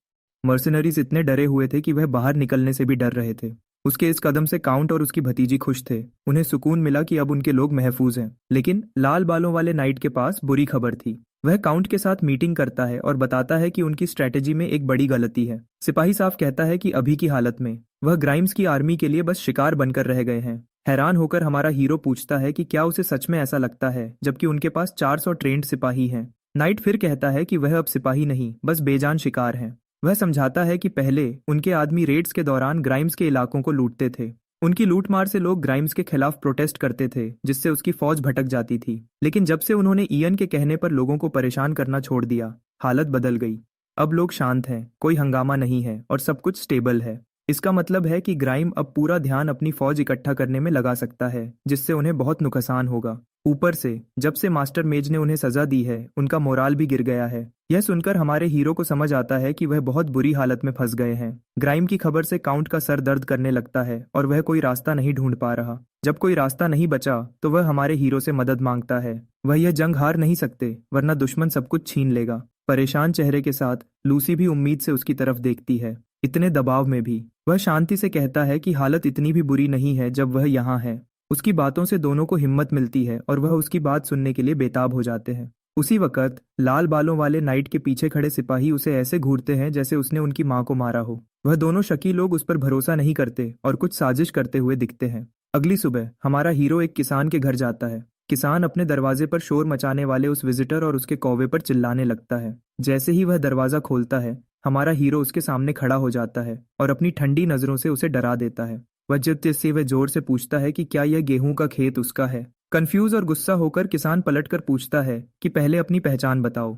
मर्सिनरीज इतने डरे हुए थे कि वह बाहर निकलने से भी डर रहे थे। उसके इस कदम से काउंट और उसकी भतीजी खुश थे। उन्हें सुकून मिला कि अब उनके लोग महफूज हैं। लेकिन लाल बालों वाले नाइट के पास बुरी खबर थी। वह काउंट के साथ मीटिंग करता है और बताता है कि उनकी स्ट्रेटेजी में एक बड़ी गलती है। सिपाही साफ कहता है कि अभी की हालत में वह ग्राइम्स की आर्मी के लिए बस शिकार बनकर रह गए हैं। हैरान होकर हमारा हीरो पूछता है कि क्या उसे सच में ऐसा लगता है, जबकि उनके पास 400 ट्रेंड सिपाही हैं। नाइट फिर कहता है कि वह अब सिपाही नहीं, बस बेजान शिकार हैं। वह समझाता है कि पहले उनके आदमी रेड्स के दौरान ग्राइम्स के इलाकों को लूटते थे। उनकी लूटमार से लोग ग्राइम्स के खिलाफ प्रोटेस्ट करते थे, जिससे उसकी फौज भटक जाती थी। लेकिन जब से उन्होंने इयन के कहने पर लोगों को परेशान करना छोड़ दिया, हालत बदल गई। अब लोग शांत हैं, कोई हंगामा नहीं है और सब कुछ स्टेबल है। इसका मतलब है कि ग्राइम अब पूरा ध्यान अपनी फौज इकट्ठा करने में लगा सकता है, जिससे उन्हें बहुत नुकसान होगा। ऊपर से जब से मास्टर मेज ने उन्हें सजा दी है, उनका मोराल भी गिर गया है। यह सुनकर हमारे हीरो को समझ आता है कि वह बहुत बुरी हालत में फंस गए हैं। ग्राइम की खबर से काउंट का सर दर्द करने लगता है और वह कोई रास्ता नहीं ढूंढ पा रहा। जब कोई रास्ता नहीं बचा तो वह हमारे हीरो से मदद मांगता है। वह यह जंग हार नहीं सकते, वरना दुश्मन सब कुछ छीन लेगा। परेशान चेहरे के साथ लूसी भी उम्मीद से उसकी तरफ देखती है। इतने दबाव में भी वह शांति से कहता है कि हालत इतनी भी बुरी नहीं है जब वह यहाँ है। उसकी बातों से दोनों को हिम्मत मिलती है और वह उसकी बात सुनने के लिए बेताब हो जाते हैं। उसी वक्त लाल बालों वाले नाइट के पीछे खड़े सिपाही उसे ऐसे घूरते हैं जैसे उसने उनकी मां को मारा हो। वह दोनों शकी लोग उस पर भरोसा नहीं करते और कुछ साजिश करते हुए दिखते हैं। अगली सुबह हमारा हीरो एक किसान के घर जाता है। किसान अपने दरवाजे पर शोर मचाने वाले उस विजिटर और उसके कौवे पर चिल्लाने लगता है। जैसे ही वह दरवाजा खोलता है, हमारा हीरो उसके सामने खड़ा हो जाता है और अपनी ठंडी नजरों से उसे डरा देता है। वह जोर से पूछता है कि क्या यह गेहूं का खेत उसका है। कंफ्यूज और गुस्सा होकर किसान पलटकर पूछता है कि पहले अपनी पहचान बताओ।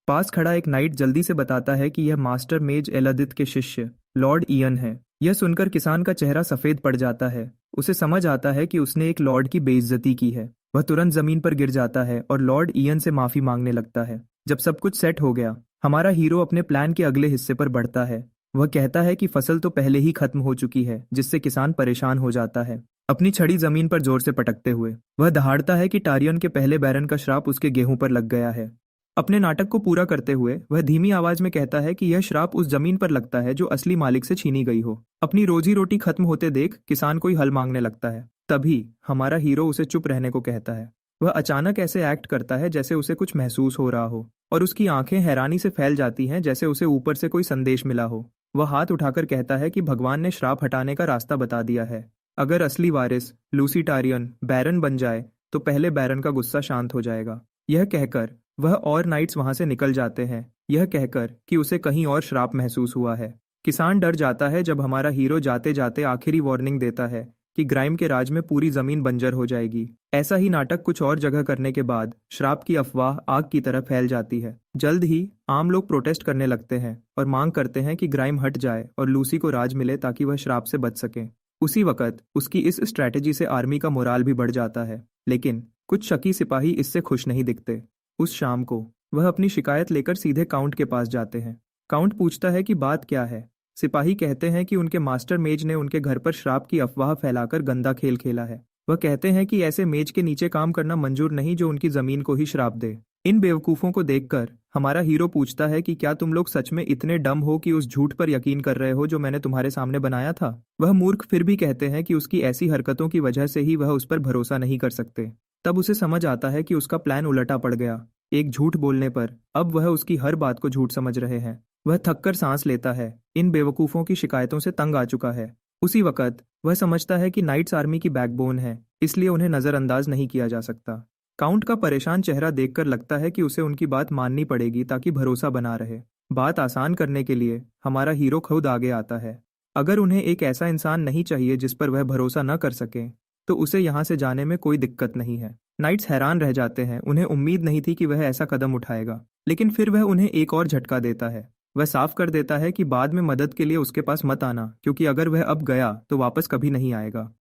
पास खड़ा एक नाइट जल्दी से बताता है कि यह मास्टर मेज एलादित के शिष्य लॉर्ड इयन है। यह सुनकर किसान का चेहरा सफेद पड़ जाता है। उसे समझ आता है कि उसने एक लॉर्ड की बेइज्जती की है। वह तुरंत जमीन पर गिर जाता है और लॉर्ड इयन से माफी मांगने लगता है। जब सब कुछ सेट हो गया, हमारा हीरो अपने प्लान के अगले हिस्से पर बढ़ता है। वह कहता है कि फसल तो पहले ही खत्म हो चुकी है, जिससे किसान परेशान हो जाता है। अपनी छड़ी जमीन पर जोर से पटकते हुए वह दहाड़ता है कि टारियन के पहले बैरन का श्राप उसके गेहूं पर लग गया है। अपने नाटक को पूरा करते हुए वह धीमी आवाज में कहता है कि यह श्राप उस जमीन पर लगता है जो असली मालिक से छीनी गई हो। अपनी रोजी रोटी खत्म होते देख किसान कोई हल मांगने लगता है। तभी हमारा हीरो उसे चुप रहने को कहता है। वह अचानक ऐसे एक्ट करता है जैसे उसे कुछ महसूस हो रहा हो, और उसकी आंखें हैरानी से फैल जाती हैं जैसे उसे ऊपर से कोई संदेश मिला हो। वह हाथ उठाकर कहता है कि भगवान ने श्राप हटाने का रास्ता बता दिया है। अगर असली वारिस लूसी टारियन बैरन बन जाए तो पहले बैरन का गुस्सा शांत हो जाएगा। यह कहकर वह और नाइट्स वहां से निकल जाते हैं, यह कहकर कि उसे कहीं और श्राप महसूस हुआ है। किसान डर जाता है जब हमारा हीरो जाते जाते आखिरी वार्निंग देता है कि ग्राइम के राज में पूरी जमीन बंजर हो जाएगी। ऐसा ही नाटक कुछ और जगह करने के बाद श्राप की अफवाह आग की तरह फैल जाती है। जल्द ही आम लोग प्रोटेस्ट करने लगते हैं और मांग करते हैं कि ग्राइम हट जाए और लूसी को राज मिले ताकि वह श्राप से बच सके। उसी वक्त उसकी इस स्ट्रैटेजी से आर्मी का मोराल भी बढ़ जाता है। लेकिन कुछ शकी सिपाही इससे खुश नहीं दिखते। उस शाम को वह अपनी शिकायत लेकर सीधे काउंट के पास जाते हैं। काउंट पूछता है कि बात क्या है। सिपाही कहते हैं कि उनके मास्टर मेज ने उनके घर पर श्राप की अफवाह फैलाकर गंदा खेल खेला है। वह कहते हैं कि ऐसे मेज के नीचे काम करना मंजूर नहीं जो उनकी जमीन को ही श्राप दे। इन बेवकूफों को देखकर हमारा हीरो पूछता है कि क्या तुम लोग सच में इतने डम हो कि उस झूठ पर यकीन कर रहे हो जो मैंने तुम्हारे सामने बनाया था। वह मूर्ख फिर भी कहते हैं कि उसकी ऐसी हरकतों की वजह से ही वह उस पर भरोसा नहीं कर सकते। तब उसे समझ आता है कि उसका प्लान उलटा पड़ गया। एक झूठ बोलने पर अब वह उसकी हर बात को झूठ समझ रहे हैं। वह थककर सांस लेता है। इन बेवकूफों की शिकायतों से तंग आ चुका है। उसी वक्त वह समझता है कि नाइट्स आर्मी की बैकबोन है, इसलिए उन्हें नजरअंदाज नहीं किया जा सकता। काउंट का परेशान चेहरा देखकर लगता है कि उसे उनकी बात माननी पड़ेगी ताकि भरोसा बना रहे। बात आसान करने के लिए हमारा हीरो खुद आगे आता है। अगर उन्हें एक ऐसा इंसान नहीं चाहिए जिस पर वह भरोसा न कर सके तो उसे यहाँ से जाने में कोई दिक्कत नहीं है। नाइट्स हैरान रह जाते हैं। उन्हें उम्मीद नहीं थी कि वह ऐसा कदम उठाएगा, लेकिन फिर वह उन्हें एक और झटका देता है। वह साफ कर देता है कि बाद में मदद के लिए उसके पास मत आना, क्योंकि अगर वह अब गया तो वापस कभी नहीं आएगा।